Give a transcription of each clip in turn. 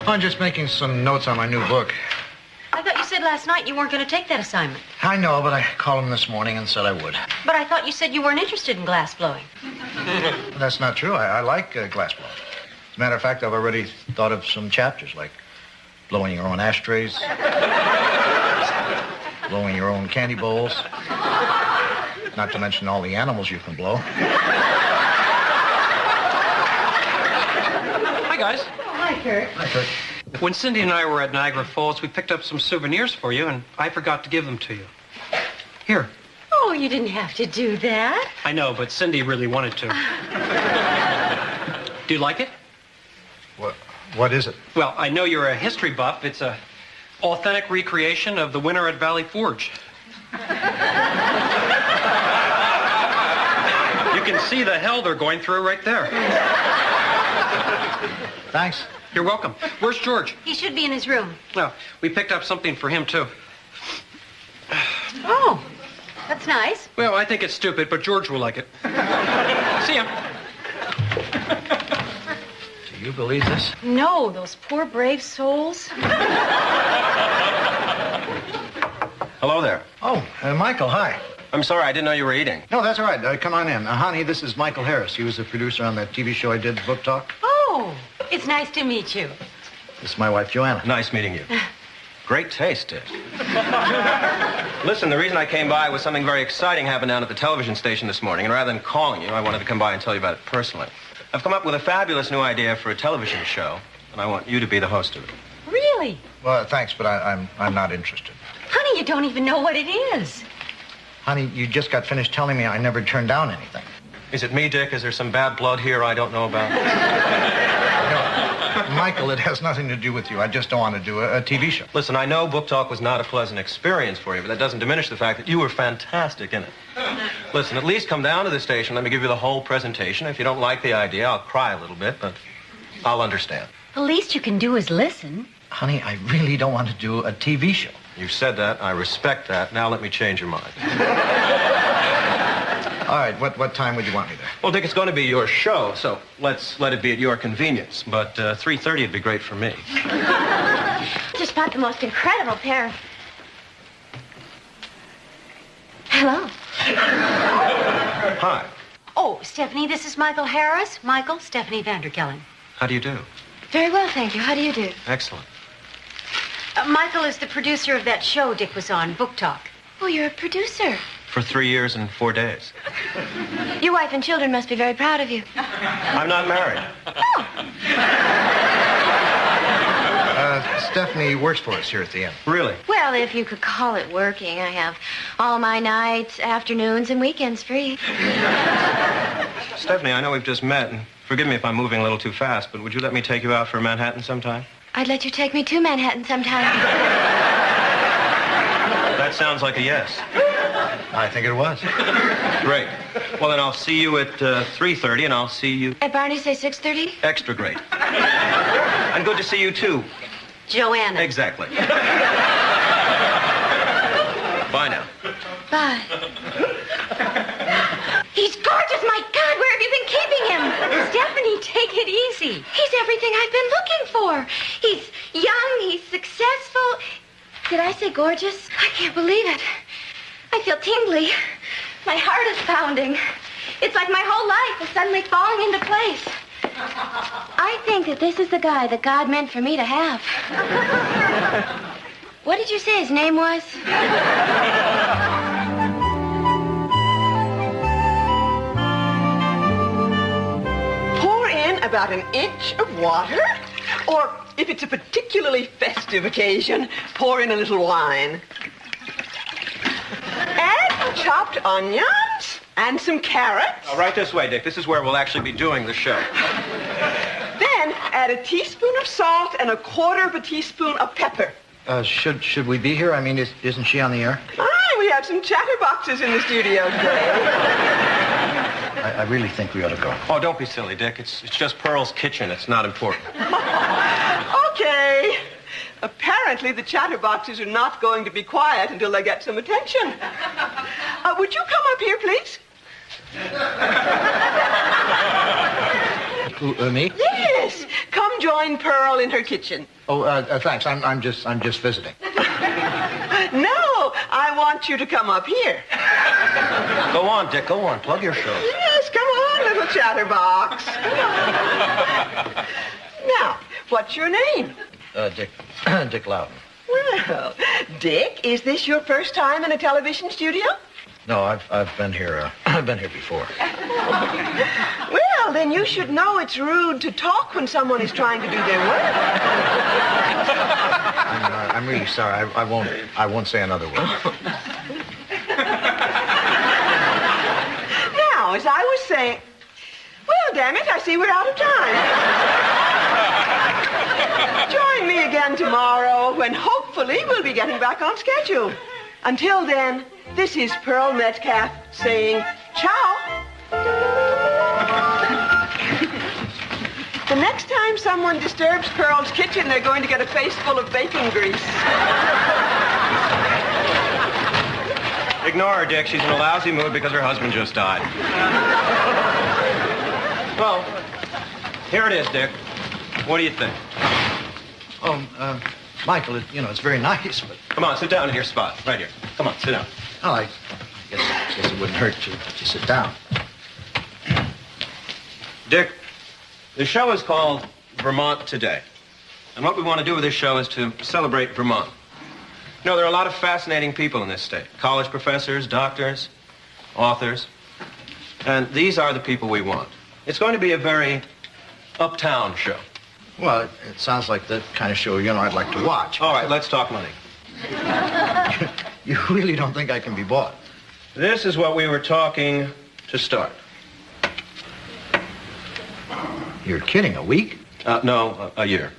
I'm just making some notes on my new book. I thought you said last night you weren't going to take that assignment. I know, but I called him this morning and said I would. But I thought you said you weren't interested in glass blowing. That's not true. I like glass blowing. As a matter of fact, I've already thought of some chapters, like blowing your own ashtrays, blowing your own candy bowls, not to mention all the animals you can blow. Hi, guys. Hi, Kurt. Hi, Kurt. When Cindy and I were at Niagara Falls, we picked up some souvenirs for you, and I forgot to give them to you. Here. Oh, you didn't have to do that. I know, but Cindy really wanted to. Do you like it? What is it? Well, I know you're a history buff. It's a authentic recreation of the winter at Valley Forge. You can see the hell they're going through right there. Thanks. You're welcome. Where's George? He should be in his room. Well, we picked up something for him, too. Oh, that's nice. Well, I think it's stupid, but George will like it. See him. Do you believe this? No, those poor brave souls. Hello there. Oh, Michael, hi. I'm sorry, I didn't know you were eating. No, that's all right. Come on in. Honey, this is Michael Harris. He was a producer on that TV show I did, Book Talk. Oh, it's nice to meet you. This is my wife, Joanna. Nice meeting you. Great taste, Dick. Listen, the reason I came by was something very exciting happened down at the television station this morning, and rather than calling you, I wanted to come by and tell you about it personally. I've come up with a fabulous new idea for a television show, and I want you to be the host of it. Really? Well, thanks, but I'm not interested. Honey, you don't even know what it is. Honey, you just got finished telling me I never turned down anything. Is it me, Dick? Is there some bad blood here I don't know about? No, Michael, it has nothing to do with you. I just don't want to do a TV show. Listen, I know Book Talk was not a pleasant experience for you, but that doesn't diminish the fact that you were fantastic in it. Listen, at least come down to the station. Let me give you the whole presentation. If you don't like the idea, I'll cry a little bit, but I'll understand. The least you can do is listen. Honey, I really don't want to do a TV show. You said that. I respect that. Now let me change your mind. All right, what time would you want me there? Well, Dick, it's going to be your show, so let's let it be at your convenience. But 3:30 would be great for me. Just bought the most incredible pair of... Hello. Hi. Oh, Stephanie, this is Michael Harris. Michael, Stephanie Vanderkellen. How do you do? Very well, thank you. How do you do? Excellent. Michael is the producer of that show Dick was on, Book Talk. Oh, you're a producer. For 3 years and 4 days. Your wife and children must be very proud of you. I'm not married. Stephanie works for us here at the inn. Really? Well, if you could call it working. I have all my nights, afternoons, and weekends free. Stephanie, I know we've just met, and forgive me if I'm moving a little too fast, but would you let me take you out for Manhattan sometime? I'd let you take me to Manhattan sometime. That sounds like a yes. I think it was. Great. Well, then I'll see you at 3:30, and I'll see you... At Barney, say 6:30? Extra great. And good to see you, too. Joanna. Exactly. Bye now. Bye. He's gorgeous, my God. Where have you been keeping him? Stephanie, take it easy. He's everything I've been looking for. He's young, he's successful. Did I say gorgeous? I can't believe it. I feel tingly. My heart is pounding. It's like my whole life is suddenly falling into place. I think that this is the guy that God meant for me to have. What did you say his name was? Pour in about an inch of water, or if it's a particularly festive occasion, pour in a little wine. Add chopped onions and some carrots. Right this way, Dick. This is where we'll actually be doing the show. Then add a teaspoon of salt and a quarter of a teaspoon of pepper. Should we be here? I mean, isn't she on the air? We have some chatterboxes in the studio today. I really think we ought to go. Oh, don't be silly, Dick. It's just Pearl's kitchen. It's not important. Okay. Apparently, the chatterboxes are not going to be quiet until they get some attention. Would you come up here, please? Me? Yes. Come Come join Pearl in her kitchen. Oh, thanks. I'm just visiting. No, I want you to come up here. Go on, Dick. Go on. Plug your show. Yes, come on, little chatterbox. Come on. Now, what's your name? Dick, Dick Loudon. Well, Dick, is this your first time in a television studio? No, I've been here. I've been here before. Well, then you should know it's rude to talk when someone is trying to do their work. I'm really sorry. I won't say another word. Now, as I was saying, well, damn it, I see we're out of time. Join me again tomorrow when hopefully we'll be getting back on schedule. Until then, this is Pearl Metcalf saying ciao. The next time someone disturbs Pearl's kitchen, they're going to get a face full of bacon grease. Ignore her, Dick. She's in a lousy mood because her husband just died. Well, here it is, Dick. What do you think? Oh, Michael, it's very nice, but... Come on, sit down in your spot. Right here. Come on, sit down. Oh, I guess it wouldn't hurt to sit down. Dick, the show is called Vermont Today. And what we want to do with this show is to celebrate Vermont. You know, there are a lot of fascinating people in this state. College professors, doctors, authors. And these are the people we want. It's going to be a very uptown show. Well, it sounds like the kind of show, I'd like to watch. All right, let's talk money. You really don't think I can be bought? This is what we were talking to start. You're kidding. A week? No, a year.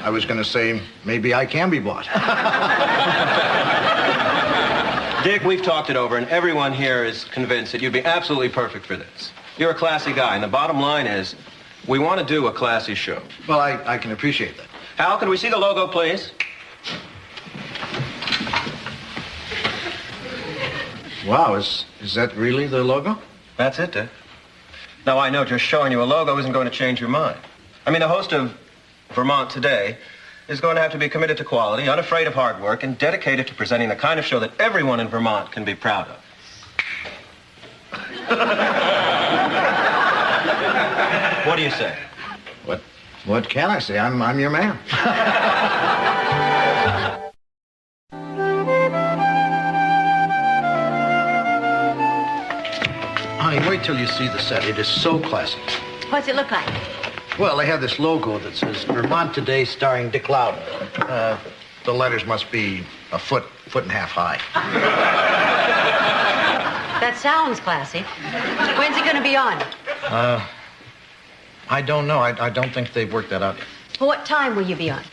I was going to say, maybe I can be bought. Dick, we've talked it over, and everyone here is convinced that you'd be absolutely perfect for this. You're a classy guy, and the bottom line is, we want to do a classy show. Well, I can appreciate that. Hal, can we see the logo, please? Wow, is that really the logo? That's it, Dick. Now, I know just showing you a logo isn't going to change your mind. I mean, the host of Vermont Today is going to have to be committed to quality, unafraid of hard work, and dedicated to presenting the kind of show that everyone in Vermont can be proud of. What do you say? What can I say? I'm your man. Honey, wait till you see the set. It is so classic. What's it look like? Well, they have this logo that says Vermont Today starring Dick Loudon. The letters must be a foot and a half high. That sounds classy. When's it going to be on? I don't know. I don't think they've worked that out yet. What time will you be on?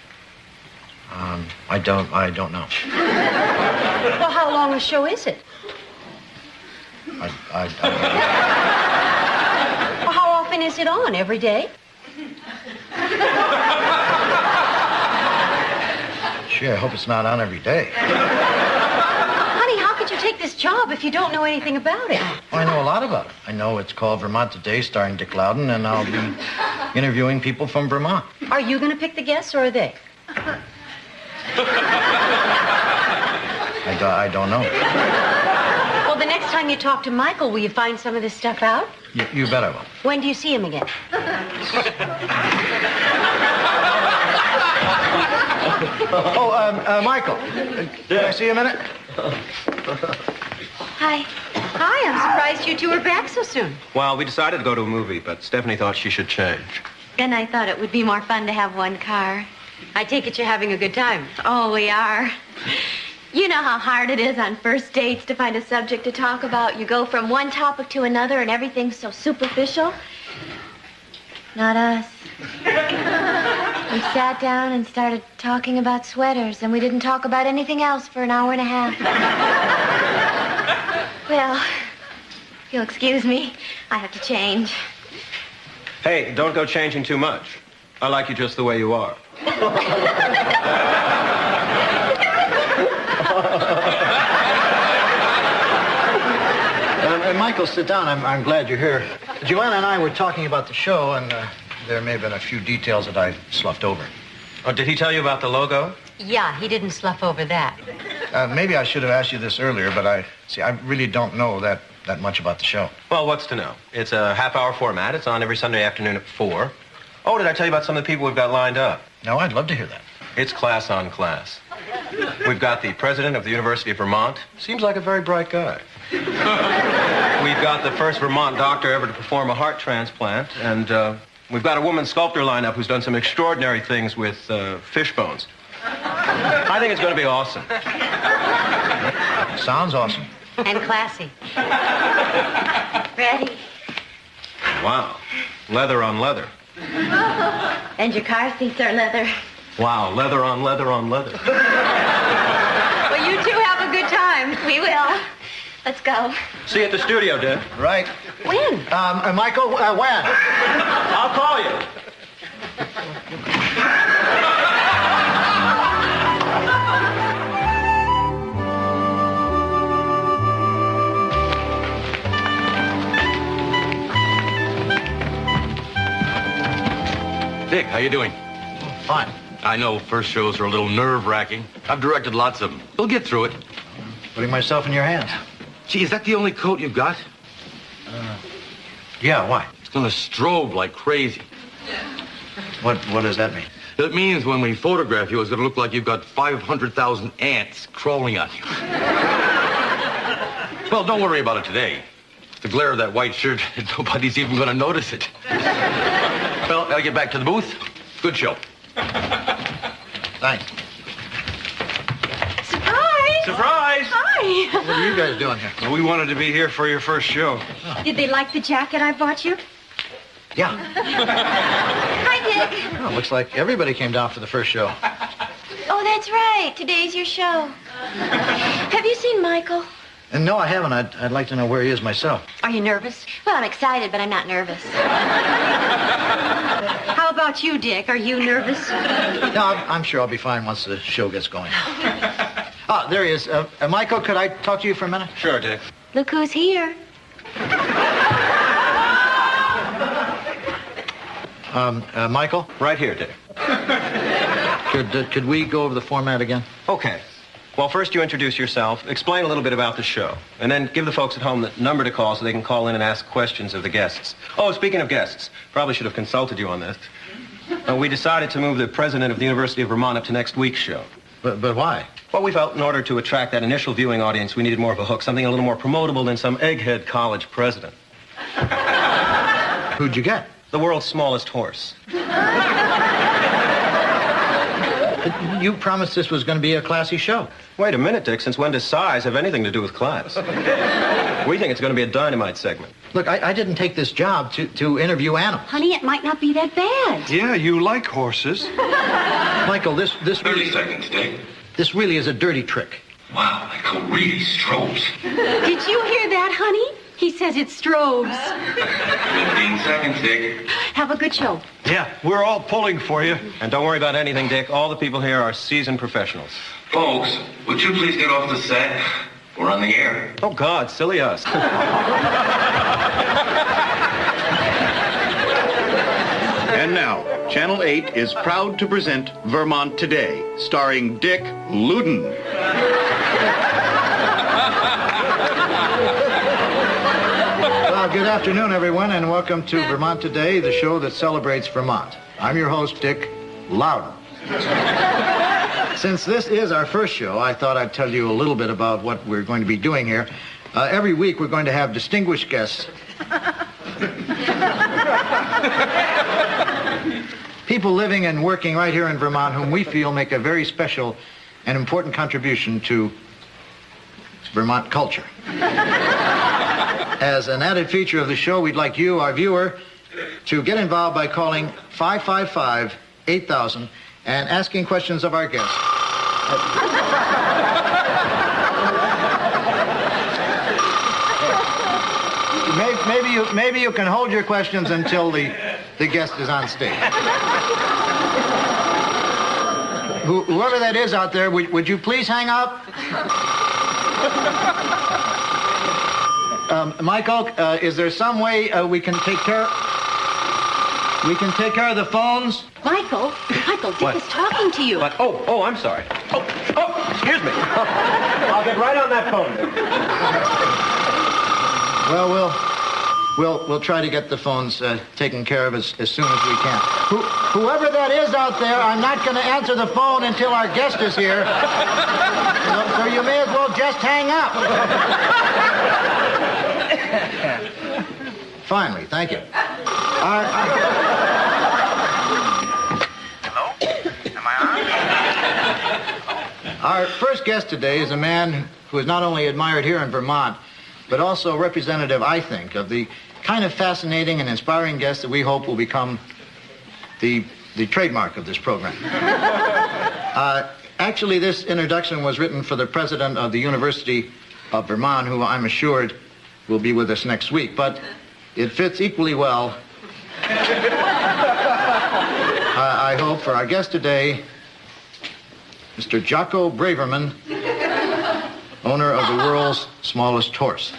I don't know. Well, how long a show is it? I Well, how often is it on? Every day? Gee, I hope it's not on every day. Honey, how could you take this job if you don't know anything about it? Oh, I know a lot about it. I know it's called Vermont Today starring Dick Loudon, and I'll be interviewing people from Vermont. Are you going to pick the guests, or are they? I don't know. Well, the next time you talk to Michael, will you find some of this stuff out? You bet I will. When do you see him again? Michael, can I see you a minute? Hi. Hi, I'm surprised you two are back so soon. Well, we decided to go to a movie, but Stephanie thought she should change. And I thought it would be more fun to have one car. I take it you're having a good time. Oh, we are. You know how hard it is on first dates to find a subject to talk about. You go from one topic to another and everything's so superficial. Not us. We sat down and started talking about sweaters, and we didn't talk about anything else for an hour and a half. Well, if you'll excuse me, I have to change. Hey, don't go changing too much. I like you just the way you are. Michael, sit down. I'm glad you're here. Joanna and I were talking about the show, and there may have been a few details that I sloughed over. Oh, did he tell you about the logo? Yeah, he didn't slough over that. Maybe I should have asked you this earlier, but I really don't know that much about the show. Well, what's to know? It's a half-hour format. It's on every Sunday afternoon at 4. Oh, did I tell you about some of the people we've got lined up? No, I'd love to hear that. It's class on class. We've got the president of the University of Vermont. Seems like a very bright guy. We've got the first Vermont doctor ever to perform a heart transplant. And we've got a woman sculptor lined up who's done some extraordinary things with fish bones. I think it's going to be awesome. Sounds awesome. And classy. Ready? Wow. Leather on leather. And your car seats are leather. Wow. Leather on leather on leather. Well, you two have a good time. We will. Let's go. See you at the studio, Dick. Right. When? Michael, when? I'll call you. Dick, how you doing? Fine. I know first shows are a little nerve-wracking. I've directed lots of them. You'll get through it. Putting myself in your hands. Gee, is that the only coat you've got? Yeah, why? It's gonna strobe like crazy. What does that mean? It means when we photograph you, it's gonna look like you've got 500,000 ants crawling on you. Well, don't worry about it today. The glare of that white shirt, nobody's even gonna notice it. Well, I'll get back to the booth. Good show. Thanks. Surprise! Surprise! Hi! What are you guys doing here? Well, we wanted to be here for your first show. Did they like the jacket I bought you? Yeah. Hi, Dick. Well, looks like everybody came down for the first show. Oh, that's right. Today's your show. Have you seen Michael? And no, I haven't. I'd like to know where he is myself. Are you nervous? Well, I'm excited, but I'm not nervous. How about you, Dick? Are you nervous? No, I'm sure I'll be fine once the show gets going. Ah, there he is. Michael, could I talk to you for a minute? Sure, Dick. Look who's here. Michael, Right here, Dick. could we go over the format again? Okay. Well, first you introduce yourself, explain a little bit about the show, and then give the folks at home the number to call so they can call in and ask questions of the guests. Oh, speaking of guests, probably should have consulted you on this. We decided to move the president of the University of Vermont up to next week's show. But why? Well, we felt in order to attract that initial viewing audience, we needed more of a hook, something a little more promotable than some egghead college president. Who'd you get? The world's smallest horse. You promised this was going to be a classy show. Wait a minute, Dick. Since when does size have anything to do with class? We think it's going to be a dynamite segment. Look, I didn't take this job to interview animals. Honey, it might not be that bad. Yeah, you like horses. Michael, this 30 seconds, Dick. this really is a dirty trick. Wow, that coat really strobes. Did you hear that, honey? He says it strobes. 15 seconds, Dick. Have a good show. Yeah, we're all pulling for you. And don't worry about anything, Dick. All the people here are seasoned professionals. Folks, would you please get off the set? We're on the air. Oh, God, silly us. And now, Channel 8 is proud to present Vermont Today, starring Dick Loudon. Well, good afternoon, everyone, and welcome to Vermont Today, the show that celebrates Vermont. I'm your host, Dick Loudon. Since this is our first show, I thought I'd tell you a little bit about what we're going to be doing here. Every week, we're going to have distinguished guests. People living and working right here in Vermont whom we feel make a very special and important contribution to Vermont culture. As an added feature of the show, we'd like you, our viewer, to get involved by calling 555-8000 and asking questions of our guests. Maybe you can hold your questions until the guest is on stage. Whoever that is out there, would you please hang up? Michael, is there some way we can take care of the phones? Michael, Dick What? is talking to you. But, oh, I'm sorry. Oh, excuse me. I'll get right on that phone. Well, we'll try to get the phones taken care of as soon as we can. Whoever that is out there, I'm not going to answer the phone until our guest is here. So you may as well just hang up. Finally, thank you. Hello? Am I on? Our first guest today is a man who is not only admired here in Vermont, but also representative, I think, of the kind of fascinating and inspiring guest that we hope will become the trademark of this program. Actually, this introduction was written for the president of the University of Vermont, who I'm assured will be with us next week, but it fits equally well, I hope, for our guest today, Mr. Jocko Braverman, owner of the world's smallest horse.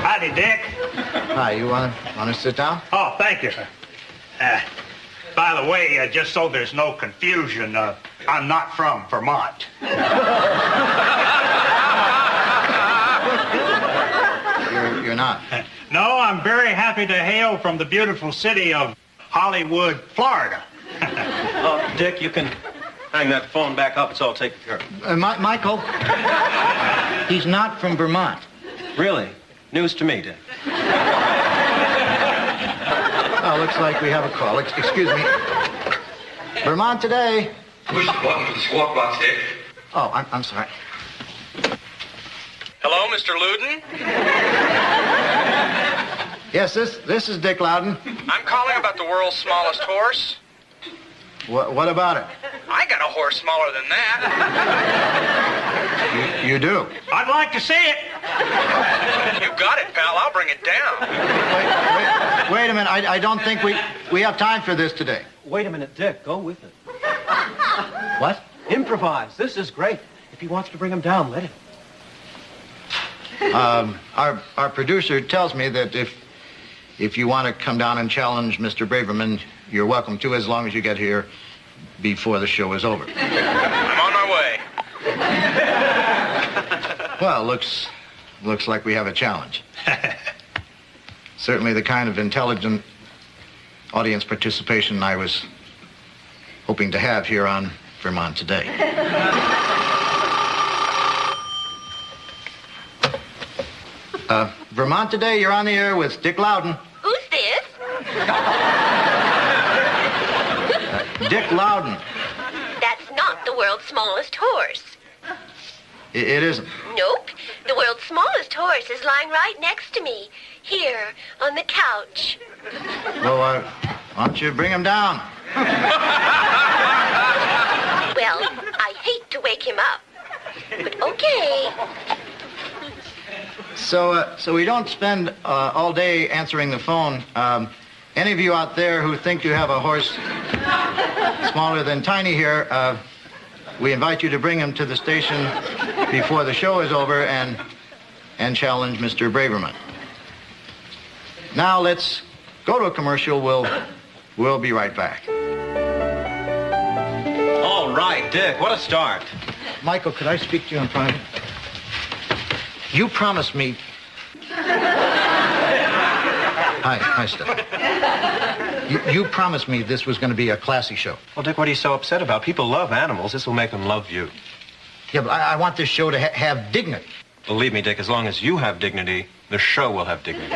Howdy, Dick. Hi, you want to sit down? Oh, thank you. By the way, just so there's no confusion, I'm not from Vermont. You're not. No, I'm very happy to hail from the beautiful city of Hollywood, Florida. Dick, you can hang that phone back up. It's all taken care of. Michael, he's not from Vermont. Really? News to me, Dick. Oh, looks like we have a call. Excuse me. Vermont today. Push the button for the squawk box, Dick. Oh, I'm sorry. Hello, Mr. Loudon? Yes, this is Dick Loudon. I'm calling about the world's smallest horse. What about it? I got a horse smaller than that. You do? I'd like to see it. You got it, pal. I'll bring it down. Wait a minute. I don't think we have time for this today. Wait a minute, Dick. Go with it. What? Improvise. This is great. If he wants to bring him down, let him. Our producer tells me that if you want to come down and challenge Mr. Braverman, you're welcome to, as long as you get here before the show is over. I'm on my way. Well, looks like we have a challenge. Certainly the kind of intelligent audience participation I was hoping to have here on Vermont Today. Vermont Today, you're on the air with Dick Loudon. Who's this? Dick Loudon. That's not the world's smallest horse. It isn't. Nope. The world's smallest horse is lying right next to me, here on the couch. Well, why don't you bring him down? Well, I hate to wake him up, but okay. So we don't spend all day answering the phone. Any of you out there who think you have a horse smaller than Tiny here, we invite you to bring him to the station before the show is over and challenge Mr. Braverman. Now let's go to a commercial. We'll be right back. All right, Dick. What a start. Michael, could I speak to you in private? You promised me... Hi, Steph. You promised me this was going to be a classy show. Well, Dick, what are you so upset about? People love animals. This will make them love you. Yeah, but I want this show to have dignity. Believe me, Dick, as long as you have dignity, the show will have dignity.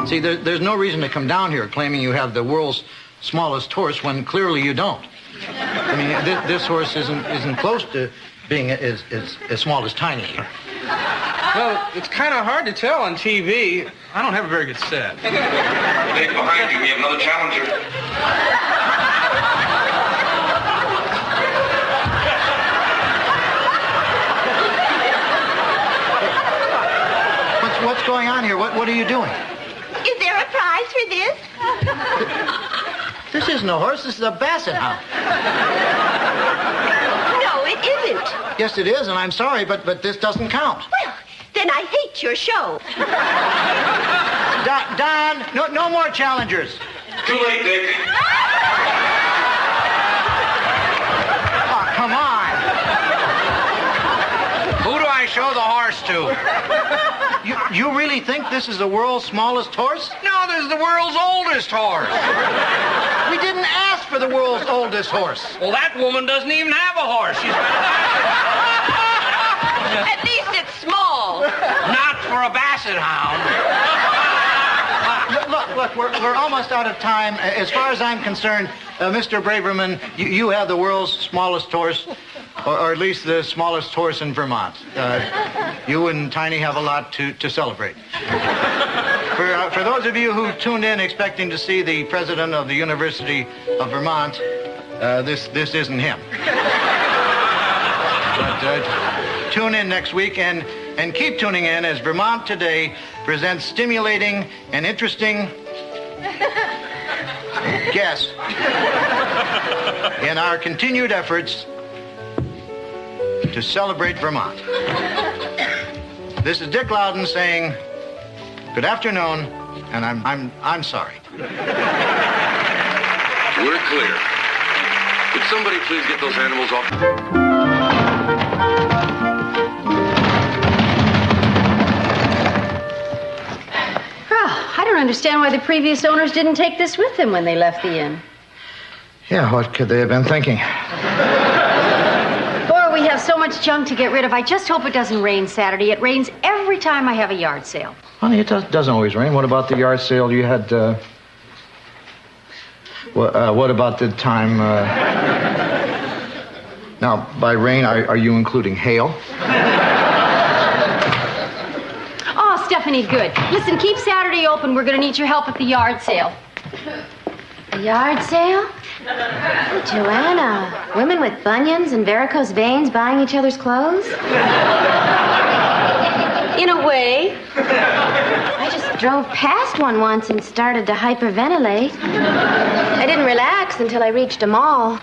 See, there's no reason to come down here claiming you have the world's smallest horse when clearly you don't. I mean, this horse isn't close to being as small as Tiny here. Well, it's kind of hard to tell on TV. I don't have a very good set. Dick, behind you, we have another challenger. What's going on here? What are you doing? Is there a prize for this? This isn't a horse. This is a basset hound. No, it isn't. Yes, it is, and I'm sorry, but this doesn't count. Well, then I hate your show. Don, no more challengers. Too late, Dick. Oh, come on. Who do I show the horse to? You really think this is the world's smallest horse? No, this is the world's oldest horse. We didn't ask for the world's oldest horse. Well, that woman doesn't even have a horse. She's At least it's small. not for a basset hound. Look, we're almost out of time. As far as I'm concerned, Mr. Braverman, you have the world's smallest horse, or at least the smallest horse in Vermont. You and Tiny have a lot to celebrate. For those of you who tuned in expecting to see the president of the University of Vermont, this isn't him. But tune in next week and keep tuning in as Vermont Today presents stimulating and interesting guests in our continued efforts to celebrate Vermont. This is Dick Loudon saying good afternoon, and I'm sorry. We're clear. Could somebody please get those animals off? I don't understand why the previous owners didn't take this with them when they left the inn. Yeah, what could they have been thinking? Or we have so much junk to get rid of. I just hope it doesn't rain Saturday. It rains every time I have a yard sale. Honey, it doesn't always rain. What about the yard sale you had, what about the time, Now, by rain, are you including hail? Oh, Stephanie, good. Listen, keep Saturday open. We're going to need your help at the yard sale. A yard sale? Joanna, women with bunions and varicose veins buying each other's clothes? In a way. I just drove past one once and started to hyperventilate. I didn't relax until I reached a mall.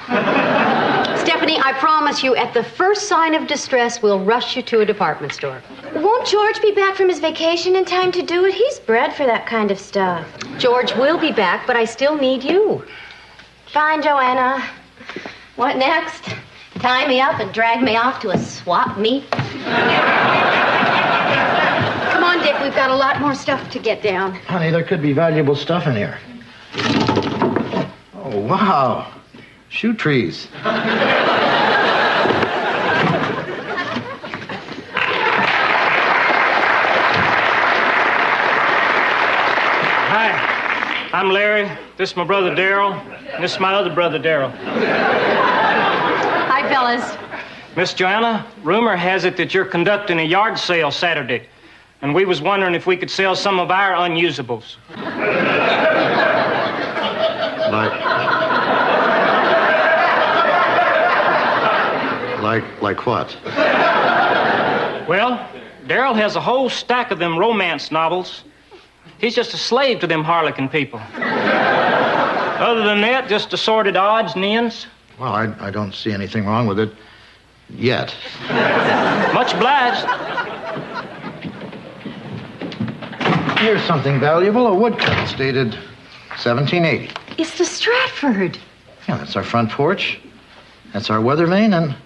Stephanie, I promise you, at the first sign of distress, we'll rush you to a department store. Won't George be back from his vacation in time to do it? He's bred for that kind of stuff. George will be back, but I still need you. Fine, Joanna. What next? Tie me up and drag me off to a swap meet? Come on, Dick, we've got a lot more stuff to get down. Honey, there could be valuable stuff in here. Oh, wow. Shoe trees. Hi, I'm Larry. This is my brother Darrell. And this is my other brother Darrell. Hi, fellas. Miss Joanna, rumor has it that you're conducting a yard sale Saturday. And we was wondering if we could sell some of our unusables. Like what? Well, Darrell has a whole stack of them romance novels. He's just a slave to them harlequin people. Other than that, just assorted odds and ends. Well, I don't see anything wrong with it yet. Much obliged. Here's something valuable, a woodcut dated 1780. It's the Stratford. Yeah, that's our front porch. That's our weather vane, and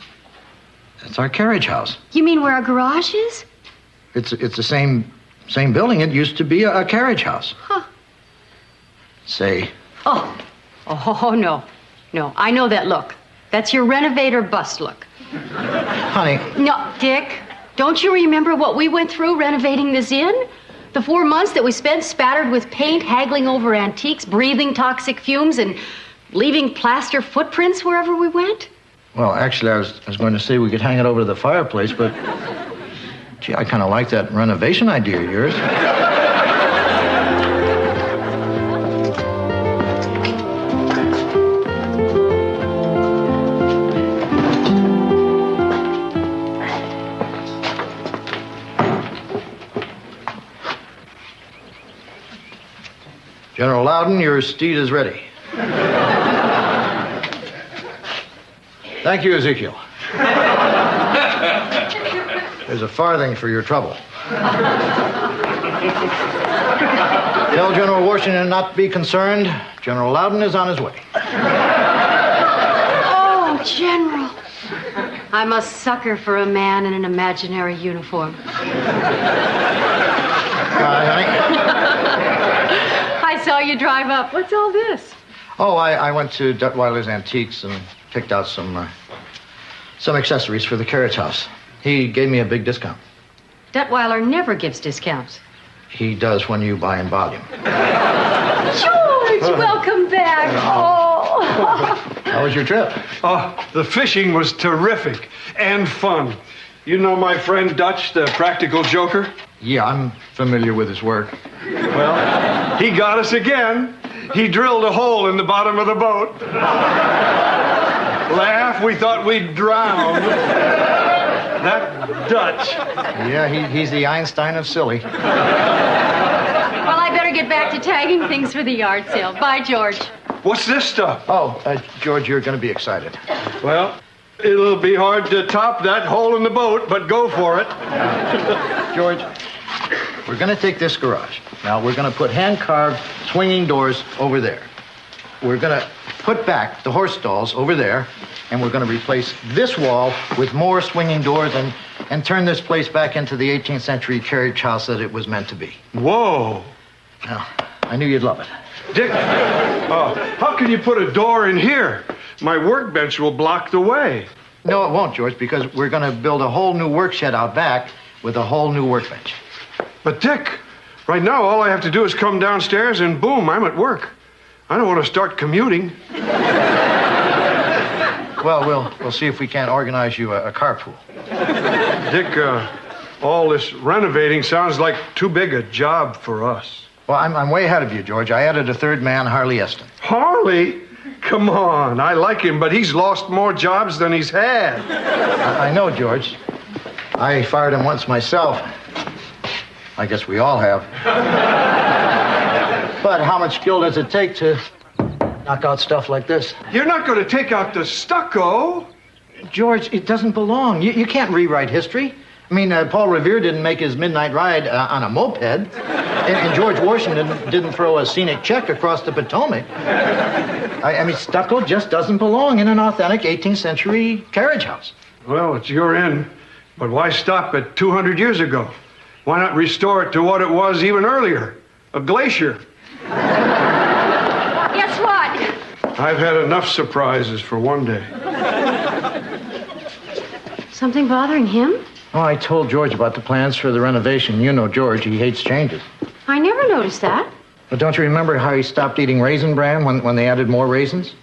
that's our carriage house. You mean where our garage is? It's the same building. It used to be a carriage house. Huh. Say. Oh, no. No, I know that look. That's your renovate or bust look. Honey. No, Dick, don't you remember what we went through renovating this inn? The 4 months that we spent spattered with paint, haggling over antiques, breathing toxic fumes, and leaving plaster footprints wherever we went? Well, actually, I was going to say we could hang it over the fireplace, but gee, I kind of like that renovation idea of yours. General Loudon, your steed is ready. Thank you, Ezekiel. There's a farthing for your trouble. Tell General Washington not to be concerned. General Loudon is on his way. Oh, General. I'm a sucker for a man in an imaginary uniform. Honey? I saw you drive up. What's all this? Oh, I went to Duttweiler's Antiques and picked out some accessories for the carriage house. He gave me a big discount. Duttweiler never gives discounts. He does when you buy in volume. George, welcome back. Oh. How was your trip? Oh, the fishing was terrific and fun. You know my friend Dutch, the practical joker? Yeah, I'm familiar with his work. Well, he got us again. He drilled a hole in the bottom of the boat. Laugh, we thought we'd drown. That Dutch. Yeah, he's the Einstein of silly. Well, I better get back to tagging things for the yard sale. Bye, George. What's this stuff? Oh, George, you're going to be excited. Well, it'll be hard to top that hole in the boat, but go for it. George, we're going to take this garage. Now, we're going to put hand-carved swinging doors over there. We're going to put back the horse stalls over there, and we're going to replace this wall with more swinging doors and turn this place back into the 18th century carriage house that it was meant to be. Whoa. Now, I knew you'd love it. Dick, how can you put a door in here? My workbench will block the way. No, it won't, George, because we're going to build a whole new work shed out back with a whole new workbench. But, Dick, right now all I have to do is come downstairs and boom, I'm at work. I don't want to start commuting. Well, we'll see if we can't organize you a carpool. Dick, all this renovating sounds like too big a job for us. Well, I'm way ahead of you, George. I added a third man, Harley Eston. Harley? Come on, I like him, but he's lost more jobs than he's had. I know, George. I fired him once myself. I guess we all have. But how much skill does it take to knock out stuff like this? You're not going to take out the stucco. George, it doesn't belong. You can't rewrite history. I mean, Paul Revere didn't make his midnight ride on a moped. And George Washington didn't throw a scenic check across the Potomac. I mean, stucco just doesn't belong in an authentic 18th century carriage house. Well, it's your end. But why stop at 200 years ago? Why not restore it to what it was even earlier? A glacier. Guess what? I've had enough surprises for one day. Something bothering him? Oh, I told George about the plans for the renovation. You know George, he hates changes. I never noticed that. But don't you remember how he stopped eating Raisin Bran when they added more raisins?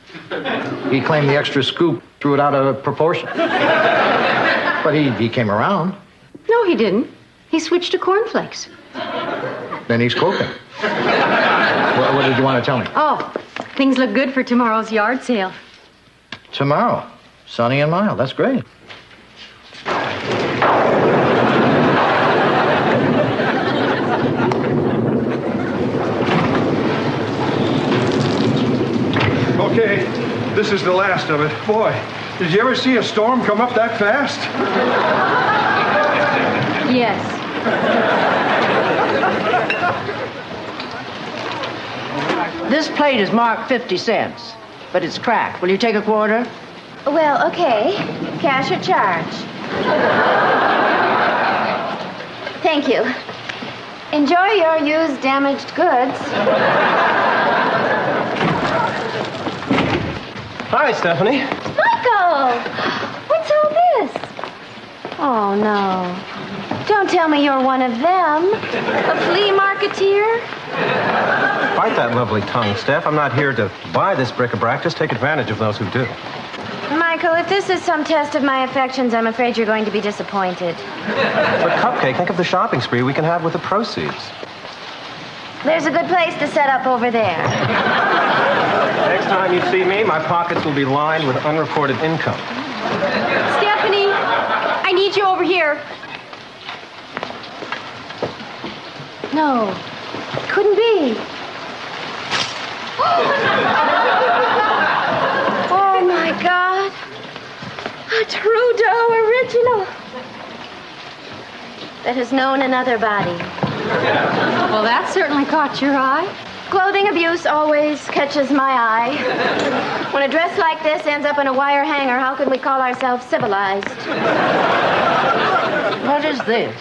He claimed the extra scoop threw it out of proportion. But he came around. No, he didn't. He switched to cornflakes. Then he's cooking. What did you want to tell me? Oh, things look good for tomorrow's yard sale. Tomorrow. Sunny and mild. That's great. Okay, this is the last of it. Boy, did you ever see a storm come up that fast? Yes. This plate is marked 50 cents, but it's cracked. Will you take a quarter? Well, okay. Cash or charge? Thank you. Enjoy your used damaged goods. Hi, Stephanie. Michael! What's all this? Oh, no. Don't tell me you're one of them. A flea marketeer? Bite that lovely tongue, Steph. I'm not here to buy this bric-a-brac. Just take advantage of those who do. Michael, if this is some test of my affections, I'm afraid you're going to be disappointed. But Cupcake, think of the shopping spree we can have with the proceeds. There's a good place to set up over there. Next time you see me, my pockets will be lined with unreported income. Stephanie, I need you over here. No, couldn't be. Oh, my God. Trudeau original. That has known another body. Well, that certainly caught your eye. Clothing abuse always catches my eye. When a dress like this ends up in a wire hanger, how can we call ourselves civilized? What is this?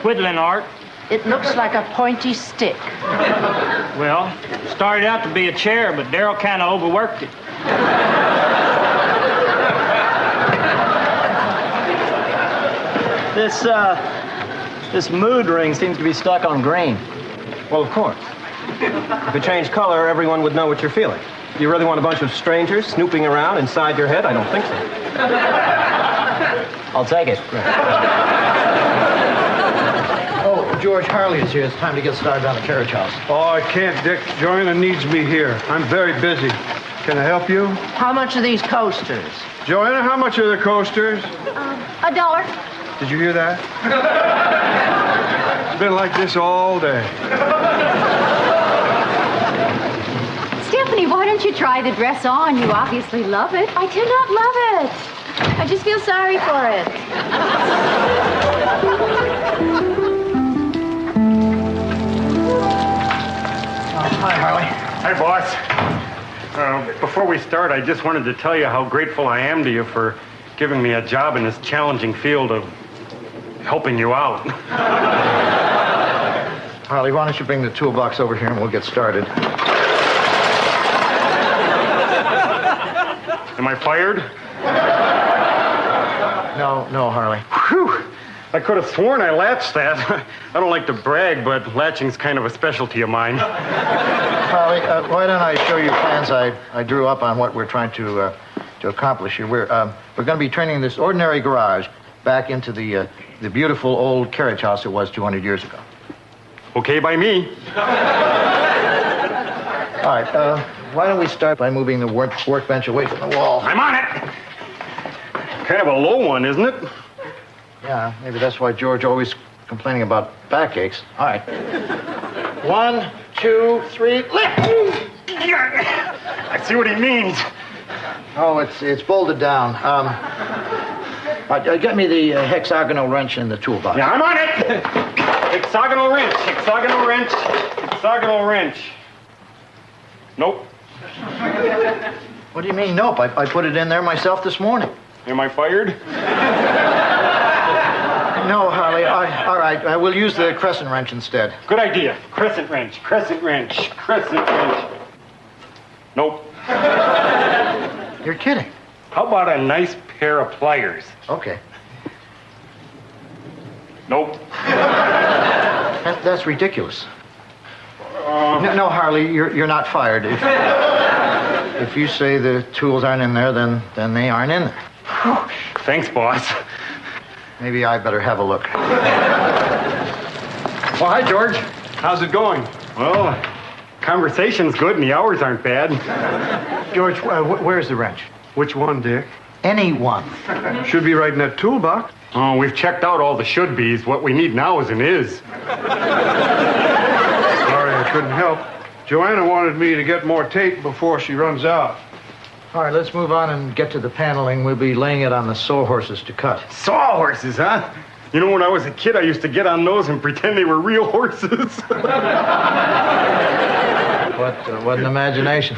Whittling art. It looks like a pointy stick. Well, started out to be a chair, but Daryl kind of overworked it. This mood ring seems to be stuck on green. Well, of course. If it changed color, everyone would know what you're feeling. Do you really want a bunch of strangers snooping around inside your head? I don't think so. I'll take it. Oh, George, Harley is here. It's time to get started on the carriage house. Oh, I can't, Dick. Joanna needs me here. I'm very busy. Can I help you? How much are these coasters? Joanna, how much are the coasters? $1. Did you hear that? It's been like this all day. Stephanie, why don't you try the dress on? You obviously love it. I do not love it. I just feel sorry for it. Hi, Harley. Hi, boss. Before we start, I just wanted to tell you how grateful I am to you for giving me a job in this challenging field of helping you out. Harley, why don't you bring the toolbox over here and we'll get started. Am I fired? No, Harley. Whew. I could have sworn I latched that. I don't like to brag, but latching's kind of a specialty of mine. Harley, why don't I show you plans I drew up on what we're trying to accomplish here. We're going to be turning this ordinary garage back into the beautiful old carriage house it was 200 years ago. Okay by me. All right, why don't we start by moving the workbench away from the wall? I'm on it! Kind of a low one, isn't it? Yeah, maybe that's why George always complaining about backaches. All right. 1, 2, 3, lift! I see what he means. Oh, it's bolted down. Get me the hexagonal wrench in the toolbox. Yeah, I'm on it! Hexagonal wrench, hexagonal wrench, hexagonal wrench. Nope. What do you mean, nope? I put it in there myself this morning. Am I fired? No, Harley. All right, I will use the crescent wrench instead. Good idea. Crescent wrench, crescent wrench, crescent wrench. Nope. You're kidding. How about a nice pair of pliers? Okay. Nope. That's ridiculous. No, Harley, you're not fired. If you say the tools aren't in there, then they aren't in there. Thanks, boss. Maybe I better have a look. Well, hi, George. How's it going? Well, conversation's good and the hours aren't bad. George, where's the wrench? Which one, Dick? Any one. Should be right in that toolbox. Oh, we've checked out all the should-bes. What we need now is an is. Sorry, I couldn't help. Joanna wanted me to get more tape before she runs out. All right, let's move on and get to the paneling. We'll be laying it on the sawhorses to cut. Sawhorses, huh? You know, when I was a kid, I used to get on those and pretend they were real horses. What an imagination.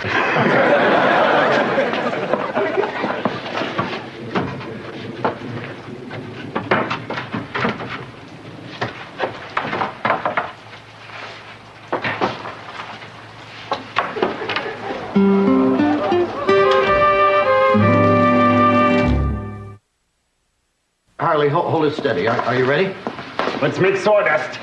Harley, hold it steady. Are you ready? Let's make sawdust.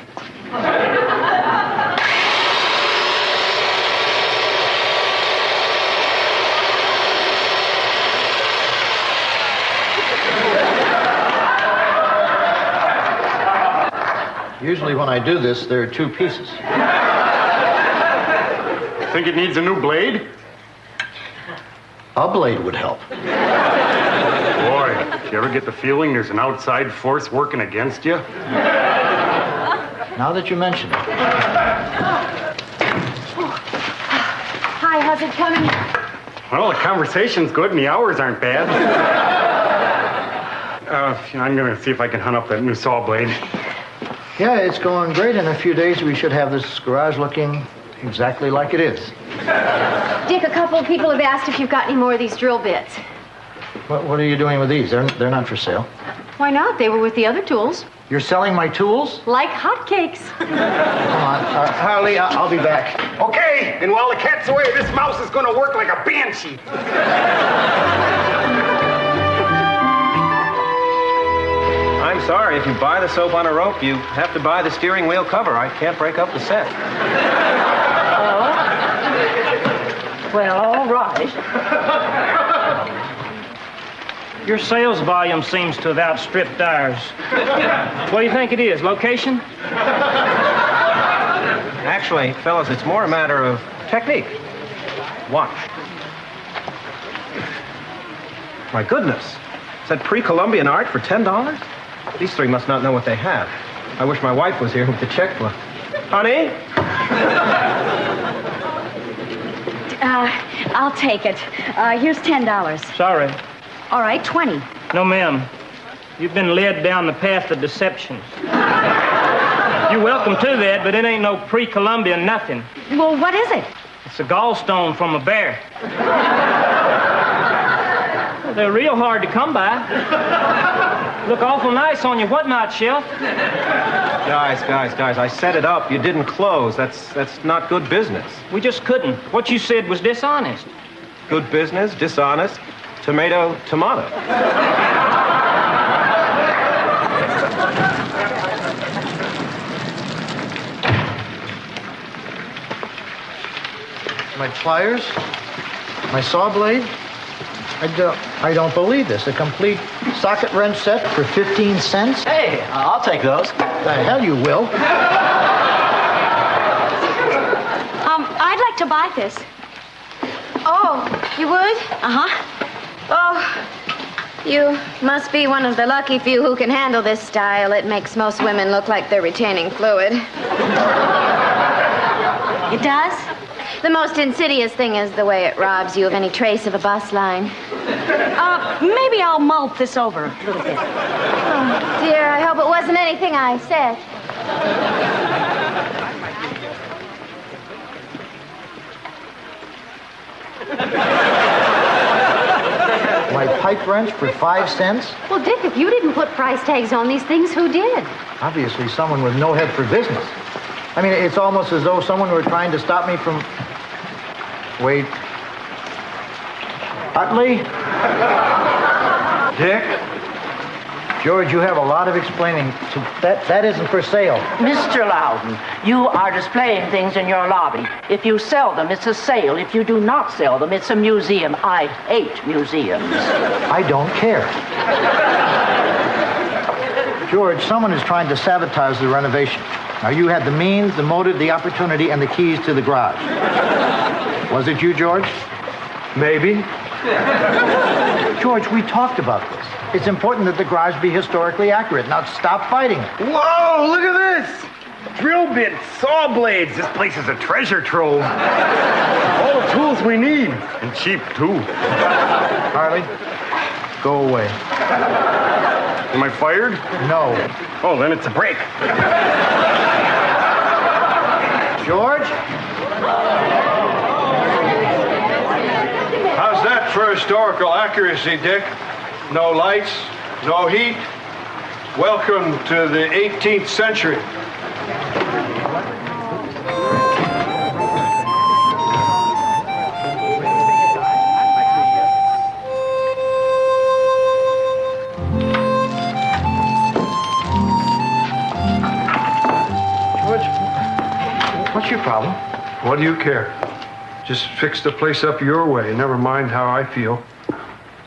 Usually when I do this, there are two pieces. Think it needs a new blade? A blade would help. Boy, do you ever get the feeling there's an outside force working against you? Now that you mention it. Hi, how's it coming? Well, the conversation's good and the hours aren't bad. I'm going to see if I can hunt up that new saw blade. Yeah, it's going great. In a few days, we should have this garage looking exactly like it is. Dick, a couple of people have asked if you've got any more of these drill bits. What are you doing with these? They're not for sale. Why not? They were with the other tools. You're selling my tools? Like hotcakes. Come on. Harley, I'll be back. Okay, and while the cat's away, this mouse is going to work like a banshee. I'm sorry, if you buy the soap on a rope, you have to buy the steering wheel cover. I can't break up the set. Oh? Well, all right. Your sales volume seems to have outstripped ours. What do you think it is? Location? Actually, fellas, it's more a matter of technique. Watch. My goodness. Is that pre-Columbian art for $10? These three must not know what they have. I wish my wife was here with the checkbook. Honey? I'll take it. Here's $10. Sorry. All right, 20. No, ma'am. You've been led down the path of deception. You're welcome to that, but it ain't no pre-Columbian nothing. Well, what is it? It's a gallstone from a bear. They're real hard to come by. Look awful nice on your whatnot shelf. Guys, I set it up. You didn't close. That's not good business. We just couldn't. What you said was dishonest. Good business, dishonest, tomato. My pliers? My saw blade? I don't believe this. A complete socket wrench set for 15 cents? Hey, I'll take those. The hell you will. I'd like to buy this. Oh, you would? Uh-huh. Oh, you must be one of the lucky few who can handle this style. It makes most women look like they're retaining fluid. It does? The most insidious thing is the way it robs you of any trace of a bus line. Maybe I'll malt this over a little bit. Oh, dear, I hope it wasn't anything I said. My pipe wrench for 5 cents? Well, Dick, if you didn't put price tags on these things, who did? Obviously someone with no head for business. I mean, it's almost as though someone were trying to stop me from... Wait. Utley? Dick? George, you have a lot of explaining to... That isn't for sale. Mr. Loudon, you are displaying things in your lobby. If you sell them, it's a sale. If you do not sell them, it's a museum. I hate museums. I don't care. George, someone is trying to sabotage the renovation. Now, you had the means, the motive, the opportunity, and the keys to the garage. Was it you, George? Maybe. George, we talked about this. It's important that the garage be historically accurate. Now, stop fighting it. Whoa, look at this. Drill bits, saw blades. This place is a treasure trove. All the tools we need. And cheap, too. Harley, go away. Am I fired? No. Oh, then it's a break. George? How's that for historical accuracy, Dick? No lights, no heat. Welcome to the 18th century. What's your problem? What do you care? Just fix the place up your way. Never mind how I feel.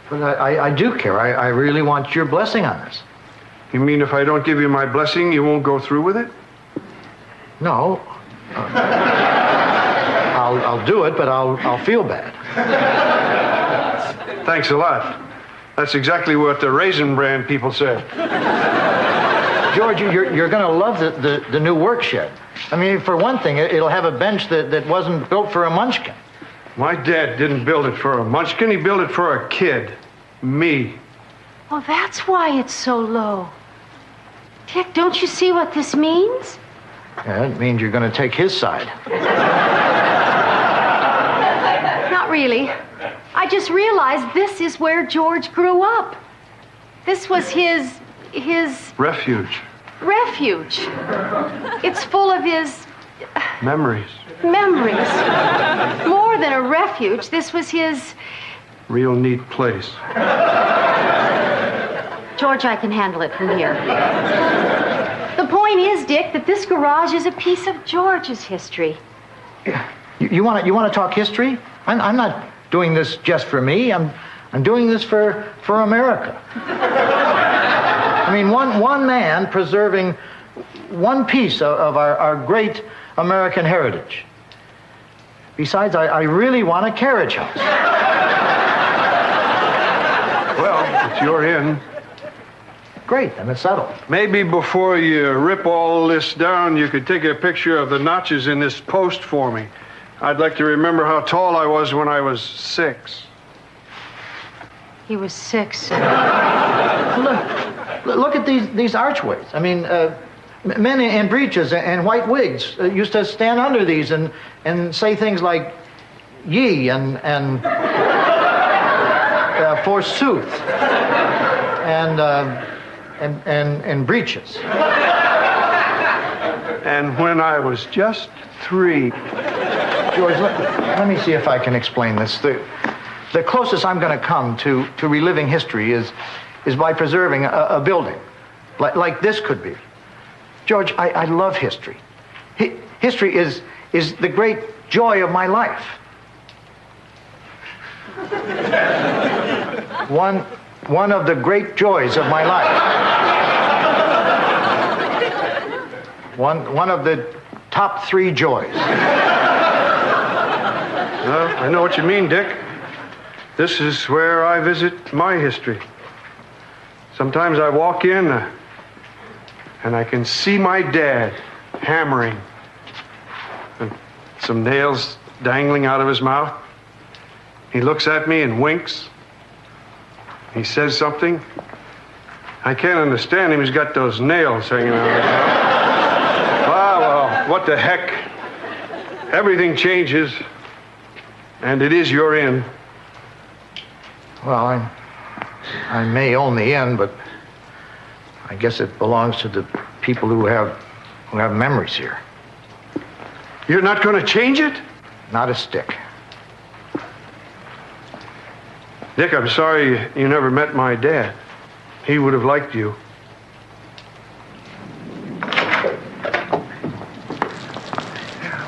But I do care. I really want your blessing on this. You mean if I don't give you my blessing, you won't go through with it? No. I'll do it, but I'll feel bad. Thanks a lot. That's exactly what the Raisin Bran people said. George, you're going to love the new work shed. I mean, for one thing, it'll have a bench that wasn't built for a munchkin. My dad didn't build it for a munchkin. He built it for a kid. Me. Oh, that's why it's so low. Dick, don't you see what this means? Yeah, it means you're going to take his side. Not really. I just realized this is where George grew up. This was his Refuge. refuge. It's full of his Memories. memories. More than a refuge, this was his... Real neat place. George, I can handle it from here. The point is, Dick, that this garage is a piece of George's history. You want to talk history? I'm not doing this just for me. I'm doing this for America. I mean, one man preserving one piece of our great American heritage. Besides, I really want a carriage house. Well, it's your inn. Great, then it's settled. Maybe before you rip all this down, you could take a picture of the notches in this post for me. I'd like to remember how tall I was when I was 6. He was 6. Look at these archways. I mean, men in breeches and white wigs used to stand under these and say things like "ye" and "forsooth" and breeches. And when I was just 3. George, let me see if I can explain this. The closest I'm going to come to reliving history is by preserving a building, like this could be. George, I love history. History is the great joy of my life. One of the great joys of my life. One of the top 3 joys. I know what you mean, Dick. This is where I visit my history. Sometimes I walk in and I can see my dad hammering and some nails dangling out of his mouth. He looks at me and winks. He says something. I can't understand him. He's got those nails hanging out of his mouth. Well, what the heck? Everything changes, and it is your inn. Well, I may own the inn, but I guess it belongs to the people who have memories here. You're not going to change it? Not a stick. Dick, I'm sorry you never met my dad. He would have liked you.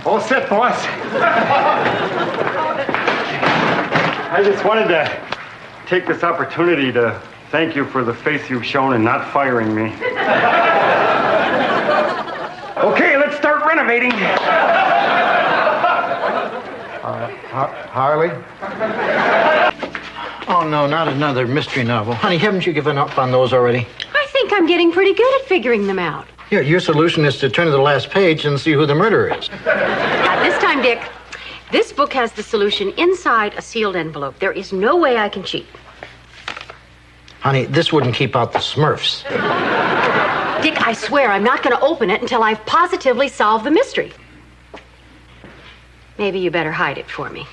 All set, boss. I just wanted to take this opportunity to thank you for the faith you've shown in not firing me. Okay, let's start renovating. Harley? Oh, no, not another mystery novel. Honey, haven't you given up on those already? I think I'm getting pretty good at figuring them out. Yeah, your solution is to turn to the last page and see who the murderer is. Not this time, Dick. This book has the solution inside a sealed envelope. There is no way I can cheat. Honey, this wouldn't keep out the Smurfs. Dick, I swear I'm not going to open it until I've positively solved the mystery. Maybe you better hide it for me.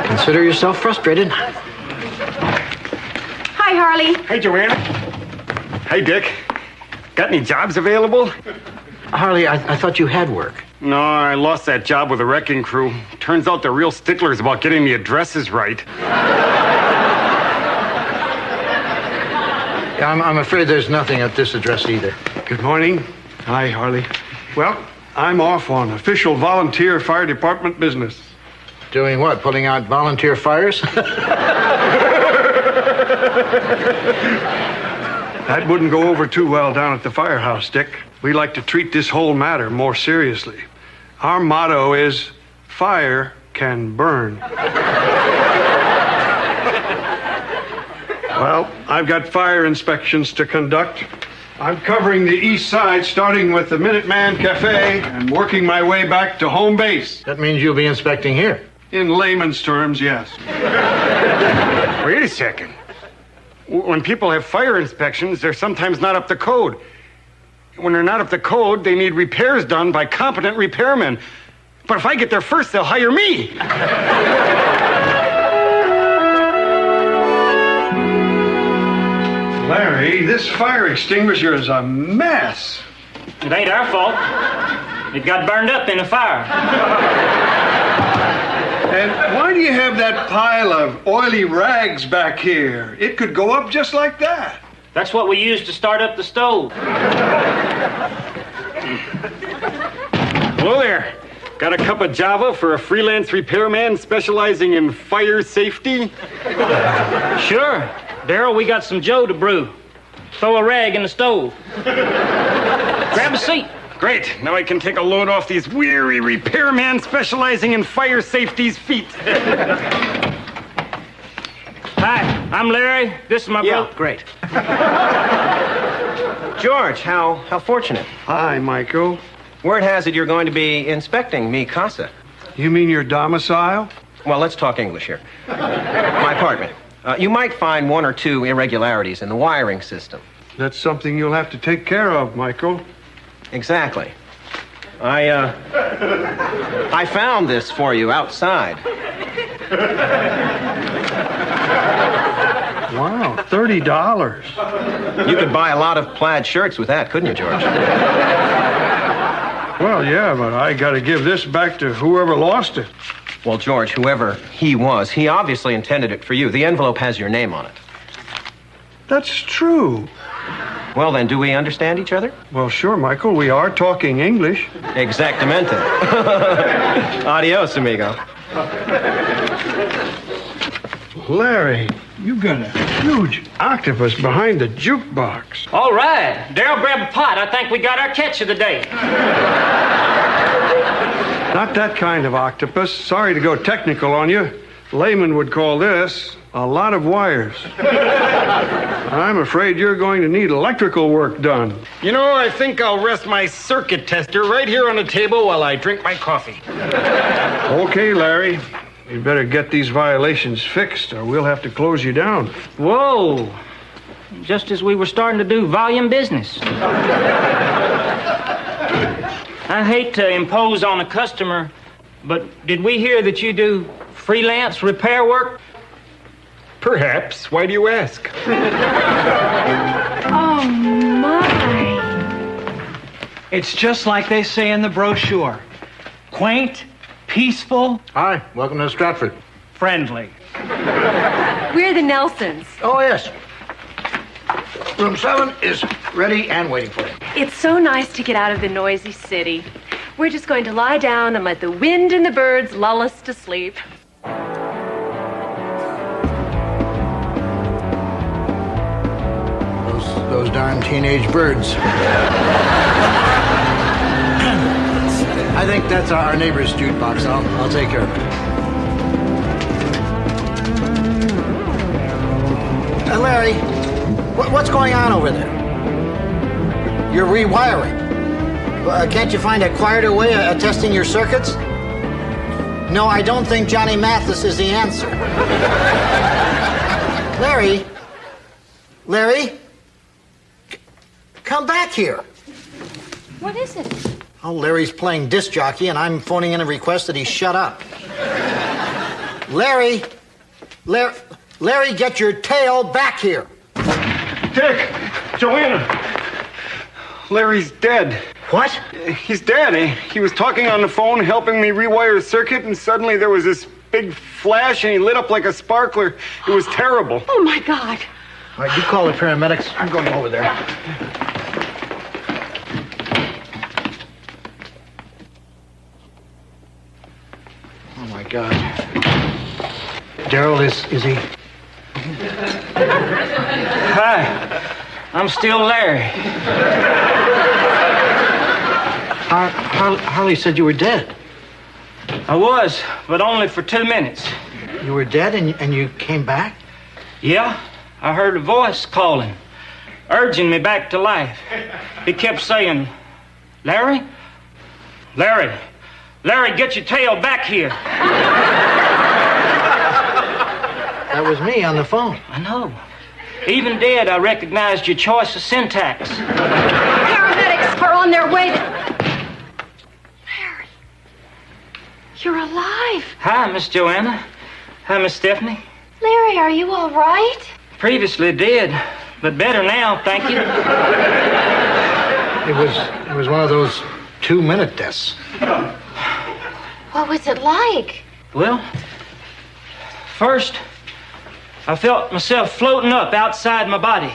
Consider yourself frustrated. Hi, Harley. Hey, Joanne. Hey, Dick. Got any jobs available? Harley, I thought you had work. No, I lost that job with the wrecking crew. Turns out they're real sticklers about getting the addresses right. I'm afraid there's nothing at this address either. Good morning. Hi, Harley. Well, I'm off on official volunteer fire department business. Doing what? Putting out volunteer fires? That wouldn't go over too well down at the firehouse, Dick. We like to treat this whole matter more seriously. Our motto is, fire can burn. Well, I've got fire inspections to conduct. I'm covering the east side, starting with the Minuteman Cafe and working my way back to home base. That means you'll be inspecting here. In layman's terms, yes. Wait a second. when people have fire inspections, they're sometimes not up to code. When they're not up to code, they need repairs done by competent repairmen. But if I get there first, they'll hire me. Larry, this fire extinguisher is a mess. It ain't our fault. It got burned up in a fire. And why do you have that pile of oily rags back here? It could go up just like that. That's what we used to start up the stove. Hello there. Got a cup of Java for a freelance repairman specializing in fire safety? Sure. Darryl, we got some Joe to brew. Throw a rag in the stove. Grab a seat. Great. Now I can take a load off these weary repairmen specializing in fire safety's feet. Hi, I'm Larry. This is my brother. Great. George, how fortunate. Hi, Michael. Word has it you're going to be inspecting mi casa. You mean your domicile? Well, let's talk English here. My apartment. You might find one or two irregularities in the wiring system. That's something you'll have to take care of, Michael. Exactly. I found this for you outside. Wow, $30. You could buy a lot of plaid shirts with that, couldn't you, George? Well, yeah, but I got to give this back to whoever lost it. Well, George, whoever he was, he obviously intended it for you. The envelope has your name on it. That's true. Well, then, do we understand each other? Well, sure, Michael. We are talking English. Exactamente. Adios, amigo. Larry, you got a huge octopus behind the jukebox. All right. Darryl, grab a pot. I think we got our catch of the day. Not that kind of octopus. Sorry to go technical on you. Layman would call this a lot of wires. I'm afraid you're going to need electrical work done. You know, I think I'll rest my circuit tester right here on the table while I drink my coffee. Okay, Larry. You better get these violations fixed or we'll have to close you down. Whoa. Just as we were starting to do volume business. I hate to impose on a customer, but did we hear that you do freelance repair work? Perhaps. Why do you ask? Oh, my. It's just like they say in the brochure. Quaint, peaceful. Hi, welcome to Stratford. Friendly. We're the Nelsons. Oh, yes. Room 7 is ready and waiting for you. It's so nice to get out of the noisy city. We're just going to lie down and let the wind and the birds lull us to sleep. Those darn teenage birds. I think that's our neighbor's jukebox. I'll take care of it. Larry, what's going on over there? You're rewiring. Can't you find a quieter way of testing your circuits? No, I don't think Johnny Mathis is the answer. Larry? Come back here. What is it? Oh, Larry's playing disc jockey, and I'm phoning in a request that he shut up. Larry, get your tail back here. Dick! Joanna! Larry's dead. What? He's dead. He was talking on the phone, helping me rewire a circuit, and suddenly there was this big flash, and he lit up like a sparkler. It was terrible. Oh, my God. All right, you call the paramedics. I'm going over there. Oh, my God. Darryl, is he? Hi. I'm still Larry. Harley said you were dead. I was, but only for 2 minutes. You were dead and you came back? Yeah, I heard a voice calling, urging me back to life. He kept saying, Larry? Larry, get your tail back here. That was me on the phone. I know. Even dead, I recognized your choice of syntax. Paramedics are on their way. Larry, you're alive. Hi, Miss Joanna. Hi, Miss Stephanie. Larry, are you all right? Previously dead, but better now, thank you. It was one of those 2-minute deaths. What was it like? Well, first, I felt myself floating up outside my body.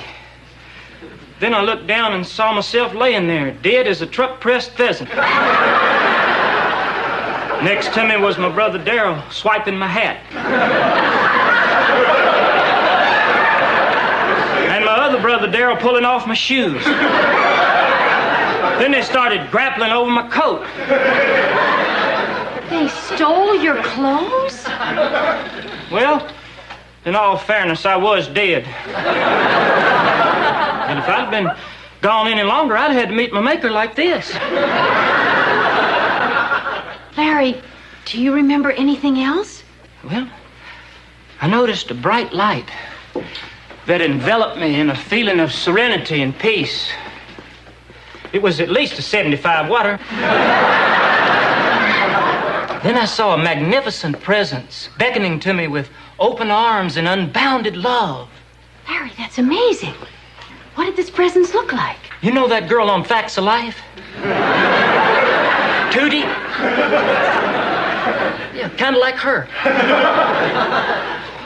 Then I looked down and saw myself laying there, dead as a truck-pressed pheasant. Next to me was my brother Darrell, swiping my hat. And my other brother Darrell pulling off my shoes. Then they started grappling over my coat. They stole your clothes? Well, in all fairness, I was dead. And if I'd been gone any longer, I'd have had to meet my maker like this. Larry, do you remember anything else? Well, I noticed a bright light that enveloped me in a feeling of serenity and peace. It was at least a 75 water. Then I saw a magnificent presence beckoning to me with open arms and unbounded love. Larry, that's amazing. What did this presence look like? You know that girl on Facts of Life? Tootie? Yeah, kind of like her.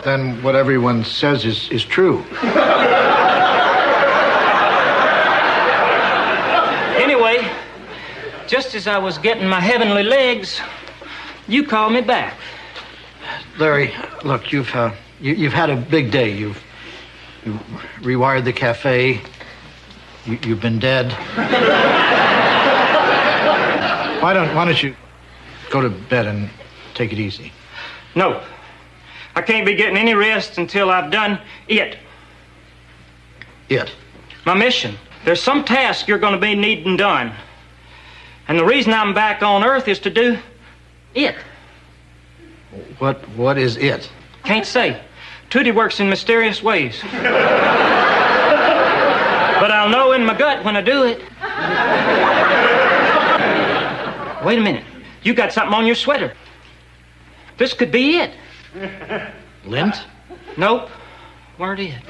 Then what everyone says is true. Anyway, just as I was getting my heavenly legs, you called me back. Larry, look, you've had a big day. You've rewired the cafe. You've been dead. Why don't you go to bed and take it easy? No. I can't be getting any rest until I've done it. It? My mission. There's some task you're going to be needing done. And the reason I'm back on Earth is to do it. What is it? Can't say. Tootie works in mysterious ways. But I'll know in my gut when I do it. Wait a minute. You got something on your sweater. This could be it. Lint? Nope. Weren't it.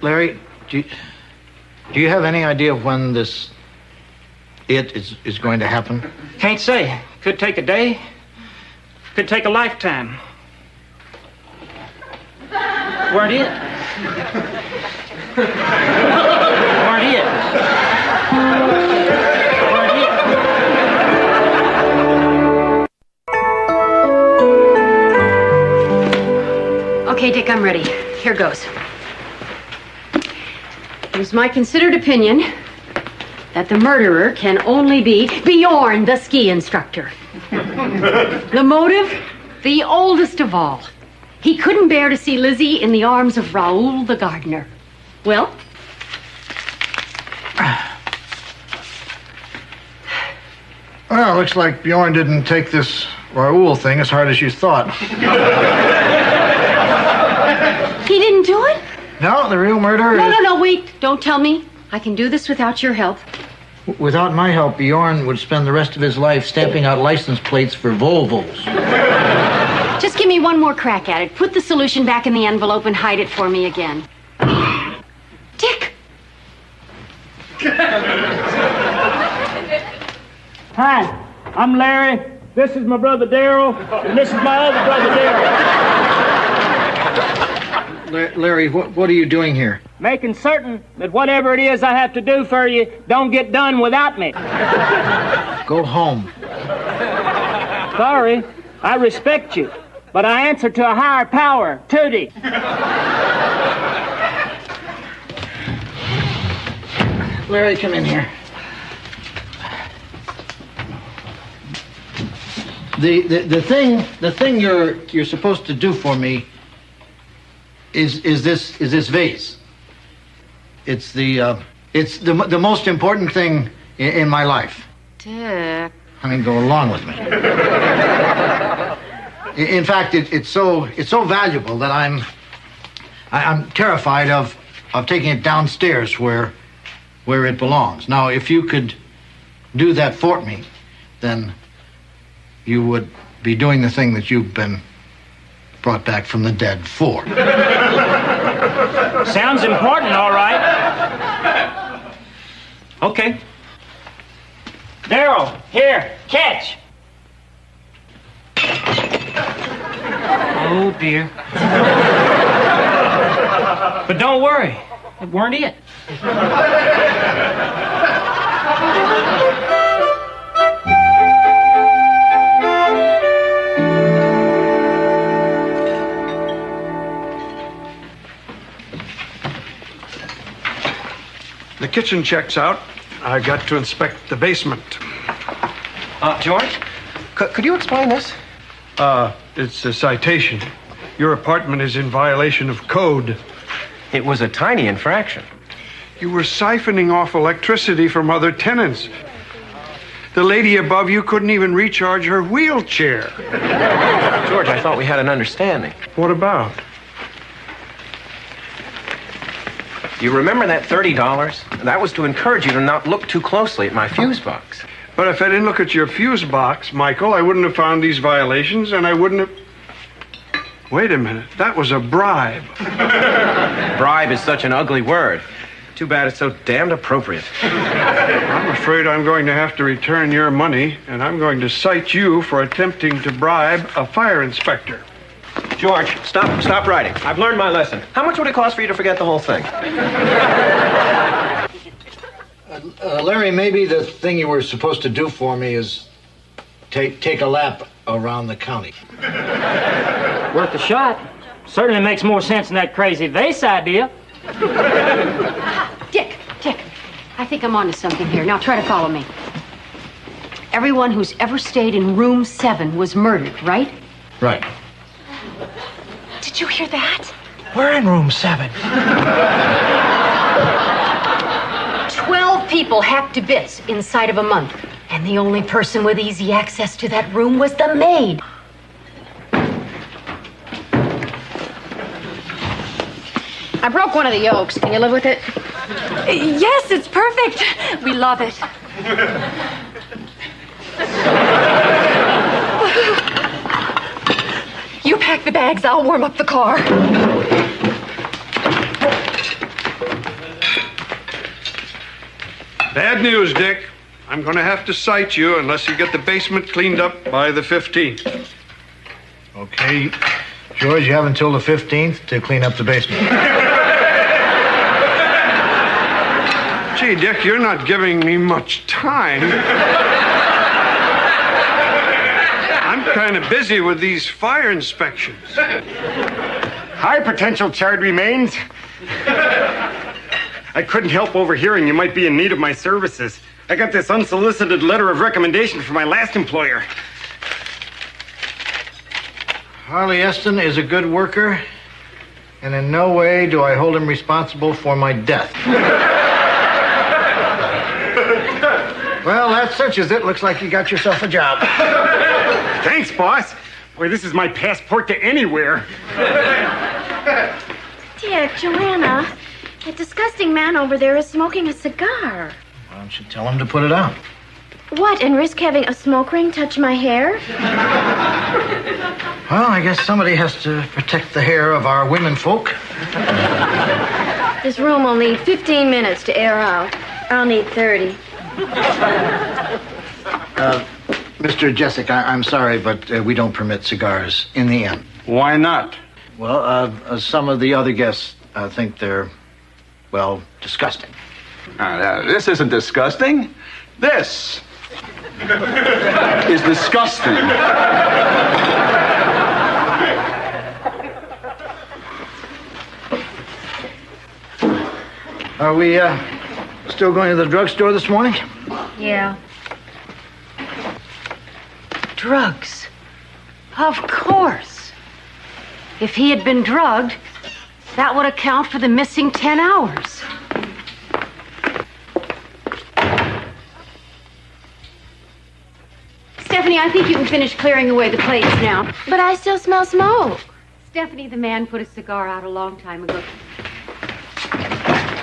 Larry, do you have any idea of when this it is going to happen? Can't say. Could take a day. Could take a lifetime. Weren't it. Weren't it. Weren't it. Okay, Dick, I'm ready. Here goes. It is my considered opinion that the murderer can only be Bjorn, the ski instructor. The motive, the oldest of all. He couldn't bear to see Lizzie in the arms of Raoul the gardener. Well? Well, looks like Bjorn didn't take this Raoul thing as hard as you thought. He didn't do it? No, the real murderer is... No, wait. Don't tell me. I can do this without your help. Without my help, Bjorn would spend the rest of his life stamping out license plates for Volvos. Just give me one more crack at it. Put the solution back in the envelope and hide it for me again. Dick! Hi, I'm Larry. This is my brother Darrell, and this is my other brother Darrell. Larry, what are you doing here? Making certain that whatever it is I have to do for you don't get done without me. Go home. Sorry, I respect you, but I answer to a higher power, Tootie. Larry, come in here. The thing you're supposed to do for me is this vase. It's the most important thing in my life. Dick. I mean, go along with me. In fact, it's so valuable that I'm terrified of taking it downstairs where it belongs. Now, if you could do that for me, then you would be doing the thing that you've been brought back from the dead for. Sounds important, all right. Okay. Daryl, here, catch. Oh, dear. But don't worry, it weren't it. The kitchen checks out. I got to inspect the basement. George, could you explain this? It's a citation. Your apartment is in violation of code. It was a tiny infraction. You were siphoning off electricity from other tenants. The lady above you couldn't even recharge her wheelchair. George, I thought we had an understanding. What about? You remember that $30? That was to encourage you to not look too closely at my fuse box. But if I didn't look at your fuse box, Michael, I wouldn't have found these violations, and I wouldn't have... Wait a minute. That was a bribe. Bribe is such an ugly word. Too bad it's so damned appropriate. I'm afraid I'm going to have to return your money, and I'm going to cite you for attempting to bribe a fire inspector. George, stop writing. I've learned my lesson. How much would it cost for you to forget the whole thing? Larry, maybe the thing you were supposed to do for me is take a lap around the county. Worth a shot. Certainly makes more sense than that crazy vase idea. Dick, I think I'm onto something here. Now try to follow me. Everyone who's ever stayed in room 7 was murdered, right? Right. Did you hear that? We're in room 7. 12 people hacked to bits inside of a month. And the only person with easy access to that room was the maid. I broke one of the yolks. Can you live with it? Yes, it's perfect. We love it. You pack the bags, I'll warm up the car. Bad news, Dick. I'm going to have to cite you unless you get the basement cleaned up by the 15th. Okay. George, you have until the 15th to clean up the basement. Gee, Dick, you're not giving me much time. I'm kind of busy with these fire inspections. High potential charge remains. I couldn't help overhearing you might be in need of my services. I got this unsolicited letter of recommendation from my last employer. Harley Eston is a good worker, and in no way do I hold him responsible for my death. Well, that cinches it. Looks like you got yourself a job. Thanks, boss. Boy, this is my passport to anywhere. Dick, Joanna, that disgusting man over there is smoking a cigar. Why don't you tell him to put it out? What, and risk having a smoke ring touch my hair? Well, I guess somebody has to protect the hair of our women folk. This room will need 15 minutes to air out. I'll need 30. Mr. Jessic, I'm sorry, but we don't permit cigars in the inn. Why not? Well, some of the other guests think they're, well, disgusting. This isn't disgusting. This is disgusting. Are we still going to the drugstore this morning? Yeah. Drugs. Of course. If he had been drugged, that would account for the missing 10 hours. Stephanie, I think you can finish clearing away the plates now. But I still smell smoke. Stephanie, the man, put a cigar out a long time ago.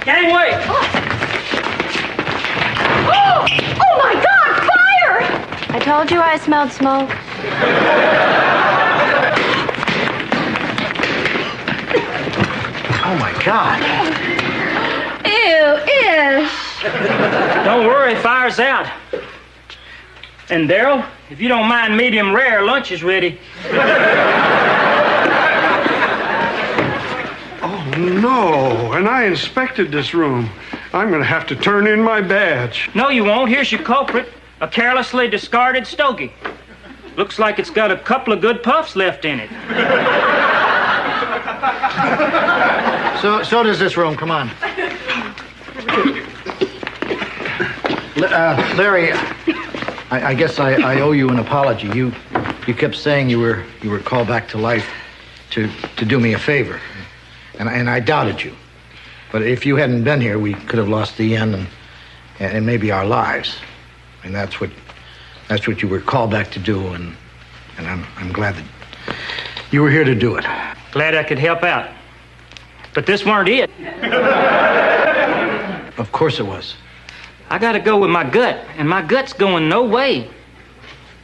Gangway! Oh, my God, fire! I told you I smelled smoke. Oh, my God. Ew, ish. Don't worry, fire's out. And Daryl, if you don't mind medium rare, lunch is ready. Oh, no. And I inspected this room. I'm going to have to turn in my badge. No, you won't. Here's your culprit. A carelessly discarded stogie. Looks like it's got a couple of good puffs left in it. So does this room. Come on. Larry, I guess I owe you an apology. You kept saying you were called back to life to do me a favor, and I doubted you. But if you hadn't been here, we could have lost the inn and maybe our lives. And that's what you were called back to do, and I'm glad that you were here to do it. Glad I could help out. But this weren't it. Of course it was. I gotta go with my gut, and my gut's going no way.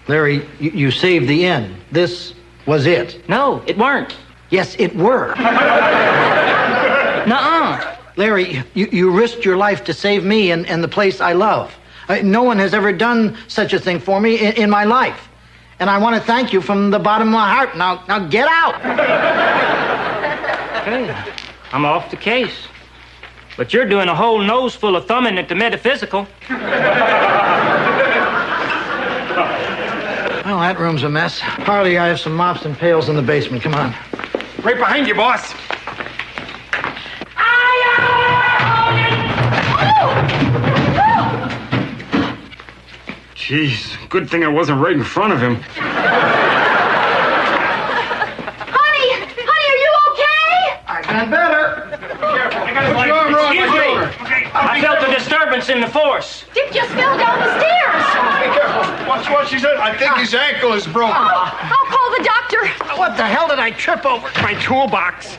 Larry, you saved the inn. This was it. No, it weren't. Yes, it were. Nuh-uh. Larry, you risked your life to save me and the place I love. No one has ever done such a thing for me in my life. And I want to thank you from the bottom of my heart. Now get out. Okay, I'm off the case. But you're doing a whole nose full of thumbing at the metaphysical. Well, that room's a mess. Harley, I have some mops and pails in the basement. Come on. Right behind you, boss. Jeez, good thing I wasn't right in front of him. Honey, are you okay? I've been better. Careful, I gotta put your arm around my shoulder. Okay, I felt a disturbance in the force. Dick just fell down the stairs. Be careful. Watch what she said. I think his ankle is broken. I'll call the doctor. What the hell did I trip over? my toolbox.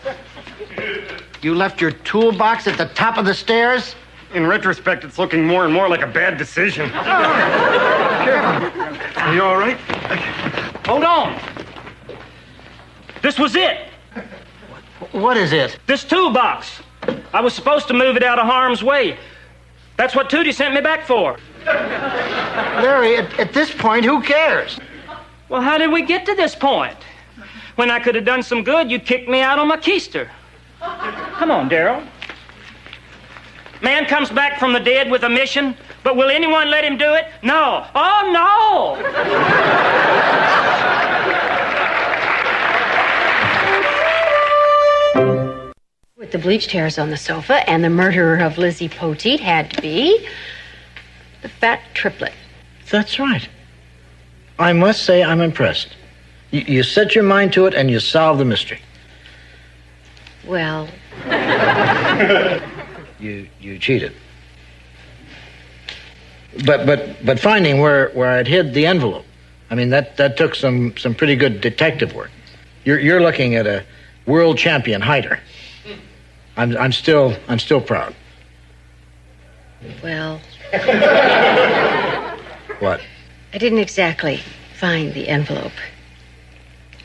You left your toolbox at the top of the stairs? In retrospect, it's looking more and more like a bad decision. Are you all right? Hold on. This was it. What is it? This toolbox. I was supposed to move it out of harm's way. That's what Tootie sent me back for. Larry, at this point, who cares? Well, how did we get to this point? When I could have done some good, you kicked me out on my keister. Come on, Daryl. Man comes back from the dead with a mission, but will anyone let him do it? No. Oh, no! With the bleached hairs on the sofa, and the murderer of Lizzie Poteet had to be the fat triplet. That's right. I must say I'm impressed. You set your mind to it and you solve the mystery. Well, You cheated. But finding where I'd hid the envelope, I mean that took some pretty good detective work. You're looking at a world champion hider. I'm still proud. well, What? I didn't exactly find the envelope.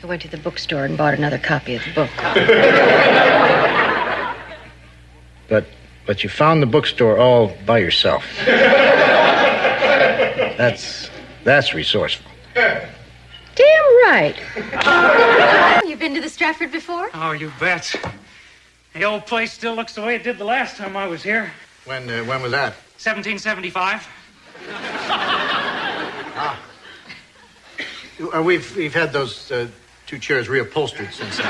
I went to the bookstore and bought another copy of the book. But you found the bookstore all by yourself. That's resourceful. Damn right. You've been to the Stratford before? Oh, you bet. The old place still looks the way it did the last time I was here. When was that? 1775. We've had those two chairs reupholstered since then.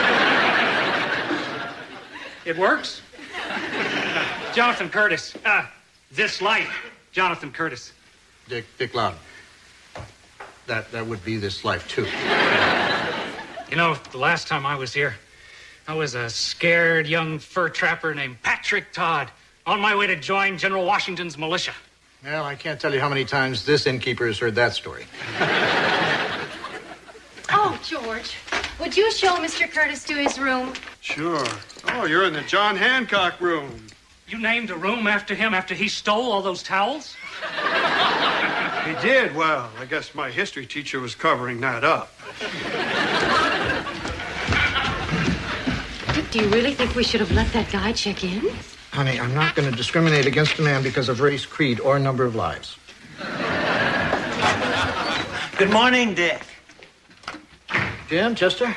It works? Jonathan Curtis. This life, Jonathan Curtis. Dick Loudon. That would be this life, too. You know, the last time I was here, I was a scared young fur trapper named Patrick Todd on my way to join General Washington's militia. Well, I can't tell you how many times this innkeeper has heard that story. Oh, George. Would you show Mr. Curtis to his room? Sure. Oh, you're in the John Hancock room. You named a room after him after he stole all those towels? He did? Well, I guess my history teacher was covering that up. Dick, do you really think we should have let that guy check in? Honey, I'm not going to discriminate against a man because of race, creed, or number of lives. Good morning, Dick. Jim, Chester?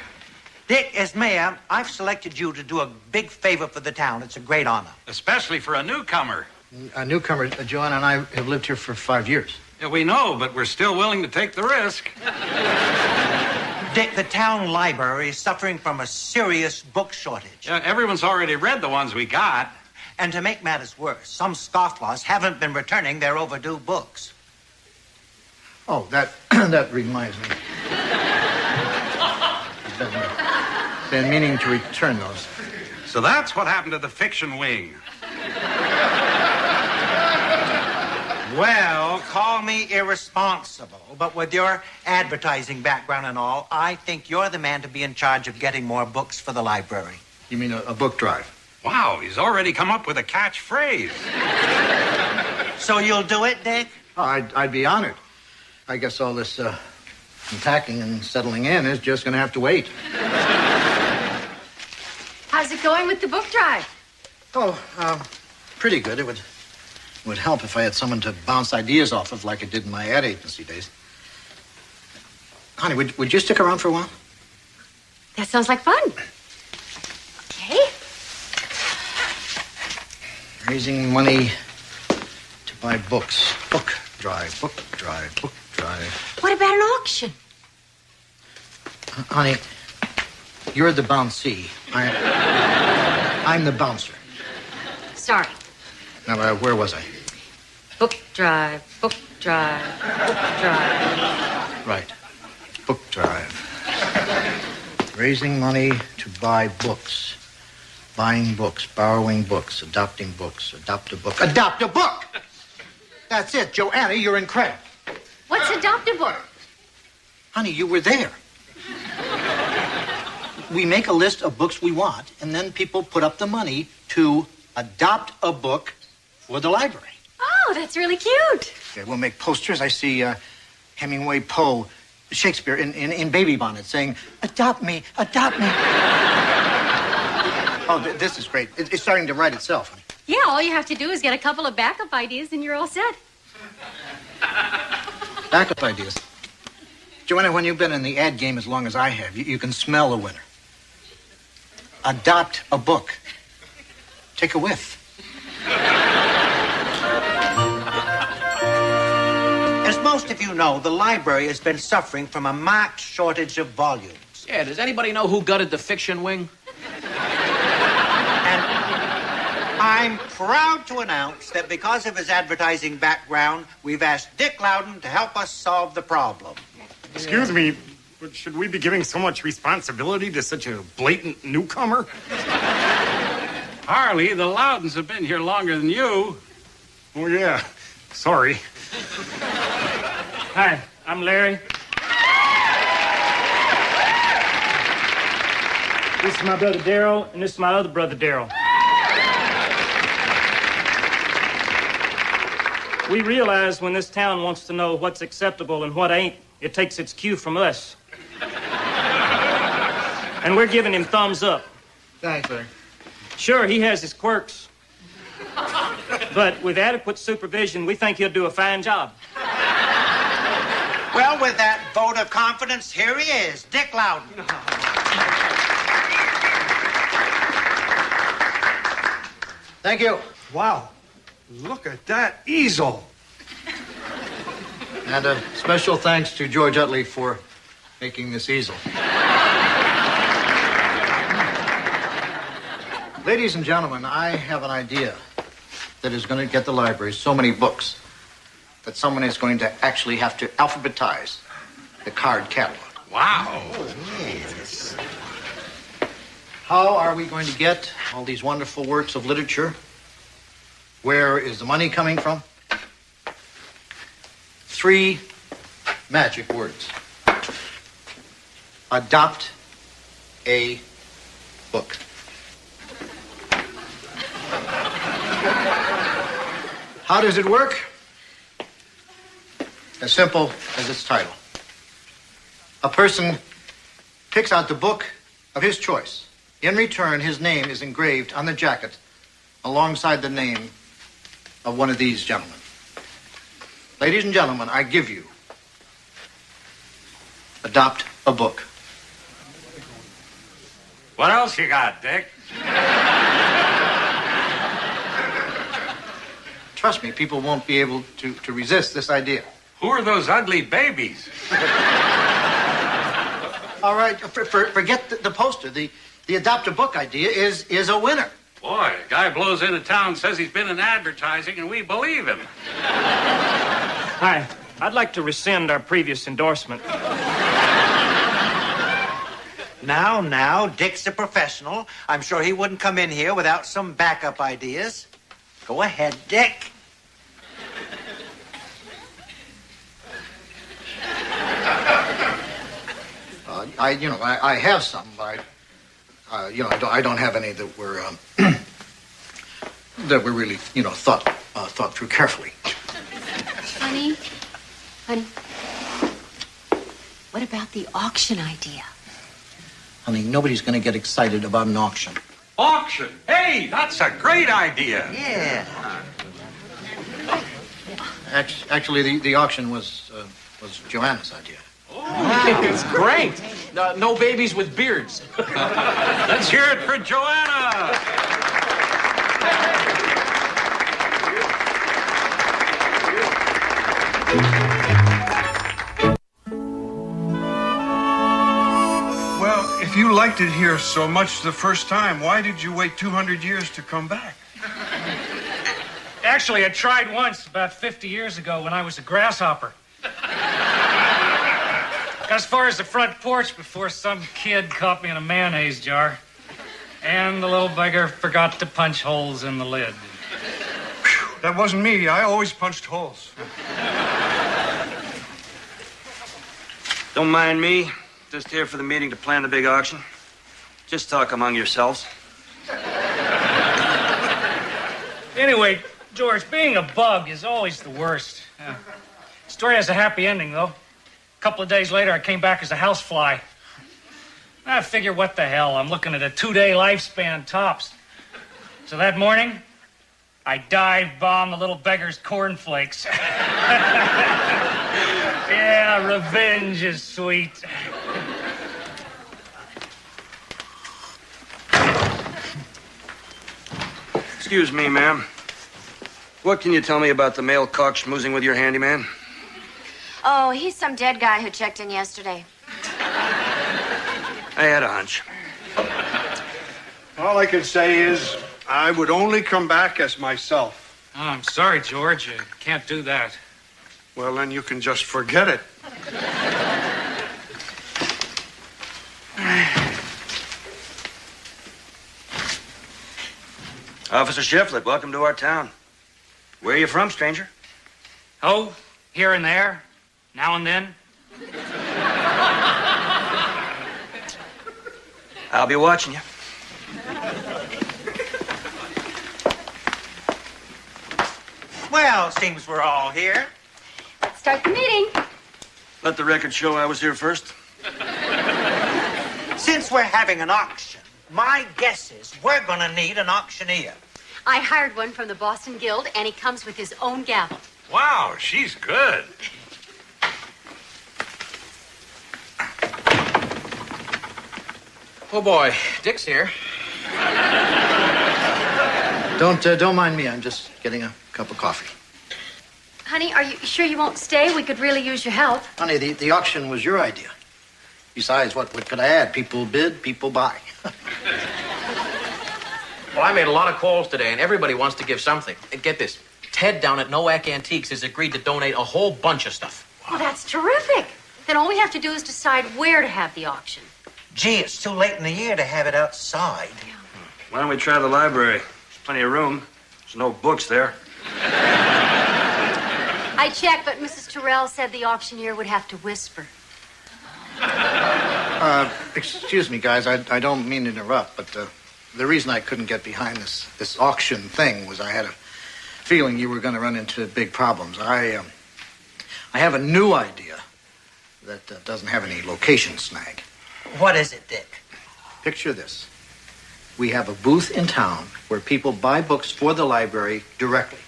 Dick, as mayor, I've selected you to do a big favor for the town. It's a great honor. Especially for a newcomer. A newcomer. Joanne and I have lived here for 5 years. Yeah, we know, but we're still willing to take the risk. Dick, the town library is suffering from a serious book shortage. Everyone's already read the ones we got. And to make matters worse, some scofflaws haven't been returning their overdue books. Oh, that reminds me. Been meaning to return those. So that's what happened to the fiction wing. Well, call me irresponsible, but with your advertising background and all, I think you're the man to be in charge of getting more books for the library. You mean a book drive? Wow, he's already come up with a catchphrase. So you'll do it, Dick? Oh, I'd be honored. I guess all this unpacking and settling in is just going to have to wait. How's it going with the book drive? Oh, pretty good. It would help if I had someone to bounce ideas off of like I did in my ad agency days. Honey, would you stick around for a while? That sounds like fun. Okay. Raising money to buy books. Book drive, book drive, book drive. What about an auction? Honey, you're the bouncee. I'm the bouncer. Sorry. Now, where was I? Book drive, book drive, book drive. Right. Book drive. Raising money to buy books. Buying books, borrowing books, adopting books, adopt a book. Adopt a book! That's it, Joanna, you're in credit. What's adopt a book? Honey, you were there. We make a list of books we want, and then people put up the money to adopt a book for the library. Oh, that's really cute. Okay, we'll make posters. I see Hemingway, Poe, Shakespeare in baby bonnets saying, adopt me, adopt me. Oh, this is great. It's starting to write itself, honey. Yeah, all you have to do is get a couple of backup ideas and you're all set. Backup ideas. Joanna, when you've been in the ad game as long as I have, you can smell a winner. Adopt a book. Take a whiff. As most of you know, the library has been suffering from a marked shortage of volumes. Yeah, does anybody know who gutted the fiction wing? And I'm proud to announce that because of his advertising background, we've asked Dick Loudon to help us solve the problem. Excuse me, but should we be giving so much responsibility to such a blatant newcomer? Harley, the Loudons have been here longer than you. Oh, yeah. Sorry. Hi, I'm Larry. This is my brother Daryl, and this is my other brother Daryl. We realize when this town wants to know what's acceptable and what ain't, it takes its cue from us. And we're giving him thumbs up. Thanks, Larry. Sure, he has his quirks. But with adequate supervision, we think he'll do a fine job. Well, with that vote of confidence, here he is, Dick Loudon. Thank you. Wow. Look at that easel. And a special thanks to George Utley for making this easel. Ladies and gentlemen, I have an idea that is going to get the library so many books that someone is going to actually have to alphabetize the card catalog. Wow. Yes. How are we going to get all these wonderful works of literature? Where is the money coming from? 3 magic words. Adopt a book. How does it work? As simple as its title. A person picks out the book of his choice. In return, his name is engraved on the jacket alongside the name of one of these gentlemen. Ladies and gentlemen, I give you Adopt a Book. What else you got, Dick? Trust me, people won't be able to resist this idea. Who are those ugly babies? All right, forget the poster. The Adopt a Book idea is a winner. Boy, a guy blows into town, says he's been in advertising, and we believe him. Hi, I'd like to rescind our previous endorsement. Now, Dick's a professional. I'm sure he wouldn't come in here without some backup ideas. Go ahead, Dick. I have some, but I don't have any that were that were really, thought through carefully. Honey, what about the auction idea? Honey, nobody's going to get excited about an auction. Auction? Hey, that's a great idea. Yeah. Actually, the auction was Joanna's idea. It's great. No babies with beards. Let's hear it for Joanna. Well, if you liked it here so much the first time, why did you wait 200 years to come back? Actually, I tried once about 50 years ago when I was a grasshopper. Got as far as the front porch before some kid caught me in a mayonnaise jar. And the little beggar forgot to punch holes in the lid. That wasn't me. I always punched holes. Don't mind me. Just here for the meeting to plan the big auction. Just talk among yourselves. Anyway, George, being a bug is always the worst. Story has a happy ending, though. A couple of days later, I came back as a housefly. I figure, what the hell? I'm looking at a 2-day lifespan tops. So that morning, I dive-bombed the little beggar's cornflakes. Yeah, revenge is sweet. Excuse me, ma'am. What can you tell me about the male cock schmoozing with your handyman? Oh, he's some dead guy who checked in yesterday. I had a hunch. All I can say is I would only come back as myself. Oh, I'm sorry, George. I can't do that. Well, then you can just forget it. Officer Shiflett, welcome to our town. Where are you from, stranger? Oh, here and there, now and then. I'll be watching you. Well, seems we're all here. Let's start the meeting. Let the record show I was here first. Since we're having an auction, my guess is we're gonna need an auctioneer. I hired one from the Boston Guild, and he comes with his own gavel. Wow, she's good. Oh, boy. Dick's here. Don't mind me. I'm just getting a cup of coffee. Honey, are you sure you won't stay? We could really use your help. Honey, the auction was your idea. Besides, what could I add? People bid, people buy. Well, I made a lot of calls today, and everybody wants to give something. And get this. Ted down at Nowak Antiques has agreed to donate a whole bunch of stuff. Well, that's terrific. Then all we have to do is decide where to have the auction. Gee, it's too late in the year to have it outside. Why don't we try the library? There's plenty of room. There's no books there. I checked, but Mrs. Terrell said the auctioneer would have to whisper. Excuse me, guys. I don't mean to interrupt, but the reason I couldn't get behind this auction thing was I had a feeling you were going to run into big problems. I have a new idea that doesn't have any location snag. What is it, Dick? Picture this. We have a booth in town where people buy books for the library directly.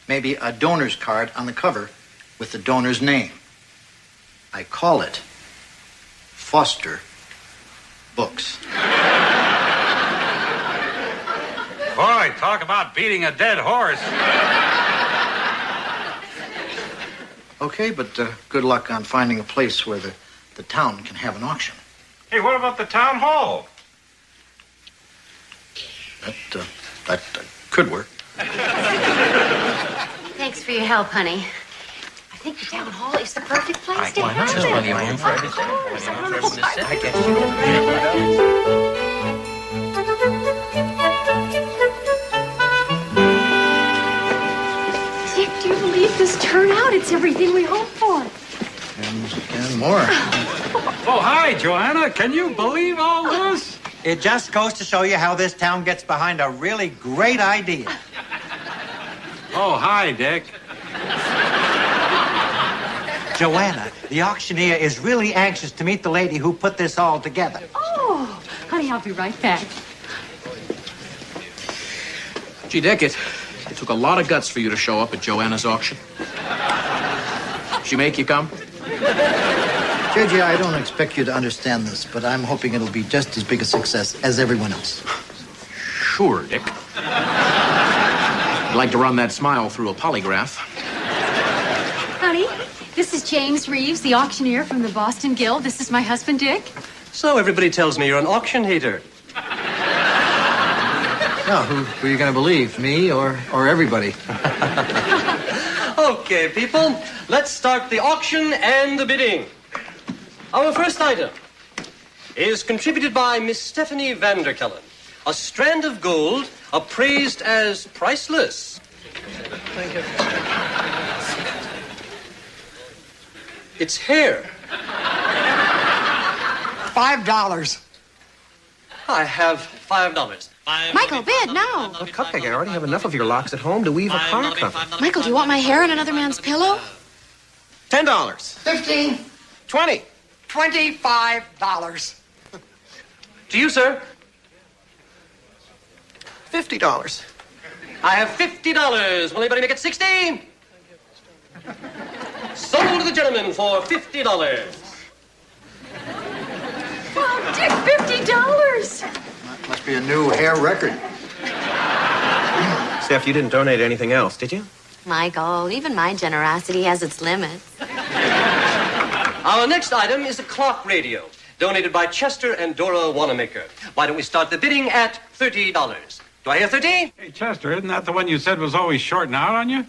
Maybe a donor's card on the cover with the donor's name. I call it Foster Books. Boy, talk about beating a dead horse. Okay, but good luck on finding a place where the town can have an auction. Hey, what about the town hall? That could work. Thanks for your help, honey. I think the town hall is the perfect place to have There's it. plenty of room for everything. I guess Dick, do you believe this turnout? It's everything we hoped for. And more. Oh, hi, Joanna. Can you believe all this? It just goes to show you how this town gets behind a really great idea. Oh, hi, Dick. Joanna, the auctioneer is really anxious to meet the lady who put this all together. Oh, honey, I'll be right back. Gee, Dick, it took a lot of guts for you to show up at Joanna's auction. She make you come? JJ, I don't expect you to understand this, but I'm hoping it'll be just as big a success as everyone else. Sure, Dick. I'd like to run that smile through a polygraph. Honey, this is James Reeves, the auctioneer from the Boston Guild. This is my husband, Dick. So everybody tells me you're an auction hater. Now, who are you going to believe, me or everybody? Okay, people, let's start the auction and the bidding. Our first item is contributed by Miss Stephanie Vanderkellen. A strand of gold appraised as priceless. Thank you. It's hair. $5. I have $5. Michael, bid now. But Cupcake, I already have enough of your locks at home to weave a car cover. Michael, do you want my hair on another man's pillow? $10. 15. 20. $25. To you, sir. $50. I have $50. Will anybody make it 60? Sold to the gentleman for $50. Wow, Dick, $50. Must be a new hair record. Steph, you didn't donate anything else, did you? Michael, even my generosity has its limits. Our next item is a clock radio, donated by Chester and Dora Wanamaker. Why don't we start the bidding at $30? Do I hear 30? Hey, Chester, isn't that the one you said was always shorting out on you?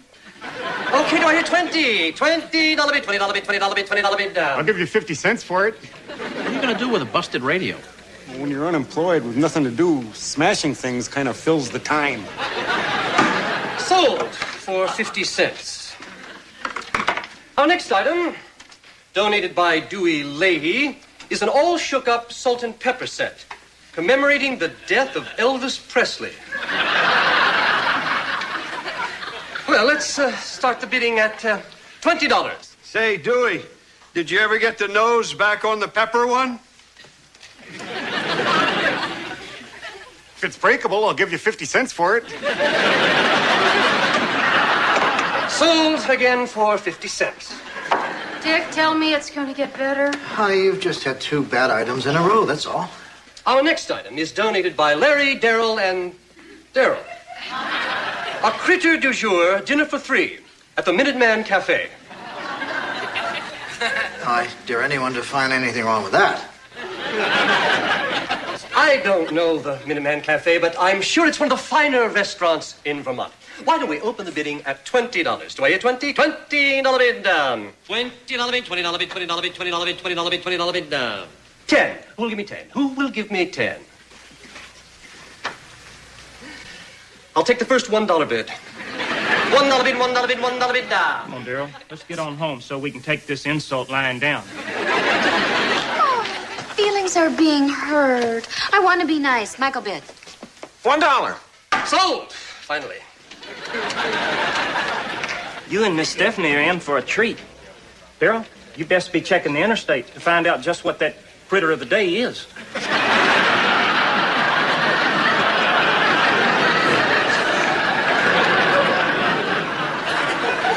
Okay, do I hear 20? $20 bid, $20 bid, $20 bid, $20 bid down. I'll give you 50 cents for it. What are you going to do with a busted radio? When you're unemployed with nothing to do, smashing things kind of fills the time. Sold for 50 cents. Our next item, donated by Dewey Leahy, is an all-shook-up salt and pepper set commemorating the death of Elvis Presley. Well, let's start the bidding at $20. Say, Dewey, did you ever get the nose back on the pepper one? If it's breakable, I'll give you 50 cents for it. Sold again for 50 cents. Dick, tell me it's going to get better. Hi, you've just had 2 bad items in a row, that's all. Our next item is donated by Larry, Daryl, and Daryl. A critter du jour, dinner for 3 at the Minuteman Cafe. I dare anyone to find anything wrong with that. I don't know the Minuteman Cafe, but I'm sure it's one of the finer restaurants in Vermont. Why don't we open the bidding at $20? Do I hear 20? $20 bid down. $20 bid, $20 bid, $20 bid, $20 bid, $20 bid, $20 bid down. 10. Who will give me 10? Who will give me 10? I'll take the first $1 bid. $1 bid, $1 bid, $1 bid down. Come on, Daryl. Let's get on home so we can take this insult lying down. Oh, feeling feelings are being hurt. I want to be nice. Michael bid. $1. Sold. Finally. You and Miss Stephanie are in for a treat. Beryl, you best be checking the interstate to find out just what that critter of the day is.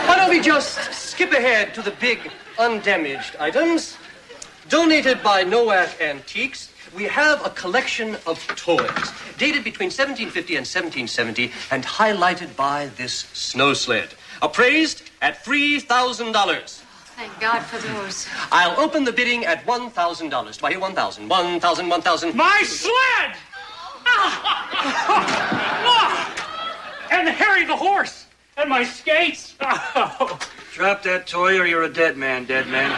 Why don't we just skip ahead to the big undamaged items? Donated by Nowak Antiques, we have a collection of toys dated between 1750 and 1770 and highlighted by this snow sled, appraised at $3,000. Thank God for those. I'll open the bidding at $1,000. Do I hear 1,000? 1,000, 1,000. My sled! And Harry the horse! And my skates! Drop that toy or you're a dead man, dead man.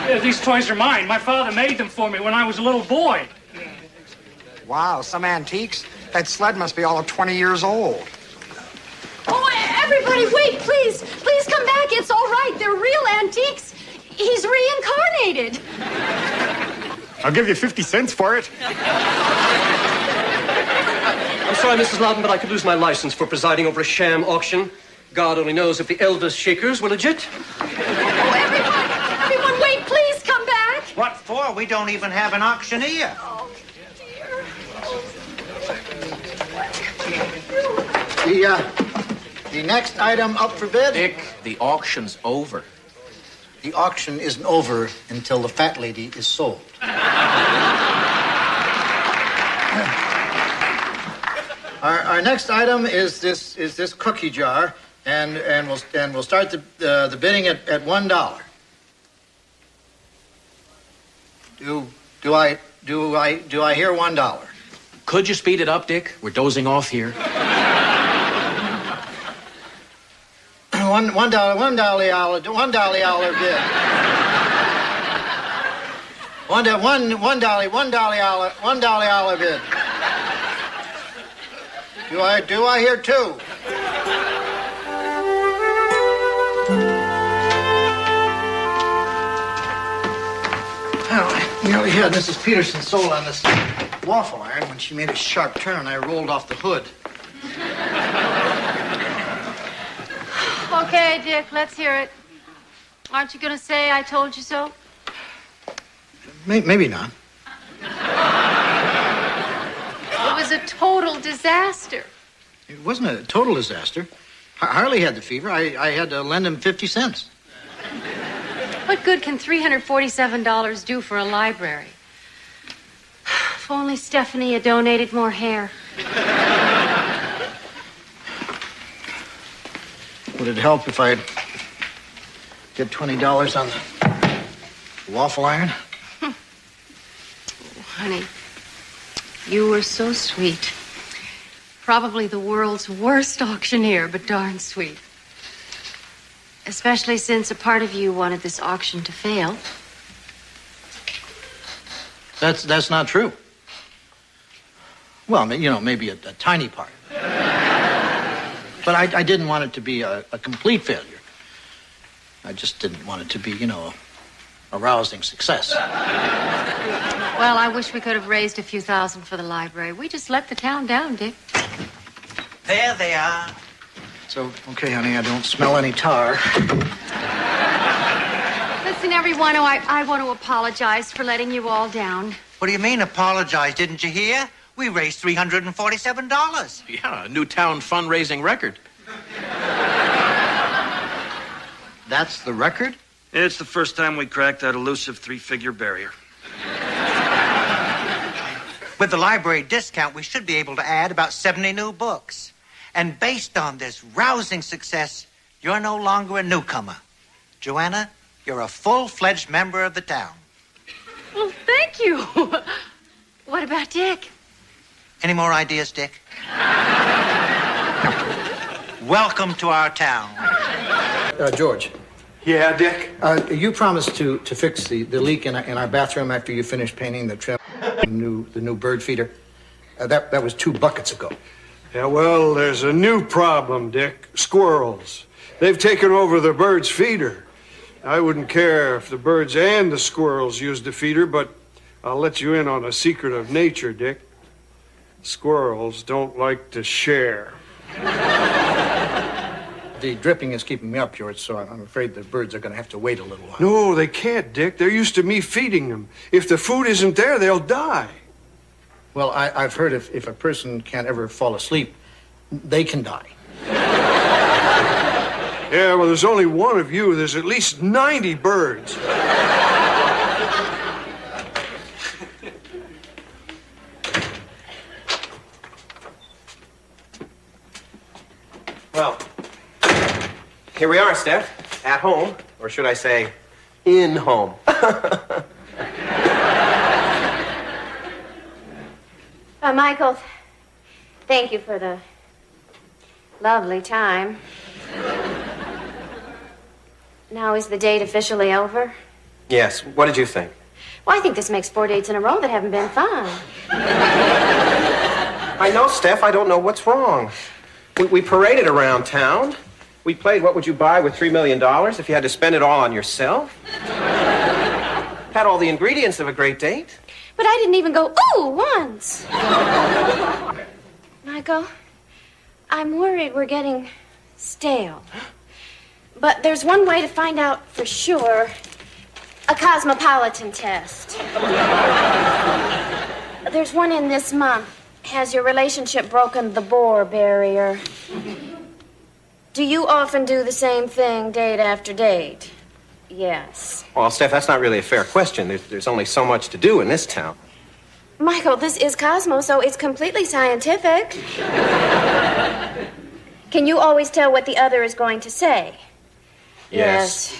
Yeah, these toys are mine. My father made them for me when I was a little boy. Wow, some antiques. That sled must be all of 20 years old. Oh, everybody, wait, please. Please come back. It's all right. They're real antiques. He's reincarnated. I'll give you 50 cents for it. I'm sorry, Mrs. Loudon, but I could lose my license for presiding over a sham auction. God only knows if the Elvis Shakers were legit. Oh, everyone, wait, please come back. What for? We don't even have an auctioneer. Oh, dear. The next item up for bid? Dick, the auction's over. The auction isn't over until the fat lady is sold. Our next item is this cookie jar, and we'll start the bidding at $1. Do I hear $1? Could you speed it up, Dick? We're dozing off here. $1 bid. $1 bid. Do I hear $2? Well, I nearly had Mrs. Peterson sold on this waffle iron when she made a sharp turn and I rolled off the hood. Okay, Dick, let's hear it. Aren't you going to say I told you so? Maybe not. It was a total disaster. It wasn't a total disaster. Harley had the fever. I had to lend him 50 cents. What good can $347 do for a library? If only Stephanie had donated more hair. Would it help if I get $20 on the waffle iron? Oh, honey, you were so sweet. Probably the world's worst auctioneer, but darn sweet. Especially since a part of you wanted this auction to fail. That's not true. Well, maybe a tiny part. But I didn't want it to be a complete failure. I just didn't want it to be, a rousing success. Well, I wish we could have raised a few thousand for the library. We just let the town down, Dick. There they are. So, okay, honey, I don't smell any tar. Listen, everyone, I want to apologize for letting you all down. What do you mean, apologize? Didn't you hear? We raised $347. Yeah, a new town fundraising record. That's the record? It's the first time we cracked that elusive 3-figure barrier. With the library discount, we should be able to add about 70 new books. And based on this rousing success, you're no longer a newcomer. Joanna, you're a full-fledged member of the town. Well, thank you. What about Dick? Any more ideas, Dick? Welcome to our town. George. Yeah, Dick? You promised to fix the leak in our bathroom after you finished painting the trim, the new bird feeder. That was 2 buckets ago. Yeah, well, there's a new problem, Dick. Squirrels. They've taken over the bird's feeder. I wouldn't care if the birds and the squirrels used the feeder, but I'll let you in on a secret of nature, Dick. Squirrels don't like to share. The dripping is keeping me up, George, so I'm afraid the birds are going to have to wait a little while. No, they can't, Dick. They're used to me feeding them. If the food isn't there, they'll die. Well, I've heard if a person can't ever fall asleep, they can die. Yeah, well, there's only one of you. There's at least 90 birds. Well, here we are, Steph. At home. Or should I say, in home. Michael, thank you for the lovely time. Now, is the date officially over? Yes. What did you think? Well, I think this makes 4 dates in a row that haven't been fun. I know, Steph. I don't know what's wrong. We paraded around town. We played What Would You Buy with $3 million if you had to spend it all on yourself. Had all the ingredients of a great date. But I didn't even go, ooh, once. Michael, I'm worried we're getting stale. But there's one way to find out for sure. A cosmopolitan test. There's one in this month. Has your relationship broken the Bohr barrier? Do you often do the same thing date after date? Yes. Well, Steph, that's not really a fair question. There's only so much to do in this town. Michael, this is Cosmo, so it's completely scientific. Can you always tell what the other is going to say? Yes.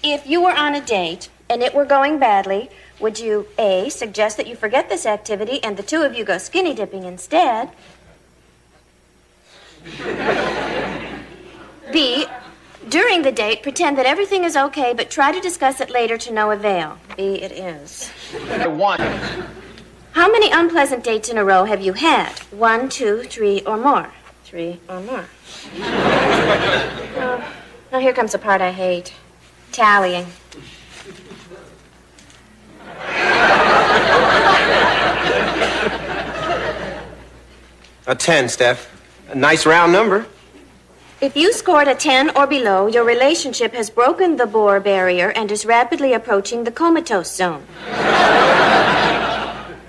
If you were on a date and it were going badly, would you, A, suggest that you forget this activity and the two of you go skinny dipping instead? B, during the date, pretend that everything is okay, but try to discuss it later to no avail. B, it is. 1. How many unpleasant dates in a row have you had? 1, 2, 3, or more? 3 or more. Now here comes the part I hate. Tallying. A 10, Steph. A nice round number. If you scored a 10 or below, your relationship has broken the Bohr barrier and is rapidly approaching the comatose zone.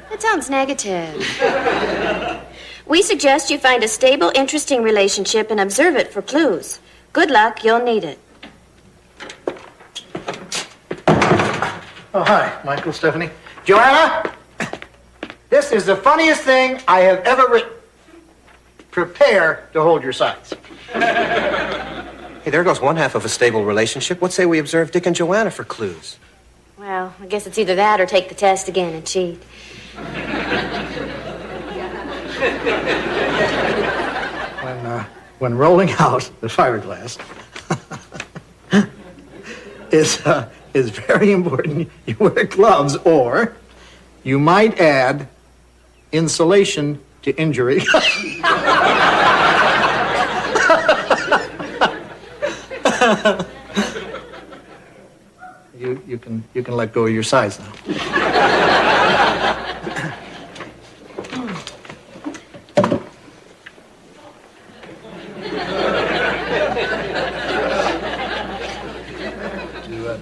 That sounds negative. We suggest you find a stable, interesting relationship and observe it for clues. Good luck, you'll need it. Oh, hi, Michael, Stephanie. Joanna, this is the funniest thing I have ever written. Prepare to hold your sides. Hey, there goes one half of a stable relationship. What say we observe Dick and Joanna for clues? Well, I guess it's either that or take the test again and cheat. When rolling out the fiberglass is very important. You wear gloves, or you might add insulation to injury. You can let go of your sides now.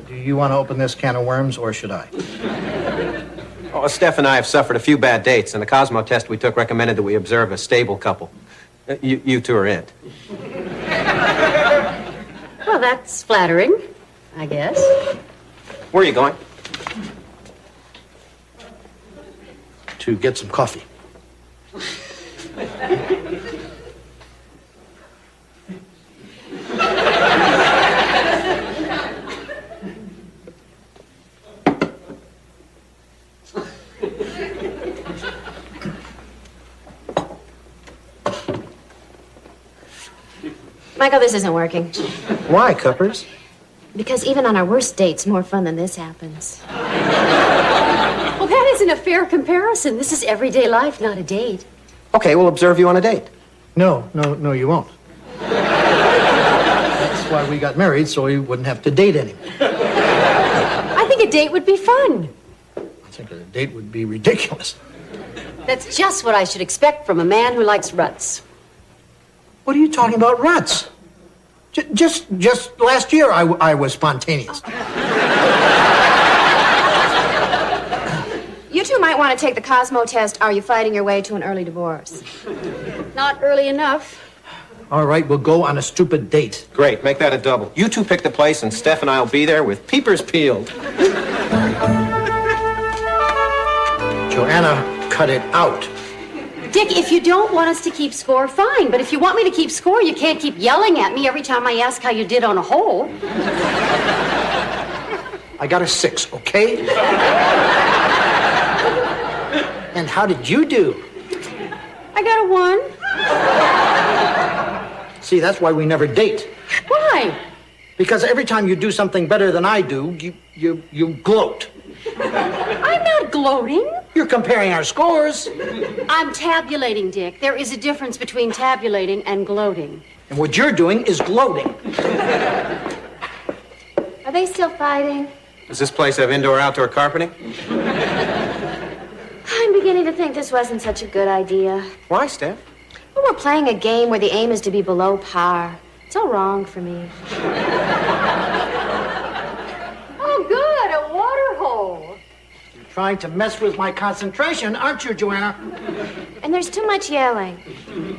Do you want to open this can of worms, or should I? Oh, Steph and I have suffered a few bad dates, and the Cosmo test we took recommended that we observe a stable couple. You two are it. Well, that's flattering, I guess. Where are you going? To get some coffee. Michael, this isn't working. Why, Cuppers? Because even on our worst dates, more fun than this happens. Well, that isn't a fair comparison. This is everyday life, not a date. Okay, we'll observe you on a date. No, you won't. That's why we got married, so we wouldn't have to date anymore. I think a date would be fun. think a date would be ridiculous. That's just what I should expect from a man who likes ruts. What are you talking about, ruts? Just last year I was spontaneous. You two might want to take the Cosmo test. Are you fighting your way to an early divorce? Not early enough. All right, we'll go on a stupid date. Great, make that a double. You two pick the place, and Steph and I will be there with peepers peeled. Joanna, cut it out. Dick, if you don't want us to keep score, fine. But if you want me to keep score, you can't keep yelling at me every time I ask how you did on a hole. I got a 6, okay? And how did you do? I got a 1. See, that's why we never date. Why? Because every time you do something better than I do, you gloat. I'm not gloating. You're comparing our scores. I'm tabulating, Dick. There is a difference between tabulating and gloating. And what you're doing is gloating. Are they still fighting? Does this place have indoor-outdoor carpeting? I'm beginning to think this wasn't such a good idea. Why, Steph? Well, we're playing a game where the aim is to be below par. It's all wrong for me. Oh, good, a water hole. You're trying to mess with my concentration, aren't you, Joanna? And there's too much yelling.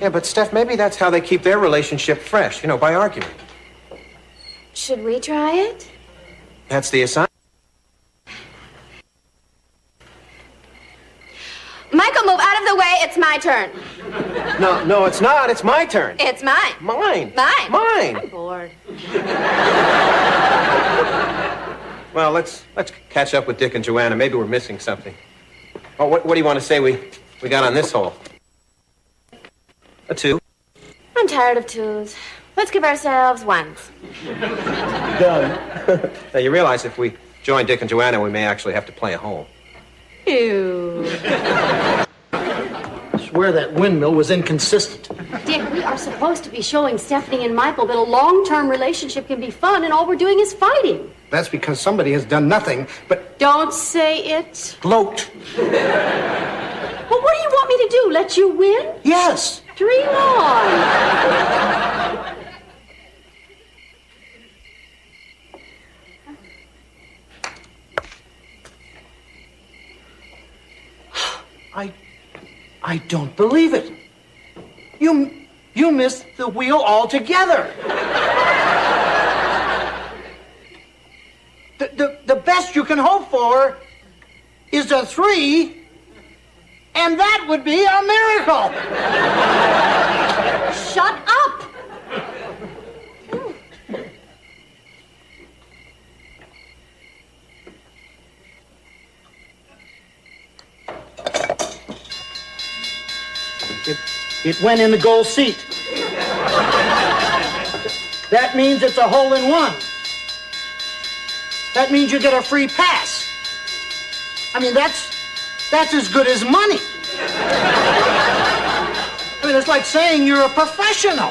Yeah, but Steph, maybe that's how they keep their relationship fresh, by arguing. Should we try it? That's the assignment. Michael, move out of the way. It's my turn. No, it's not. It's my turn. It's mine. Mine. Mine. Mine. I'm bored. Well, let's catch up with Dick and Joanna. Maybe we're missing something. Oh, what do you want to say we got on this hole? A 2. I'm tired of 2s. Let's give ourselves 1s. Done. Now, you realize if we join Dick and Joanna, we may actually have to play a hole. Ew. I swear that windmill was inconsistent. Dick, we are supposed to be showing Stephanie and Michael that a long-term relationship can be fun, and all we're doing is fighting. That's because somebody has done nothing but... Don't say it. Gloat. Well, what do you want me to do? Let you win? Yes. Dream on. I don't believe it. You missed the wheel altogether. The best you can hope for is a 3, and that would be a miracle. Shut up. It went in the goal seat. That means it's a hole-in-one. That means you get a free pass. I mean, that's as good as money. I mean, it's like saying you're a professional.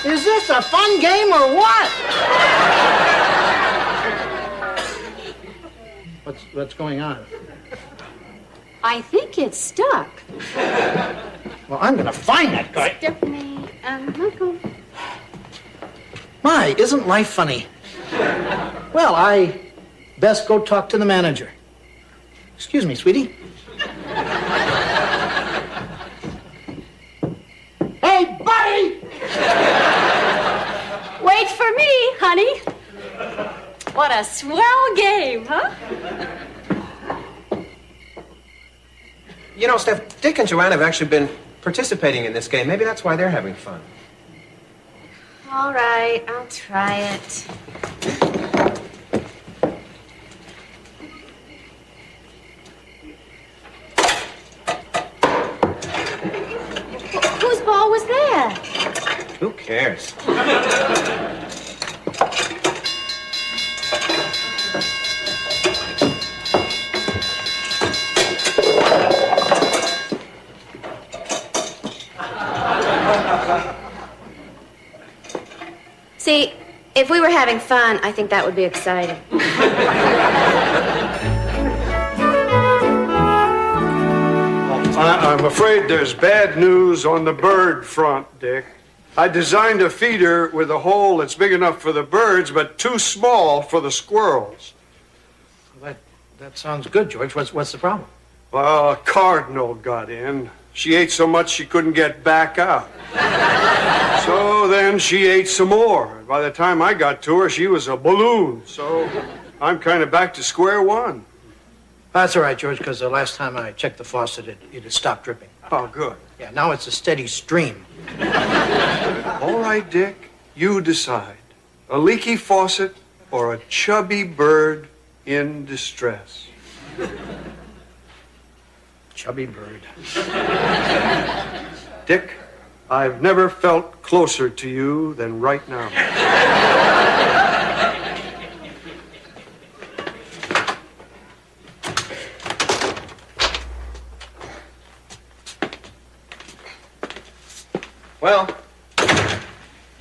Is this a fun game or what? What's going on? I think it's stuck. Well, I'm gonna find that guy. Stephanie and Michael. My, isn't life funny? Well, I best go talk to the manager. Excuse me, sweetie. Hey, buddy! Wait for me, honey. What a swell game, huh? Steph, Dick and Joanna have actually been participating in this game. Maybe that's why they're having fun. All right, I'll try it. Whose ball was that? Who cares? See, if we were having fun, I think that would be exciting. I'm afraid there's bad news on the bird front, Dick. I designed a feeder with a hole that's big enough for the birds, but too small for the squirrels. That sounds good, George. What's the problem? Well, a cardinal got in. She ate so much she couldn't get back out. So then she ate some more. By the time I got to her, she was a balloon. So I'm kind of back to square one. That's all right, George, because the last time I checked the faucet, it had stopped dripping. Oh, good. Yeah, now it's a steady stream. All right, Dick, you decide. A leaky faucet or a chubby bird in distress? Chubby bird. Dick, I've never felt closer to you than right now. Well,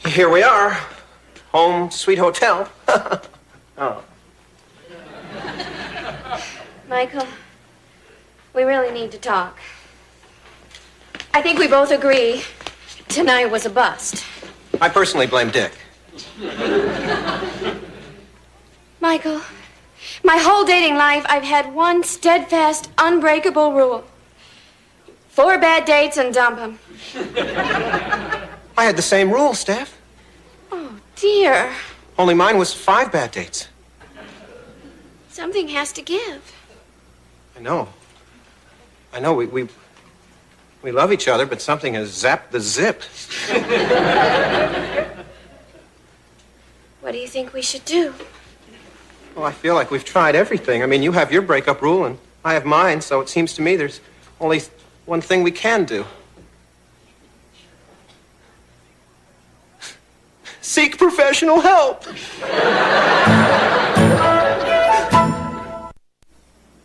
here we are. Home, sweet hotel. Oh. Michael, we really need to talk. I think we both agree tonight was a bust. I personally blame Dick. Michael, my whole dating life, I've had one steadfast, unbreakable rule. 4 bad dates and dump them. I had the same rule, Steph. Oh, dear. Only mine was 5 bad dates. Something has to give. I know. We love each other, but something has zapped the zip. What do you think we should do? Well, I feel like we've tried everything. I mean, you have your breakup rule, and I have mine, so it seems to me there's only one thing we can do. Seek professional help.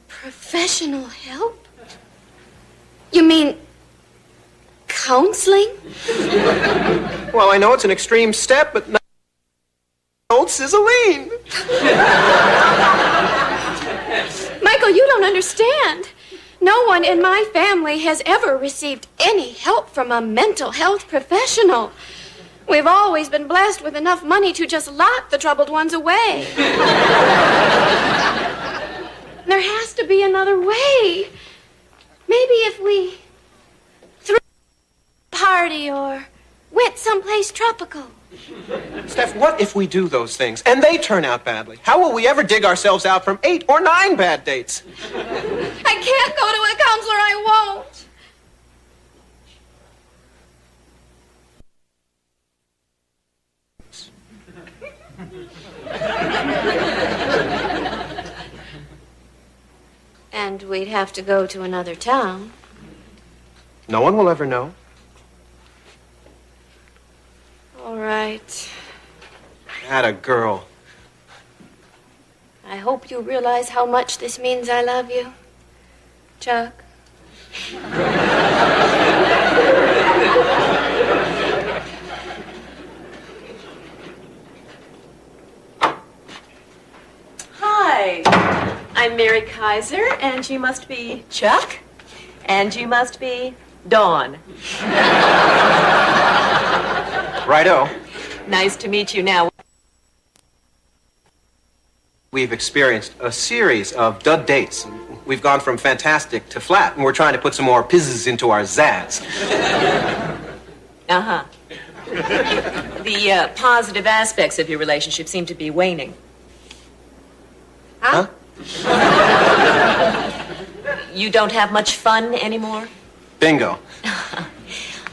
Professional help? You mean counseling? Well, I know it's an extreme step, but no Sizzling. Michael, you don't understand. No one in my family has ever received any help from a mental health professional. We've always been blessed with enough money to just lock the troubled ones away. There has to be another way. Maybe if we threw a party or went someplace tropical. Steph, what if we do those things and they turn out badly? How will we ever dig ourselves out from 8 or 9 bad dates? I can't go to a counselor. I won't. And we'd have to go to another town. No one will ever know. All right. Atta girl. I hope you realize how much this means I love you, Chuck. Hi, I'm Mary Kaiser, and you must be Chuck, and you must be Dawn. Righto. Nice to meet you now. We've experienced a series of dud dates. We've gone from fantastic to flat, and we're trying to put some more pizzazz into our zazz. Uh-huh. The positive aspects of your relationship seem to be waning. Huh? You don't have much fun anymore? Bingo.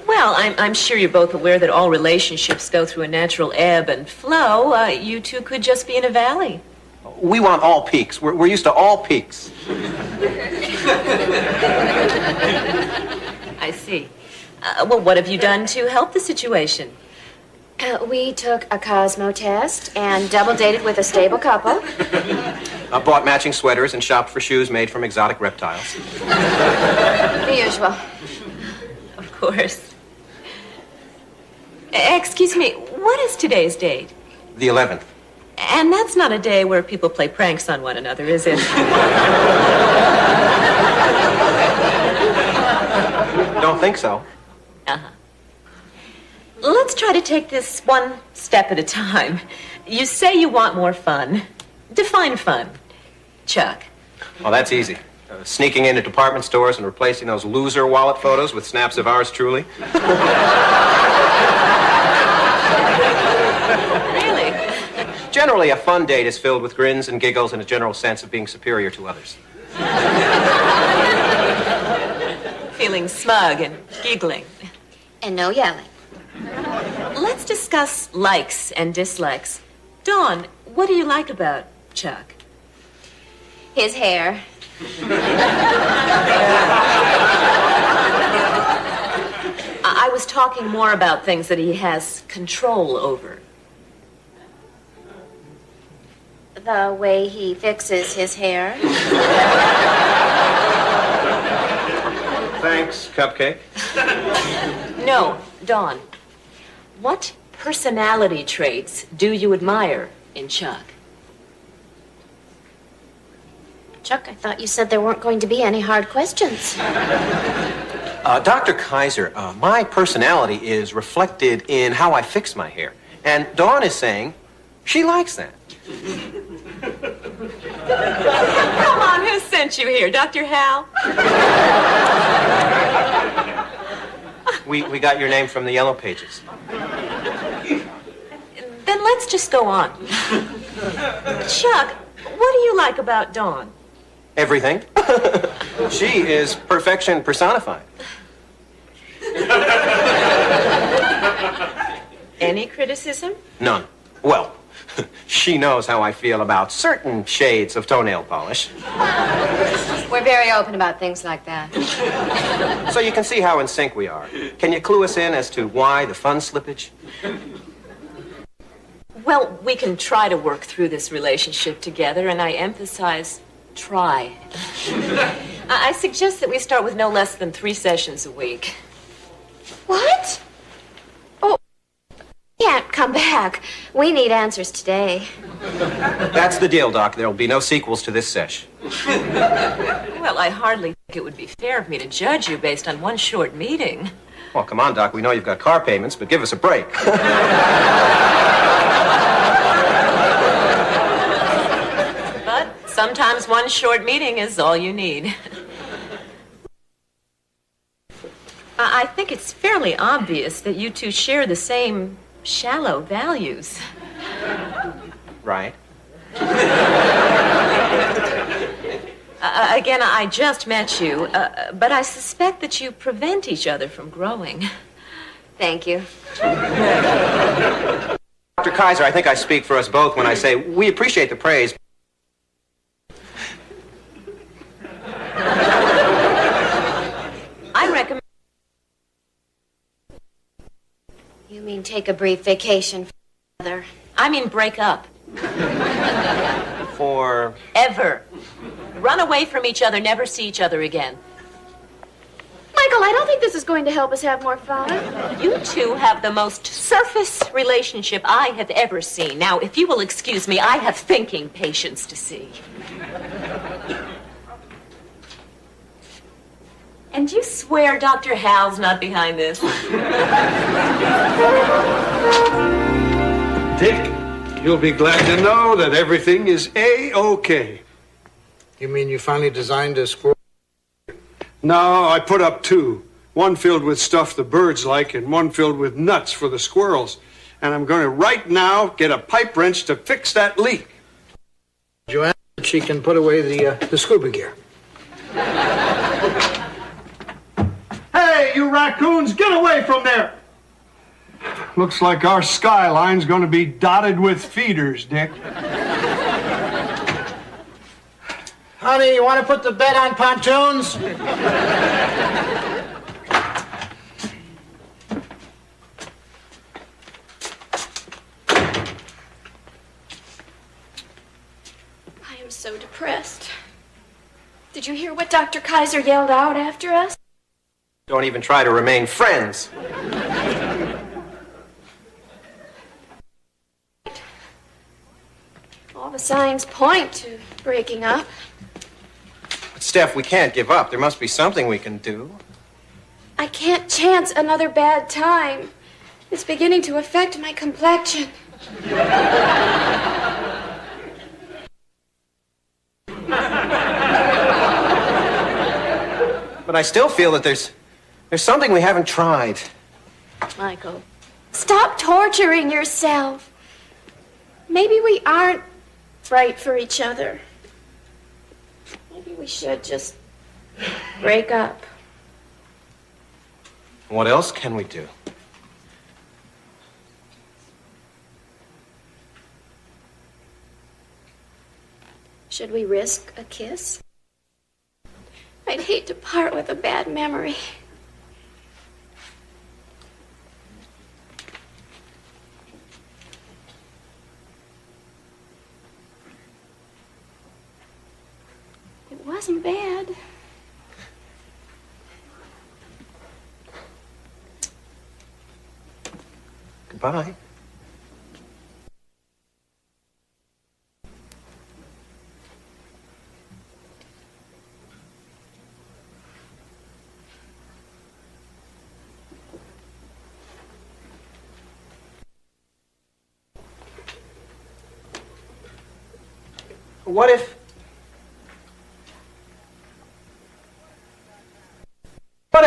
Well, I'm sure you're both aware that all relationships go through a natural ebb and flow. You two could just be in a valley. We want all peaks. We're used to all peaks. I see. Well, what have you done to help the situation? We took a Cosmo test and double dated with a stable couple. Bought matching sweaters and shopped for shoes made from exotic reptiles. The usual. Of course. Excuse me, what is today's date? The 11th. And that's not a day where people play pranks on one another, is it? Don't think so. Uh-huh. Let's try to take this one step at a time. You say you want more fun. Define fun. Chuck. Well, that's easy. Sneaking into department stores and replacing those loser wallet photos with snaps of ours truly. Really? Generally, a fun date is filled with grins and giggles and a general sense of being superior to others. Feeling smug and giggling. And no yelling. Let's discuss likes and dislikes. Dawn, what do you like about Chuck? His hair. I was talking more about things that he has control over. The way he fixes his hair. Thanks, Cupcake. No, Dawn. What personality traits do you admire in Chuck? Chuck, I thought you said there weren't going to be any hard questions. Dr. Kaiser, my personality is reflected in how I fix my hair. And Dawn is saying she likes that. Come on, who sent you here? Dr. Hal? We got your name from the Yellow Pages. Then let's just go on. Chuck, what do you like about Dawn? Everything. She is perfection personified. Any criticism? None. Well, she knows how I feel about certain shades of toenail polish. We're very open about things like that. So you can see how in sync we are. Can you clue us in as to why the fun slippage? Well, we can try to work through this relationship together, and I emphasize try. I suggest that we start with no less than 3 sessions a week. What? Oh, can't come back. We need answers today. That's the deal, Doc. There'll be no sequels to this sesh. Well, I hardly think it would be fair of me to judge you based on one short meeting. Well, come on, Doc. We know you've got car payments, but give us a break. But sometimes one short meeting is all you need. I think it's fairly obvious that you two share the same shallow values. Right. Again, I just met you, but I suspect that you prevent each other from growing. Thank you. Dr. Kaiser, I think I speak for us both when I say we appreciate the praise. I recommend... You mean take a brief vacation from each other? I mean break up. For... Ever. Run away from each other, never see each other again. Michael, I don't think this is going to help us have more fun. You two have the most surface relationship I have ever seen. Now, if you will excuse me, I have thinking patience to see. And you swear Dr. Hal's not behind this? Dick, you'll be glad to know that everything is A-OK. You mean you finally designed a squirrel? No, I put up 2. One filled with stuff the birds like and one filled with nuts for the squirrels. And I'm going to right now get a pipe wrench to fix that leak. Joanna, she can put away the scuba gear. Hey, you raccoons, get away from there! Looks like our skyline's going to be dotted with feeders, Dick. Honey, you want to put the bed on pontoons? I am so depressed. Did you hear what Dr. Kaiser yelled out after us? Don't even try to remain friends. All the signs point to breaking up. But Steph, we can't give up. There must be something we can do. I can't chance another bad time. It's beginning to affect my complexion. But I still feel that there's something we haven't tried. Michael, stop torturing yourself. Maybe we aren't right for each other. Maybe we should just break up. What else can we do? Should we risk a kiss? I'd hate to part with a bad memory. It wasn't bad. Goodbye. What if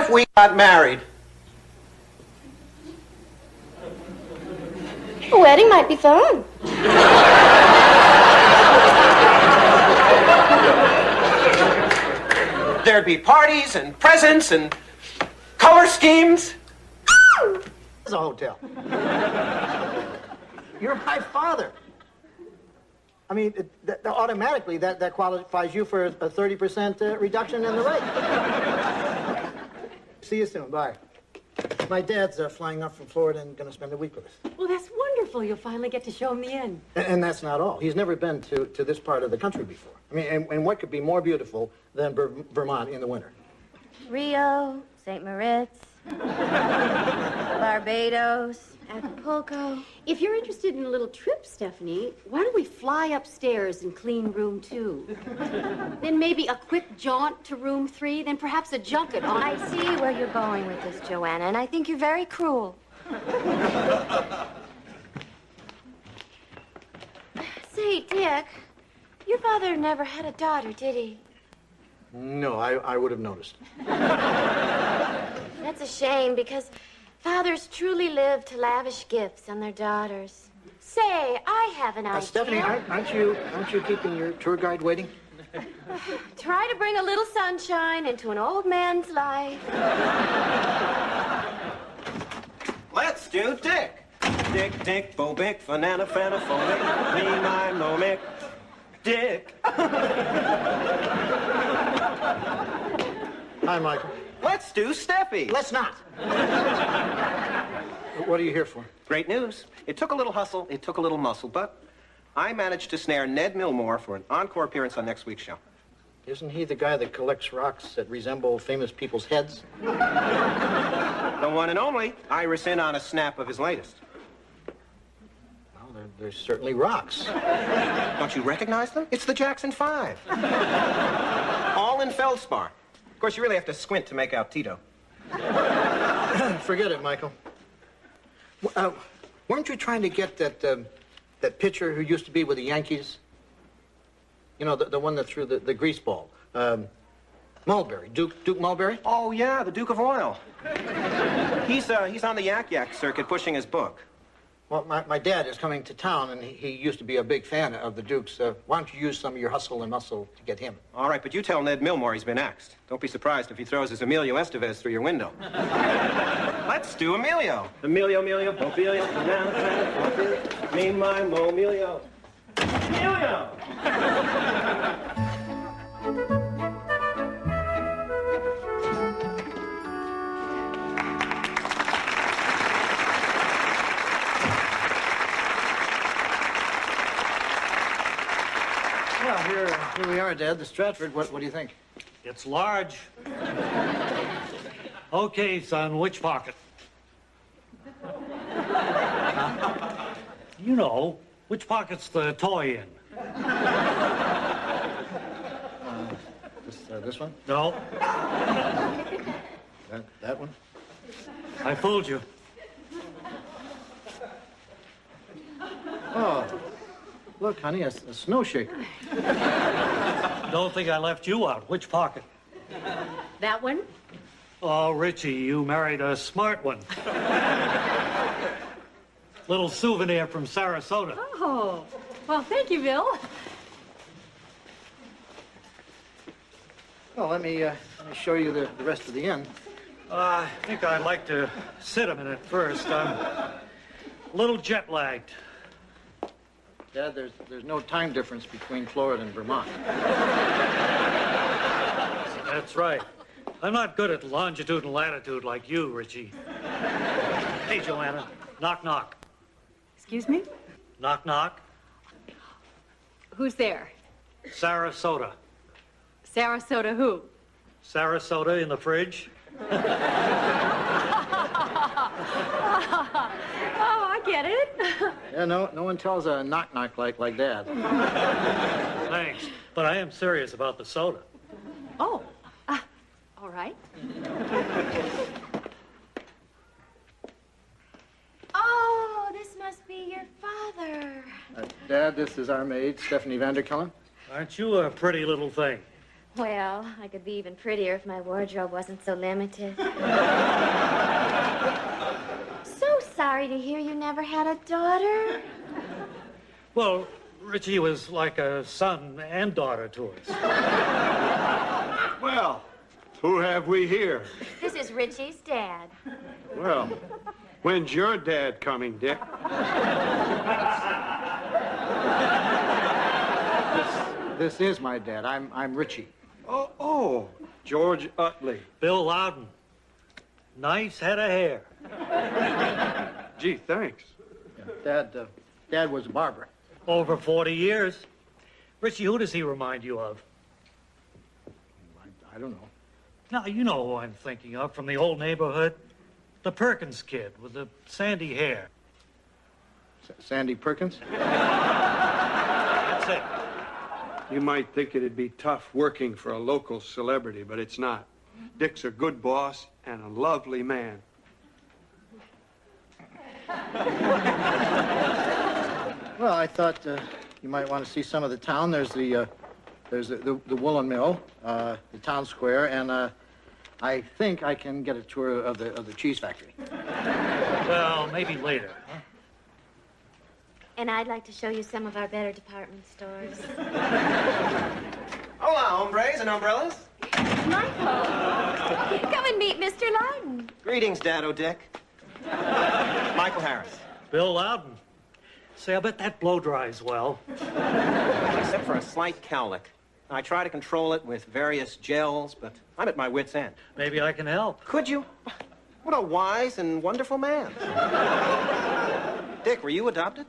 we got married? A wedding might be fun. There'd be parties and presents and color schemes. It's a hotel. You're my father. I mean, automatically that qualifies you for a 30% reduction in the rate. See you soon. Bye. My dad's flying up from Florida and going to spend a week with us. Well, that's wonderful. You'll finally get to show him the inn. And that's not all. He's never been to this part of the country before. I mean, and what could be more beautiful than Vermont in the winter? Rio, St. Moritz, Barbados, Acapulco. If you're interested in a little trip, Stephanie, why don't we fly upstairs and clean room 2? Then maybe a quick jaunt to room 3, then perhaps a junket on... I see where you're going with this, Joanna, and I think you're very cruel. Say, Dick, your father never had a daughter, did he? No, I would have noticed. That's a shame, because fathers truly live to lavish gifts on their daughters. Say, I have an idea. Stephanie, aren't you keeping your tour guide waiting? Try to bring a little sunshine into an old man's life. Let's do Dick. Dick, Dick, Bo, Bick, Fanana, Fana, Phonic, Me, My, Mo, Mick, Dick. Hi, Michael. Let's do Steffi. Let's not. What are you here for? Great news. It took a little hustle, it took a little muscle, but I managed to snare Ned Milmore for an encore appearance on next week's show. Isn't he the guy that collects rocks that resemble famous people's heads? The one and only. Iris in on a snap of his latest. Well, they're certainly rocks. Don't you recognize them? It's the Jackson 5. All in feldspar. Of course, you really have to squint to make out Tito. Forget it, Michael. Weren't you trying to get that pitcher who used to be with the Yankees? You know, the one that threw the grease ball. Mulberry. Duke Mulberry? Oh, yeah, the Duke of Oil. He's on the yak circuit pushing his book. Well, my dad is coming to town, and he used to be a big fan of the Dukes. Why don't you use some of your hustle and muscle to get him? All right, but you tell Ned Milmore he's been axed. Don't be surprised if he throws his Emilio Estevez through your window. Let's do Emilio. Emilio, Bobilio, me, my, mo, Emilio. Emilio! Well, here we are, Dad, the Stratford. What do you think? It's large. Okay, son, which pocket? You know, which pocket's the toy in? This one? No. That one? I fooled you. Oh, look, honey, a snow shaker. Don't think I left you out. Which pocket? That one? Oh, Richie, you married a smart one. Little souvenir from Sarasota. Oh, well, thank you, Bill. Well, let me show you the rest of the inn. I think I'd like to sit a minute first. I'm a little jet lagged. Dad, there's no time difference between Florida and Vermont. That's right. I'm not good at longitude and latitude like you, Richie. Hey, Joanna. Knock, knock. Excuse me? Knock, knock. Who's there? Sarasota. Sarasota who? Sarasota in the fridge. Oh, I get it. Yeah, no one tells a knock-knock like Dad. Thanks. But I am serious about the soda. Oh, all right. Oh, this must be your father. Dad, this is our maid, Stephanie Vanderkellen. Aren't you a pretty little thing? Well, I could be even prettier if my wardrobe wasn't so limited. So sorry to hear you never had a daughter. Well, Richie was like a son and daughter to us. Well, who have we here? This is Richie's dad. Well, when's your dad coming, Dick? This is my dad. I'm Richie. Oh, George Utley. Bill Loudon. Nice head of hair. Gee, thanks. Yeah, Dad was a barber. Over 40 years. Richie, who does he remind you of? I don't know. Now, you know who I'm thinking of from the old neighborhood. The Perkins kid with the sandy hair. Sandy Perkins? That's it. You might think it'd be tough working for a local celebrity, but it's not. Dick's a good boss and a lovely man. Well, I thought you might want to see some of the town. There's the woolen mill, the town square, and I think I can get a tour of the cheese factory. Well, maybe later. Huh? And I'd like to show you some of our better department stores. Hola, hombres and umbrellas. Michael, come and meet Mr. Loudon. Greetings, Dado Dick. Michael Harris. Bill Loudon. Say, I bet that blow dries well. Except for a slight cowlick. I try to control it with various gels, but I'm at my wit's end. Maybe I can help. Could you? What a wise and wonderful man. Dick, were you adopted?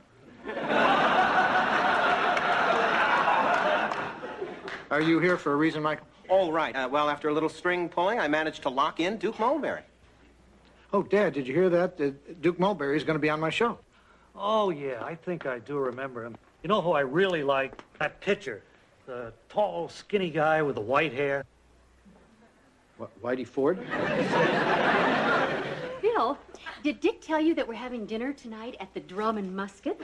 Are you here for a reason, Michael? All right. Well, after a little string pulling, I managed to lock in Duke Mulberry. Oh, Dad, did you hear that? Duke Mulberry is going to be on my show. Oh, yeah, I think I do remember him. You know who I really like? That pitcher. The tall, skinny guy with the white hair. What, Whitey Ford? Bill, did Dick tell you that we're having dinner tonight at the Drum and Musket?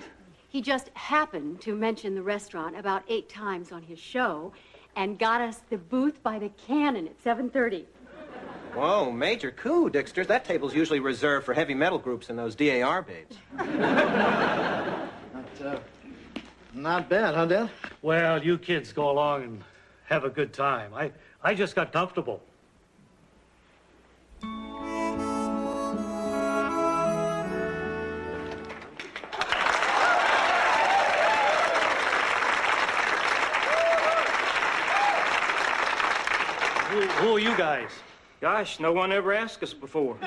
He just happened to mention the restaurant about 8 times on his show and got us the booth by the cannon at 7:30. Whoa, major coup, Dicksters. That table's usually reserved for heavy metal groups and those DAR babes. Not bad, huh, Dad? Well, you kids go along and have a good time. I just got comfortable. Who are you guys? Gosh, no one ever asked us before.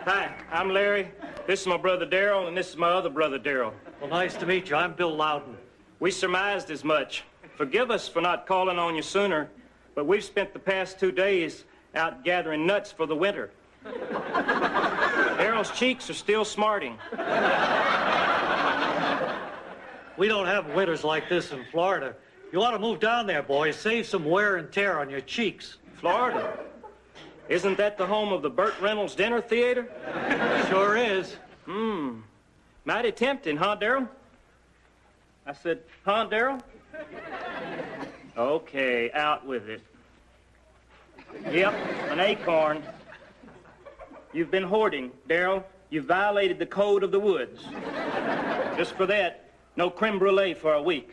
Hi, I'm Larry. This is my brother Darrell, and this is my other brother Darrell. Well, nice to meet you. I'm Bill Loudon. We surmised as much. Forgive us for not calling on you sooner, but we've spent the past 2 days out gathering nuts for the winter. Darrell's cheeks are still smarting. We don't have winters like this in Florida. You ought to move down there, boys. Save some wear and tear on your cheeks. Florida. Isn't that the home of the Burt Reynolds Dinner Theater? Sure is. Mighty tempting, huh, Darryl? I said, huh, Darryl? Okay, out with it. Yep, an acorn. You've been hoarding, Darryl. You've violated the code of the woods. Just for that, no creme brulee for a week.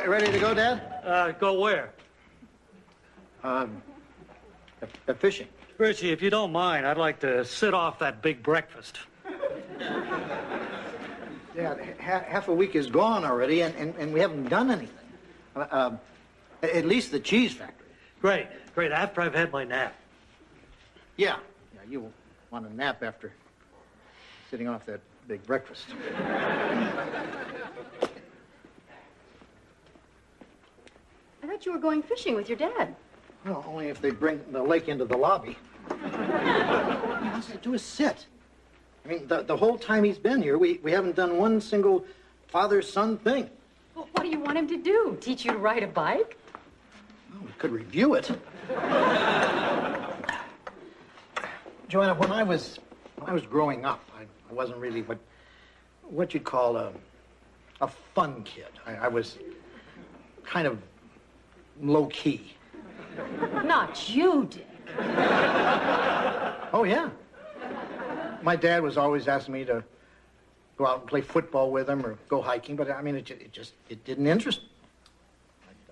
Ready to go, Dad? Go where? Fishing. Richie, if you don't mind, I'd like to sit off that big breakfast. Dad, half a week is gone already, and we haven't done anything. At least the cheese factory. Great. After I've had my nap. Yeah, you want a nap after sitting off that big breakfast. I thought you were going fishing with your dad. Well, only if they bring the lake into the lobby. All he wants to do is sit. I mean, the whole time he's been here, we haven't done one single father-son thing. Well, what do you want him to do? Teach you to ride a bike? Well, we could review it. Joanna, when I was growing up, I wasn't really what you'd call a fun kid. I was kind of low-key. Not you, Dick. Oh, yeah. My dad was always asking me to go out and play football with him or go hiking, but I mean, it didn't interest me.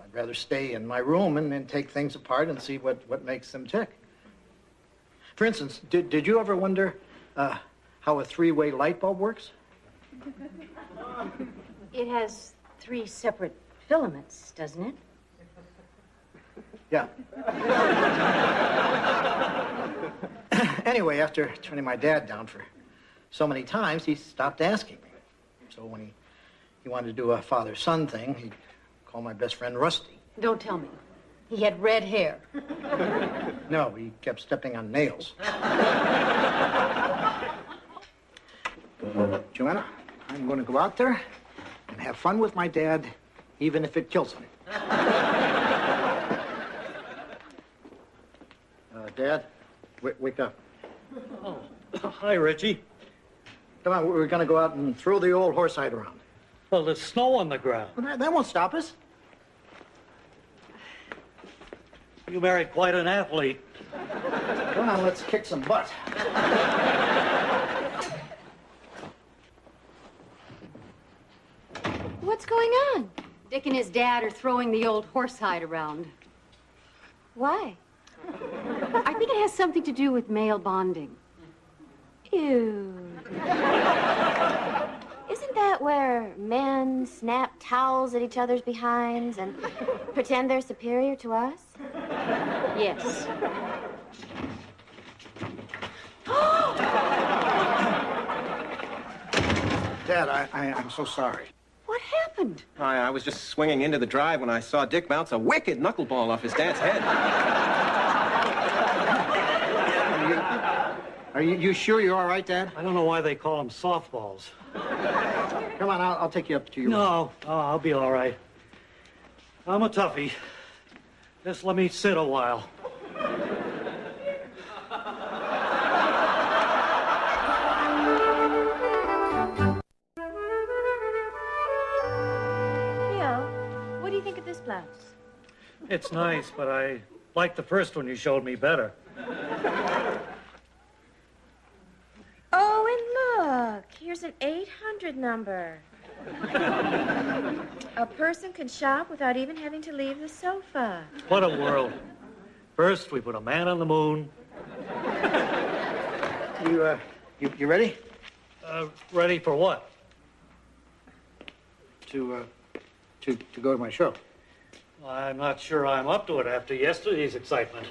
I'd rather stay in my room and take things apart and see what makes them tick. For instance, did you ever wonder how a three-way light bulb works? It has 3 separate filaments, doesn't it? Yeah. Anyway, after turning my dad down for so many times, he stopped asking me. So when he wanted to do a father-son thing, he'd call my best friend Rusty. Don't tell me. He had red hair. No, he kept stepping on nails. Joanna, I'm going to go out there and have fun with my dad, even if it kills him. Dad, wake up. Oh, hi, Richie. Come on, we're going to go out and throw the old horsehide around. Well, there's snow on the ground. Well, that won't stop us. You married quite an athlete. Come on, let's kick some butt. What's going on? Dick and his dad are throwing the old horsehide around. Why? I think it has something to do with male bonding. Ew. Isn't that where men snap towels at each other's behinds and pretend they're superior to us? Yes. Dad, I'm so sorry. What happened? I was just swinging into the drive when I saw Dick bounce a wicked knuckleball off his dad's head. Are you sure you're all right, Dad? I don't know why they call them softballs. Come on, I'll take you up to your room. No, I'll be all right. I'm a toughie. Just let me sit a while. Leo, what do you think of this blouse? It's nice, but I like the first one you showed me better. Oh, and look, here's an 800 number. A person can shop without even having to leave the sofa. What a world. First, we put a man on the moon. You ready? Ready for what? To go to my show. I'm not sure I'm up to it after yesterday's excitement.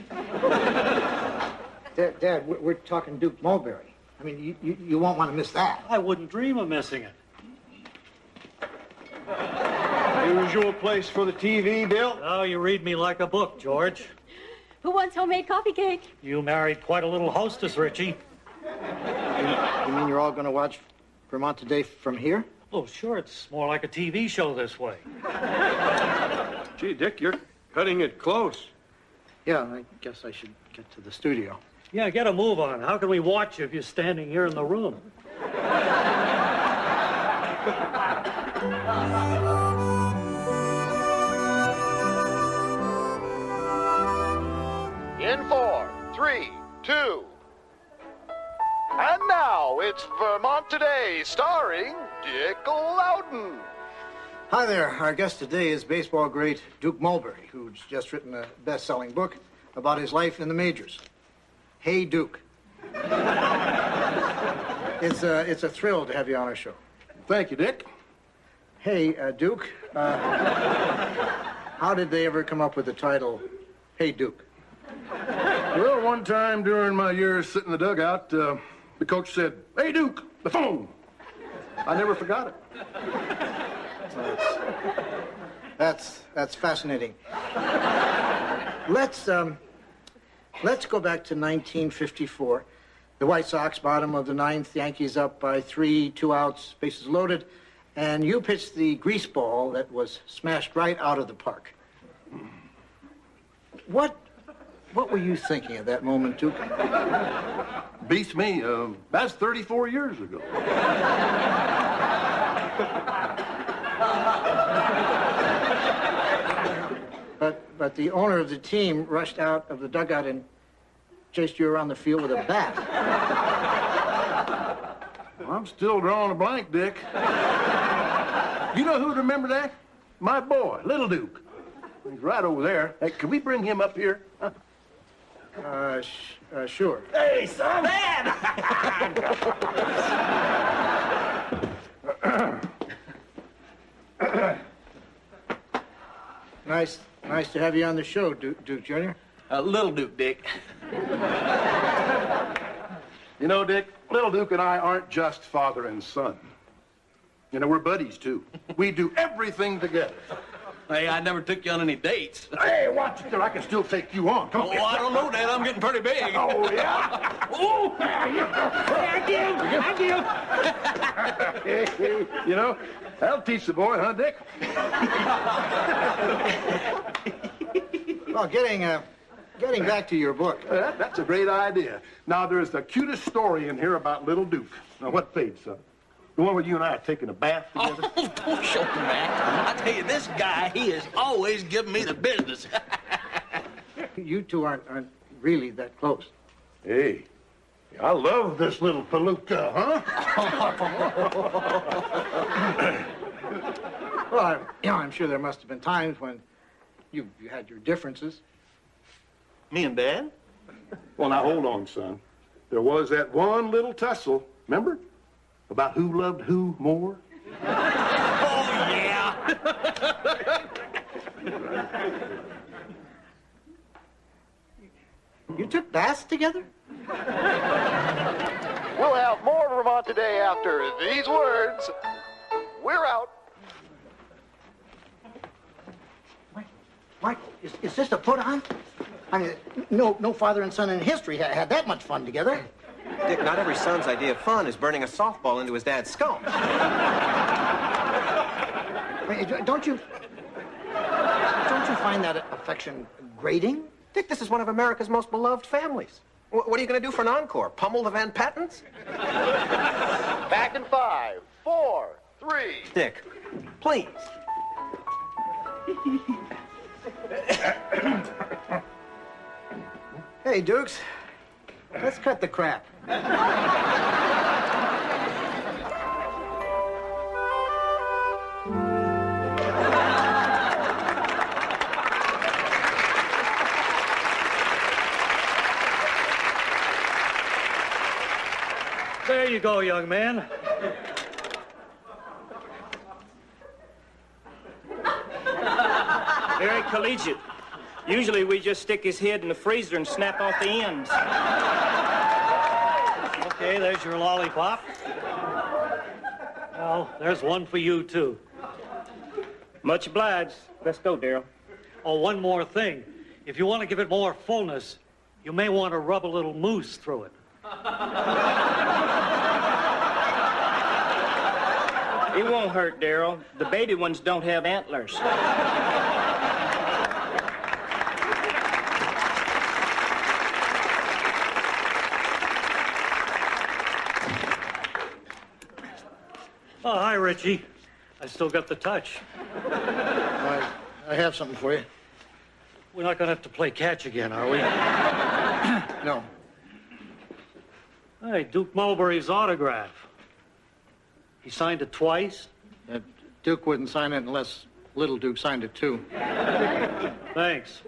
Dad, we're talking Duke Mulberry. I mean, you won't want to miss that. I wouldn't dream of missing it. Usual place for the TV, Bill? Oh, you read me like a book, George. Who wants homemade coffee cake? You married quite a little hostess, Richie. You mean you're all going to watch Vermont Today from here? Oh, sure, it's more like a TV show this way. Gee, Dick, you're cutting it close. Yeah, I guess I should get to the studio. Yeah, get a move on. How can we watch you if you're standing here in the room? In 4, 3, 2. And now it's Vermont Today, starring Dick Loudon. Hi there. Our guest today is baseball great Duke Mulberry, who's just written a best-selling book about his life in the majors. Hey, Duke. It's a thrill to have you on our show. Thank you, Dick. Hey, Duke, how did they ever come up with the title, Hey, Duke? Well, one time during my years sitting in the dugout, the coach said, "Hey, Duke, the phone." I never forgot it. That's fascinating. Let's go back to 1954. The White Sox, bottom of the ninth, Yankees up by 3, 2 outs, bases loaded, and you pitched the grease ball that was smashed right out of the park. What were you thinking at that moment, Duke? Beats me. That's 34 years ago. But the owner of the team rushed out of the dugout and chased you around the field with a bat. I'm still drawing a blank, Dick. You know who'd remember that? My boy, Little Duke. He's right over there. Hey, can we bring him up here? Huh? Sure. Hey, son! Nice to have you on the show, Duke Jr. Little Duke, Dick. You know, Dick, Little Duke and I aren't just father and son. You know, we're buddies, too. We do everything together. Hey, I never took you on any dates. Hey, watch it there. I can still take you on. Come on. Oh, I don't know, Dad. I'm getting pretty big. Oh, yeah? Oh, I do. You know, that'll teach the boy, huh, Dick? Well, getting back to your book. That's a great idea. Now, there's the cutest story in here about Little Duke. Now, what page, son? The one where you and I are taking a bath together? Oh, don't show me that. I tell you, this guy, he is always giving me the business. You two aren't really that close. Hey, I love this little palooka, huh? Well, I'm sure there must have been times when you had your differences. Me and Dad? Well, now, hold on, son. There was that one little tussle, remember? About who loved who more? Oh, yeah. You took baths together? We'll have more Vermont Today after these words. We're out. Michael, is this a put-on? I mean, no father and son in history had that much fun together. Dick, not every son's idea of fun is burning a softball into his dad's skull. Don't you find that affection grating? Dick, this is one of America's most beloved families. What are you going to do for an encore? Pummel the Van Pattens? Back in 5, 4, 3. Dick, please. Hey, Dukes, let's cut the crap. There you go, young man. Very collegiate. Usually we just stick his head in the freezer and snap off the ends. Okay, there's your lollipop. Well, there's one for you, too. Much obliged. Let's go, Daryl. Oh, one more thing. If you want to give it more fullness, you may want to rub a little mousse through it. It won't hurt, Daryl. The baby ones don't have antlers. Oh, hi, Richie. I still got the touch. I have something for you. We're not going to have to play catch again, are we? No. Hey, Duke Mulberry's autograph. He signed it twice? Duke wouldn't sign it unless Little Duke signed it too. Thanks.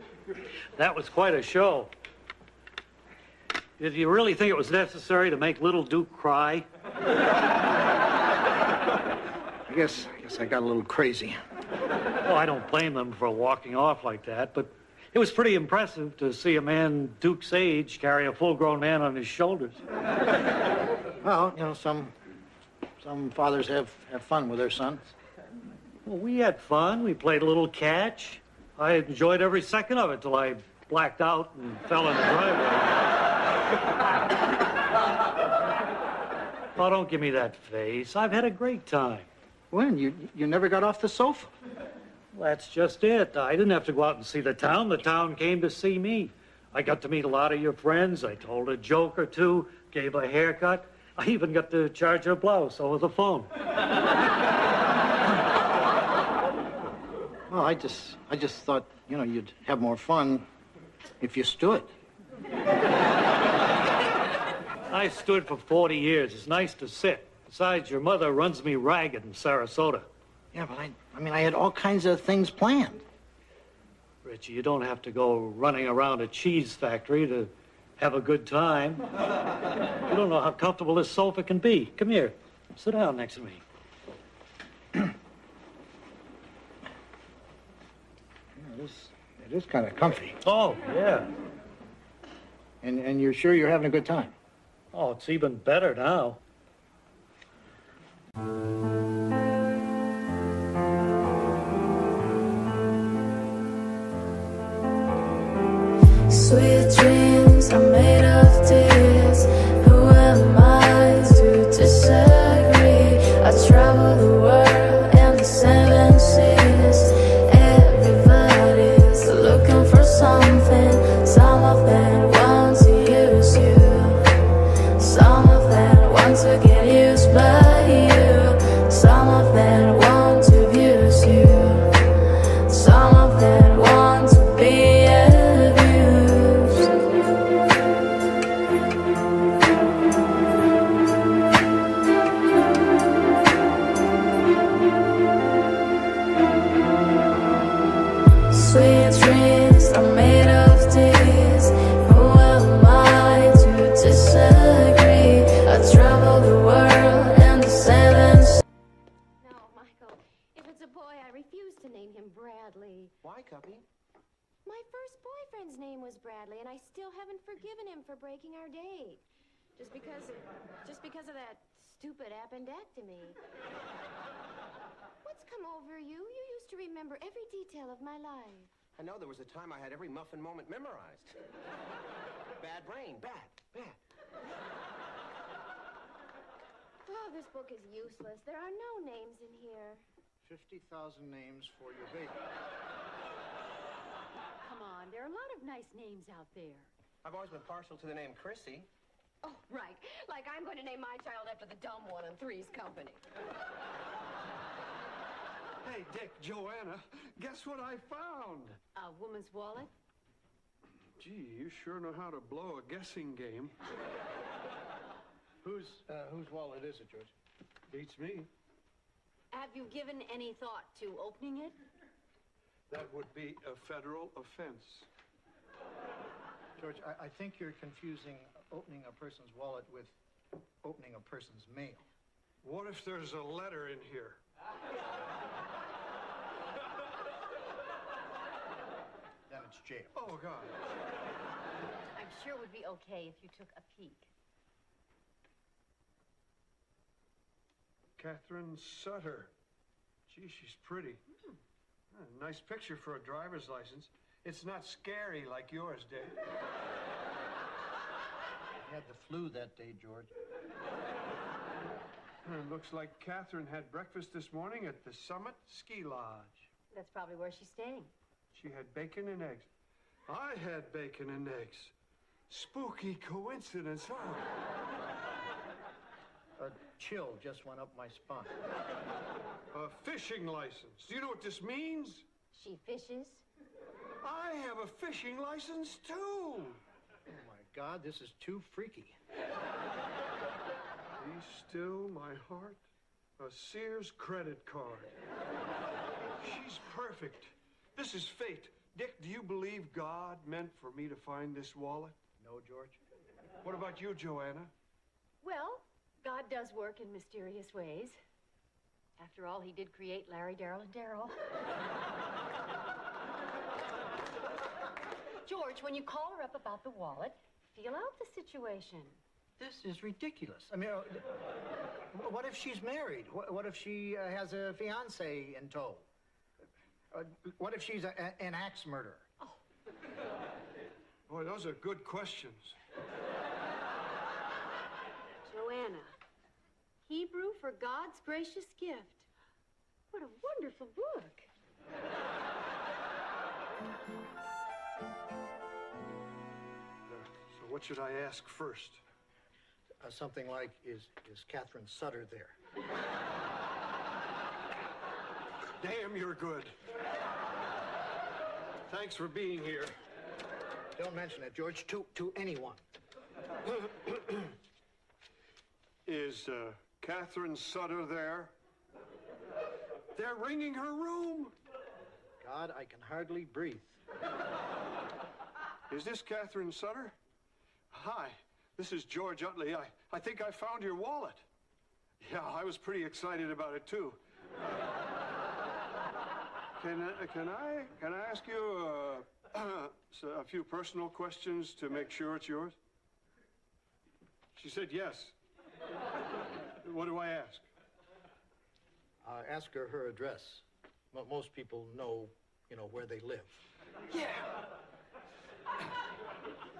That was quite a show. Did you really think it was necessary to make Little Duke cry? I guess I got a little crazy. Oh, I don't blame them for walking off like that, but it was pretty impressive to see a man Duke's age carry a full-grown man on his shoulders. Well, you know, some fathers have fun with their sons. Well, we had fun. We played a little catch. I enjoyed every second of it till I blacked out and fell in the driveway. Oh, don't give me that face. I've had a great time. When? You never got off the sofa? Well, that's just it. I didn't have to go out and see the town. The town came to see me. I got to meet a lot of your friends. I told a joke or two, gave a haircut. I even got to charge her blouse over the phone. Well, I just thought, you know, you'd have more fun if you stood. I stood for 40 years. It's nice to sit. Besides, your mother runs me ragged in Sarasota. Yeah, but I had all kinds of things planned. Richie, you don't have to go running around a cheese factory to have a good time. You don't know how comfortable this sofa can be. Come here. Sit down next to me. It is kind of comfy. Oh, yeah. And you're sure you're having a good time? Oh, it's even better now. Sweet dreams are made of tears. Who am I to disagree? I travel the world and the 7 seas. Everybody's looking for something. Some of them want to use you. Some of them want to get used by you. Some of them want to abuse you. Some of them want to be abused. Sweet dreams are made of tears. Who am I to disagree? I travel the world and the 7 seas. No, Michael. If it's a boy, I refuse to name him Bradley. Why, Cuppy? My first boyfriend's name was Bradley, and I still haven't forgiven him for breaking our date. Just because of that stupid appendectomy. What's come over you? You used to remember every detail of my life. I know there was a time I had every muffin moment memorized. Bad brain, bad. Oh, this book is useless. There are no names in here. 50,000 names for your baby. Come on, there are a lot of nice names out there. I've always been partial to the name Chrissy. Oh, right. Like I'm going to name my child after the dumb one in Three's Company. Hey, Dick, Joanna, guess what I found? A woman's wallet? Gee, you sure know how to blow a guessing game. Whose wallet is it, George? Beats me. Have you given any thought to opening it? That would be a federal offense. George, I think you're confusing opening a person's wallet with opening a person's mail. What if there's a letter in here? Then it's jail. Oh, God. I'm sure it would be okay if you took a peek. Catherine Sutter. Gee, she's pretty. Nice picture for a driver's license. It's not scary like yours, Dick. I had the flu that day, George. Looks like Catherine had breakfast this morning at the Summit Ski Lodge. That's probably where she's staying. She had bacon and eggs. I had bacon and eggs. Spooky coincidence, huh? A chill just went up my spine. A fishing license. Do you know what this means? She fishes. I have a fishing license, too. Oh, my God, this is too freaky. Be still, my heart. A Sears credit card. She's perfect. This is fate. Dick, do you believe God meant for me to find this wallet? No, George. What about you, Joanna? Well, God does work in mysterious ways. After all, he did create Larry, Daryl, and Daryl. George, when you call her up about the wallet, feel out the situation. This is ridiculous. I mean, what if she's married? What if she has a fiancé in tow? What if she's an axe murderer? Oh. Boy, those are good questions. Joanna, Hebrew for God's gracious gift. What a wonderful book. So what should I ask first? Something like, is Catherine Sutter there? Damn, you're good. Thanks for being here. Don't mention it, George, to anyone. Is Catherine Sutter there? They're ringing her room. God, I can hardly breathe. Is this Catherine Sutter? Hi, this is George Utley. I think I found your wallet. Yeah, I was pretty excited about it, too. Can I ask you a few personal questions to make sure it's yours? She said yes. What do I ask? Ask her address. Well, most people know, where they live. Yeah.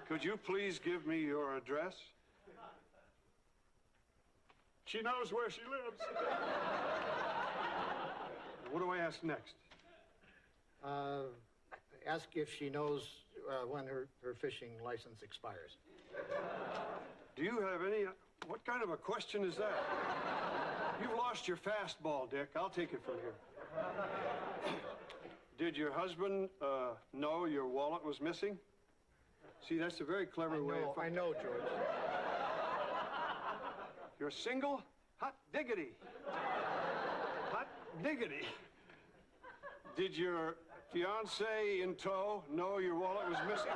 Could you please give me your address? She knows where she lives. What do I ask next? Ask if she knows when her fishing license expires. Do you have any... What kind of a question is that? You've lost your fastball, Dick. I'll take it from here. Did your husband know your wallet was missing? See, that's a very clever way of... I know, George. You're single? Hot diggity. Hot diggity. Did your fiancé in tow know your wallet was missing?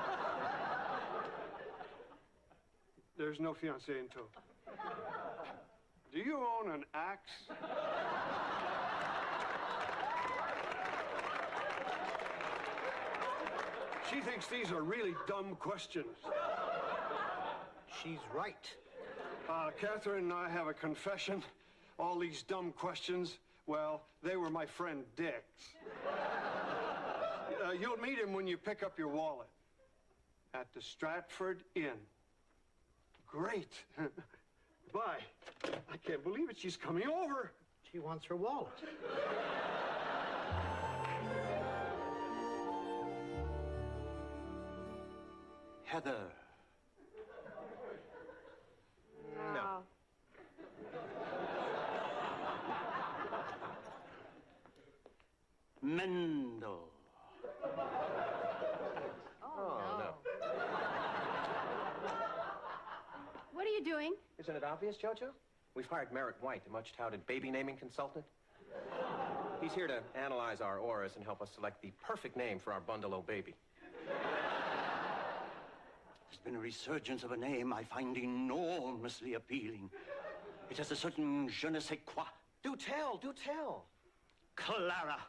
There's no fiancé in tow. Do you own an axe? She thinks these are really dumb questions. She's right. Catherine and I have a confession. All these dumb questions, well, they were my friend Dick's. You'll meet him when you pick up your wallet at the Stratford Inn. Great. Bye. I can't believe it. She's coming over. She wants her wallet. Heather. No. Mendel. Oh, no. What are you doing? Isn't it obvious, Jojo? We've hired Merritt White, the much-touted baby naming consultant. He's here to analyze our auras and help us select the perfect name for our bundle-o baby. There's been a resurgence of a name I find enormously appealing. It has a certain je ne sais quoi. Do tell, do tell. Clara.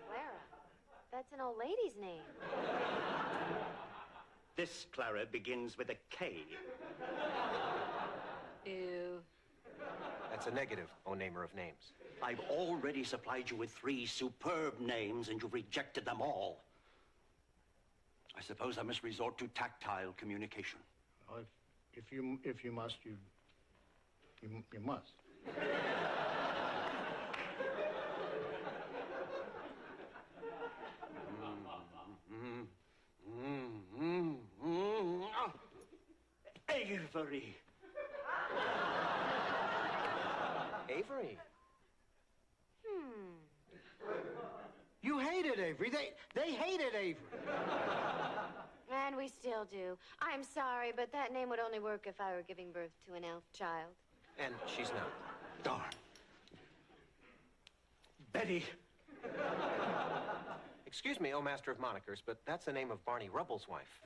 Clara? That's an old lady's name. This Clara begins with a K. Ew. That's a negative, O namer of names. I've already supplied you with 3 superb names, and you've rejected them all. I suppose I must resort to tactile communication. Well, if you must, you must. Avery. Avery? You hated Avery. They hated Avery. And we still do. I'm sorry, but that name would only work if I were giving birth to an elf child. And she's not. Darn. Betty. Excuse me, oh master of monikers, but that's the name of Barney Rubble's wife.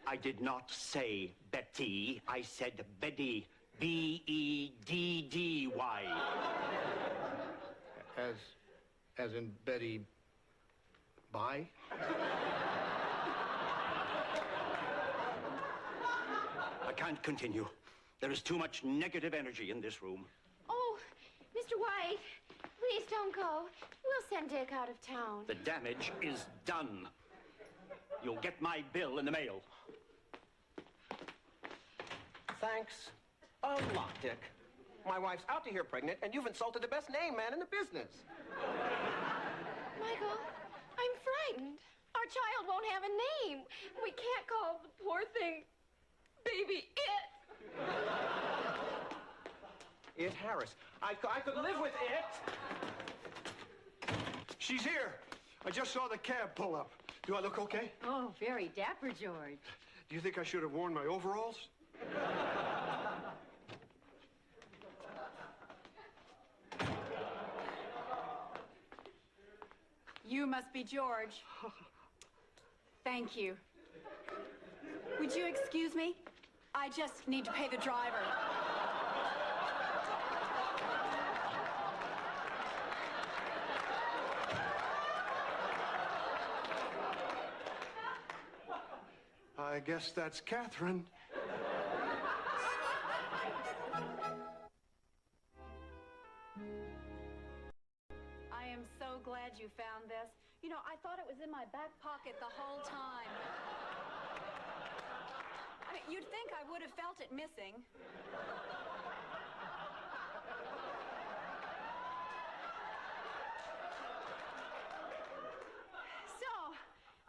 I did not say Betty. I said Beddy. Beddy. As in Betty. Bye. I can't continue. There is too much negative energy in this room. Oh, Mr. White, please don't go. We'll send Dick out of town. The damage is done. You'll get my bill in the mail. Thanks a lot, Dick. My wife's out to here pregnant, and you've insulted the best name man in the business. Michael, I'm frightened. Our child won't have a name. We can't call the poor thing Baby It. It Harris. I could live with it. She's here. I just saw the cab pull up. Do I look okay? Oh, very dapper, George. Do you think I should have worn my overalls? You must be George. Thank you. Would you excuse me? I just need to pay the driver. I guess that's Catherine. I am so glad you found this. You know, I thought it was in my back pocket the whole time. I mean, you'd think I would have felt it missing. So,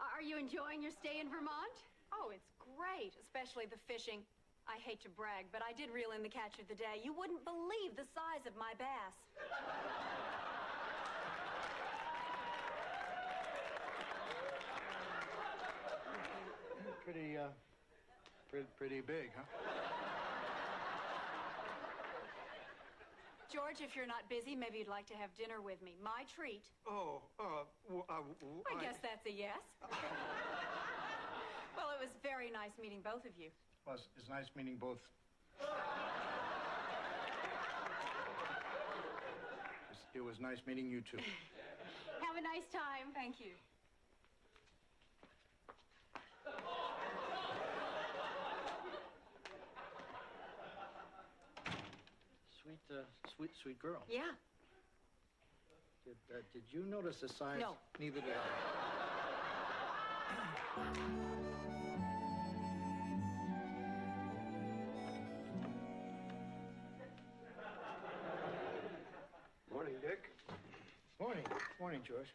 are you enjoying your stay in Vermont? Oh, it's great, especially the fishing. I hate to brag, but I did reel in the catch of the day. You wouldn't believe the size of my bass. Pretty big, huh? George, if you're not busy, maybe you'd like to have dinner with me. My treat. I guess that's a yes. Well, it was very nice meeting both of you. Well, it's nice meeting both. It was nice meeting you too. Have a nice time. Thank you. Sweet girl. Yeah. Did you notice the size? No. Neither did I. Morning, Dick. Morning, George.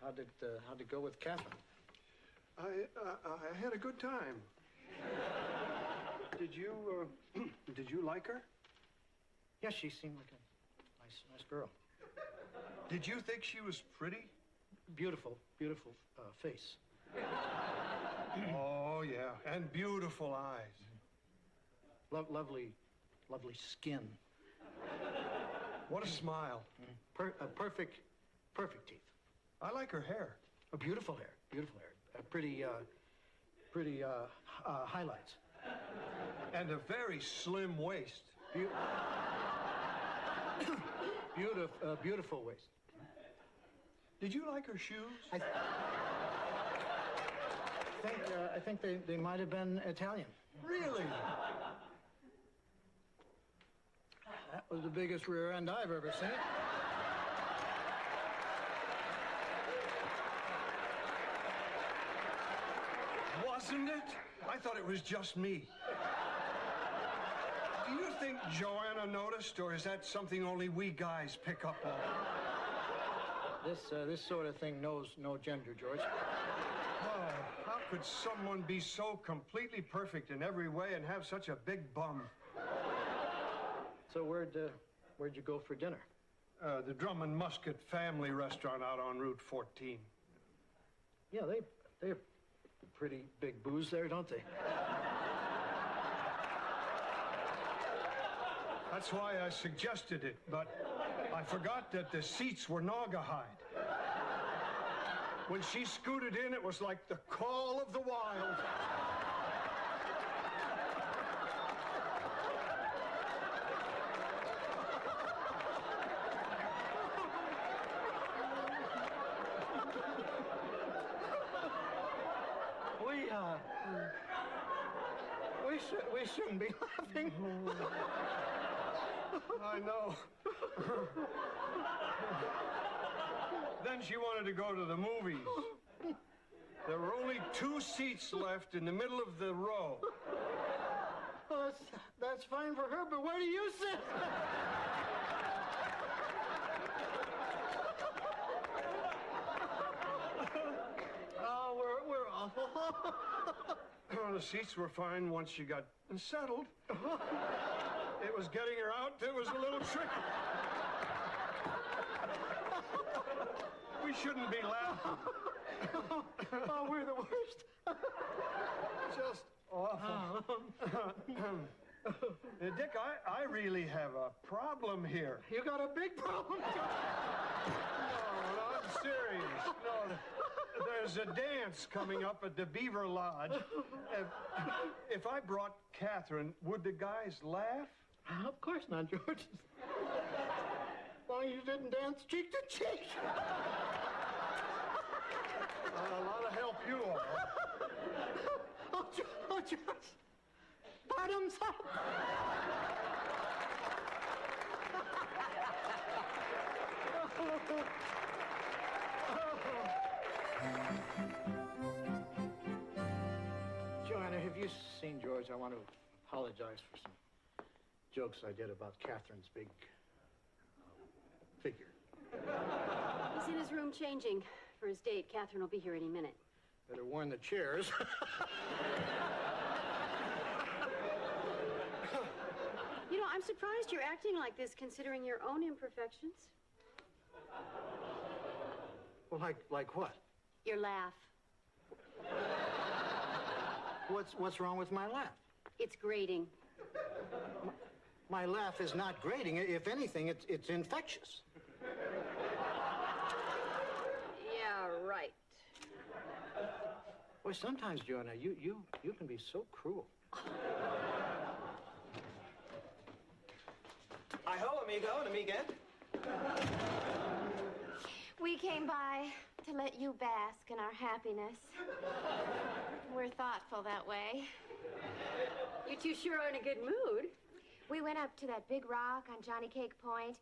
How'd it go with Catherine? I had a good time. Did you like her? Yes, she seemed like a nice girl. Did you think she was pretty? Beautiful face. Oh, yeah, and beautiful eyes. Lovely skin. What a smile. Perfect teeth. I like her hair. Beautiful hair. Pretty highlights. And a very slim waist. Beautiful waist. Did you like her shoes? I think they might have been Italian. Really? That was the biggest rear end I've ever seen. Wasn't it? I thought it was just me. Do you think Joanna noticed, or is that something only we guys pick up on? This sort of thing knows no gender, George. Oh, how could someone be so completely perfect in every way and have such a big bum? So where'd you go for dinner? The Drum and Musket family restaurant out on Route 14. Yeah, they have pretty big booze there, don't they? That's why I suggested it, but I forgot that the seats were naugahyde. When she scooted in, it was like the call of the wild. We shouldn't be laughing. I know. Then she wanted to go to the movies. There were only 2 seats left in the middle of the row. Well, that's fine for her, but where do you sit? Oh, we're awful. The seats were fine once she got settled. It was getting her out that was a little tricky. We shouldn't be laughing. Oh, we're the worst. Just awful. Dick, I really have a problem here. You got a big problem? No, I'm serious. No, there's a dance coming up at the Beaver Lodge. If I brought Catherine, would the guys laugh? Of course not, George. As long as you didn't dance cheek to cheek. A lot of help you are. Oh, George. Bottoms up. Joanna, have you seen George? I want to apologize for some jokes I did about Catherine's big figure. He's in his room changing for his date. Catherine will be here any minute. Better warn the chairs. You know, I'm surprised you're acting like this considering your own imperfections. Well, like what? Your laugh. What's wrong with my laugh? It's grating. My laugh is not grating. If anything, it's infectious. Yeah, right. Boy, sometimes, Joanna, you can be so cruel. Hi-ho, amigo and amiga. We came by to let you bask in our happiness. We're thoughtful that way. You two sure are in a good mood. We went up to that big rock on Johnny Cake Point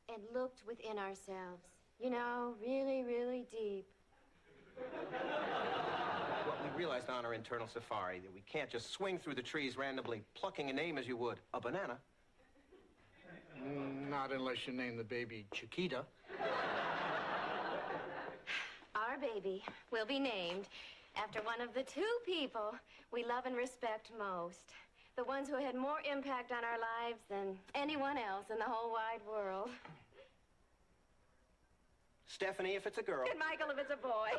and looked within ourselves. You know, really, really deep. Well, we realized on our internal safari that we can't just swing through the trees randomly, plucking a name as you would a banana. Not unless you name the baby Chiquita. Our baby will be named after one of the 2 people we love and respect most. The ones who had more impact on our lives than anyone else in the whole wide world. Stephanie, if it's a girl. And Michael, if it's a boy.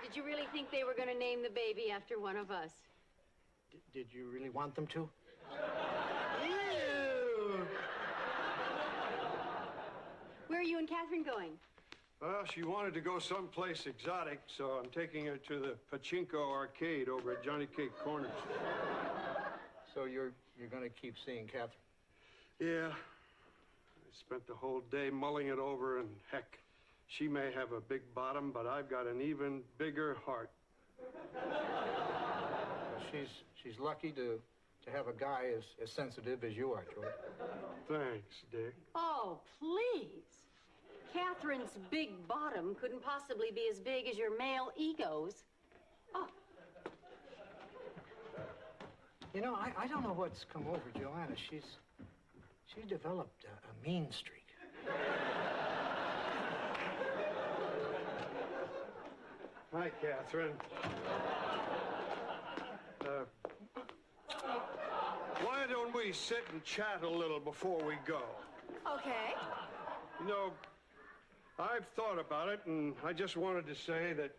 Did you really think they were going to name the baby after one of us? Did you really want them to? Where are you and Catherine going? Well, she wanted to go someplace exotic, so I'm taking her to the Pachinko arcade over at Johnny Cake Corners. So you're going to keep seeing Catherine? Yeah. I spent the whole day mulling it over, and heck, she may have a big bottom, but I've got an even bigger heart. She's lucky to to have a guy as sensitive as you are, George. Thanks, Dick. Oh, please. Catherine's big bottom couldn't possibly be as big as your male egos. Oh. You know, I don't know what's come over Joanna. She's developed a mean streak. Hi, Catherine. Why don't we sit and chat a little before we go? Okay. You know, I've thought about it, and I just wanted to say that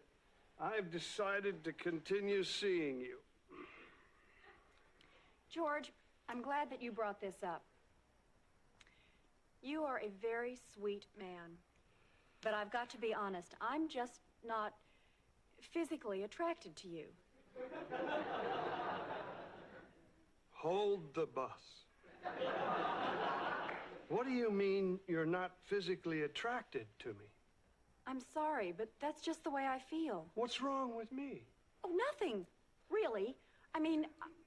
I've decided to continue seeing you. George, I'm glad that you brought this up. You are a very sweet man. But I've got to be honest, I'm just not physically attracted to you. Hold the bus. What do you mean you're not physically attracted to me? I'm sorry, but that's just the way I feel. What's wrong with me? Oh, nothing. Really. I mean,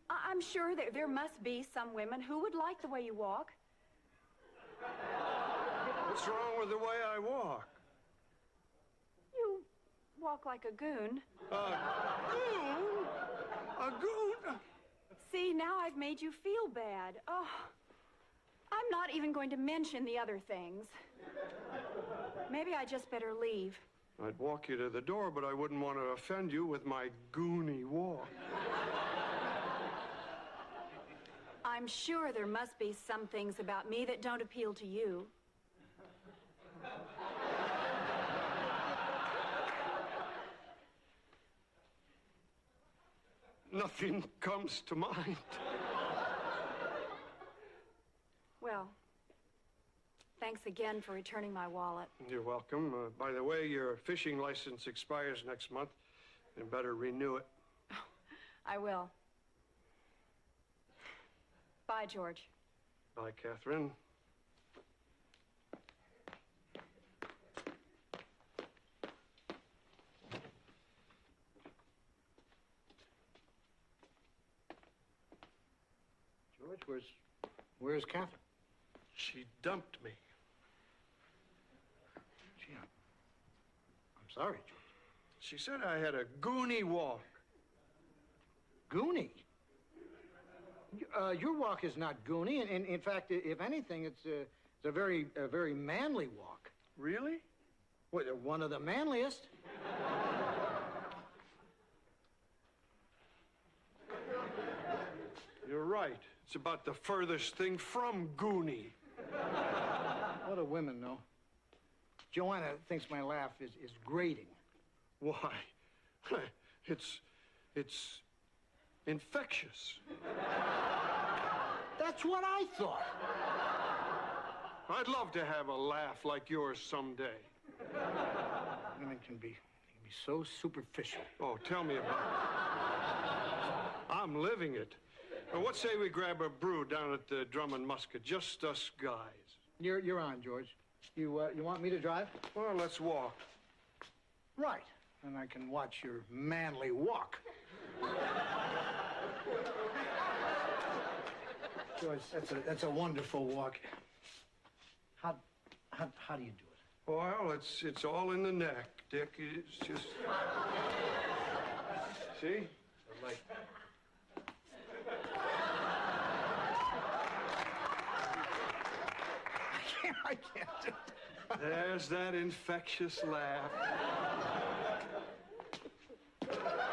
I'm sure that there must be some women who would like the way you walk. What's wrong with the way I walk? You walk like a goon. Goon? A goon? See, now I've made you feel bad. Oh, I'm not even going to mention the other things. Maybe I just better leave. I'd walk you to the door, but I wouldn't want to offend you with my goony walk. I'm sure there must be some things about me that don't appeal to you. Nothing comes to mind. Well, thanks again for returning my wallet. You're welcome. By the way, your fishing license expires next month. You better renew it. I will. Bye, George. Bye, Catherine. George, where's Catherine? She dumped me. Gee, I'm sorry, George. She said I had a goony walk. Goony? Your walk is not goony, and in fact, if anything, it's a very manly walk. Really? Well, one of the manliest. You're right. It's about the furthest thing from goony. What do women know? Joanna thinks my laugh is grating. Why? It's infectious. That's what I thought. I'd love to have a laugh like yours someday. Women can be so superficial. Oh, tell me about it. I'm living it. Now, what say we grab a brew down at the Drum and Musket? Just us guys. You're on, George. You want me to drive? Well, let's walk. Right. And I can watch your manly walk. George, that's a wonderful walk. How do you do it? Well, it's all in the neck, Dick. It's just... See? Like... I can't do it. There's that infectious laugh.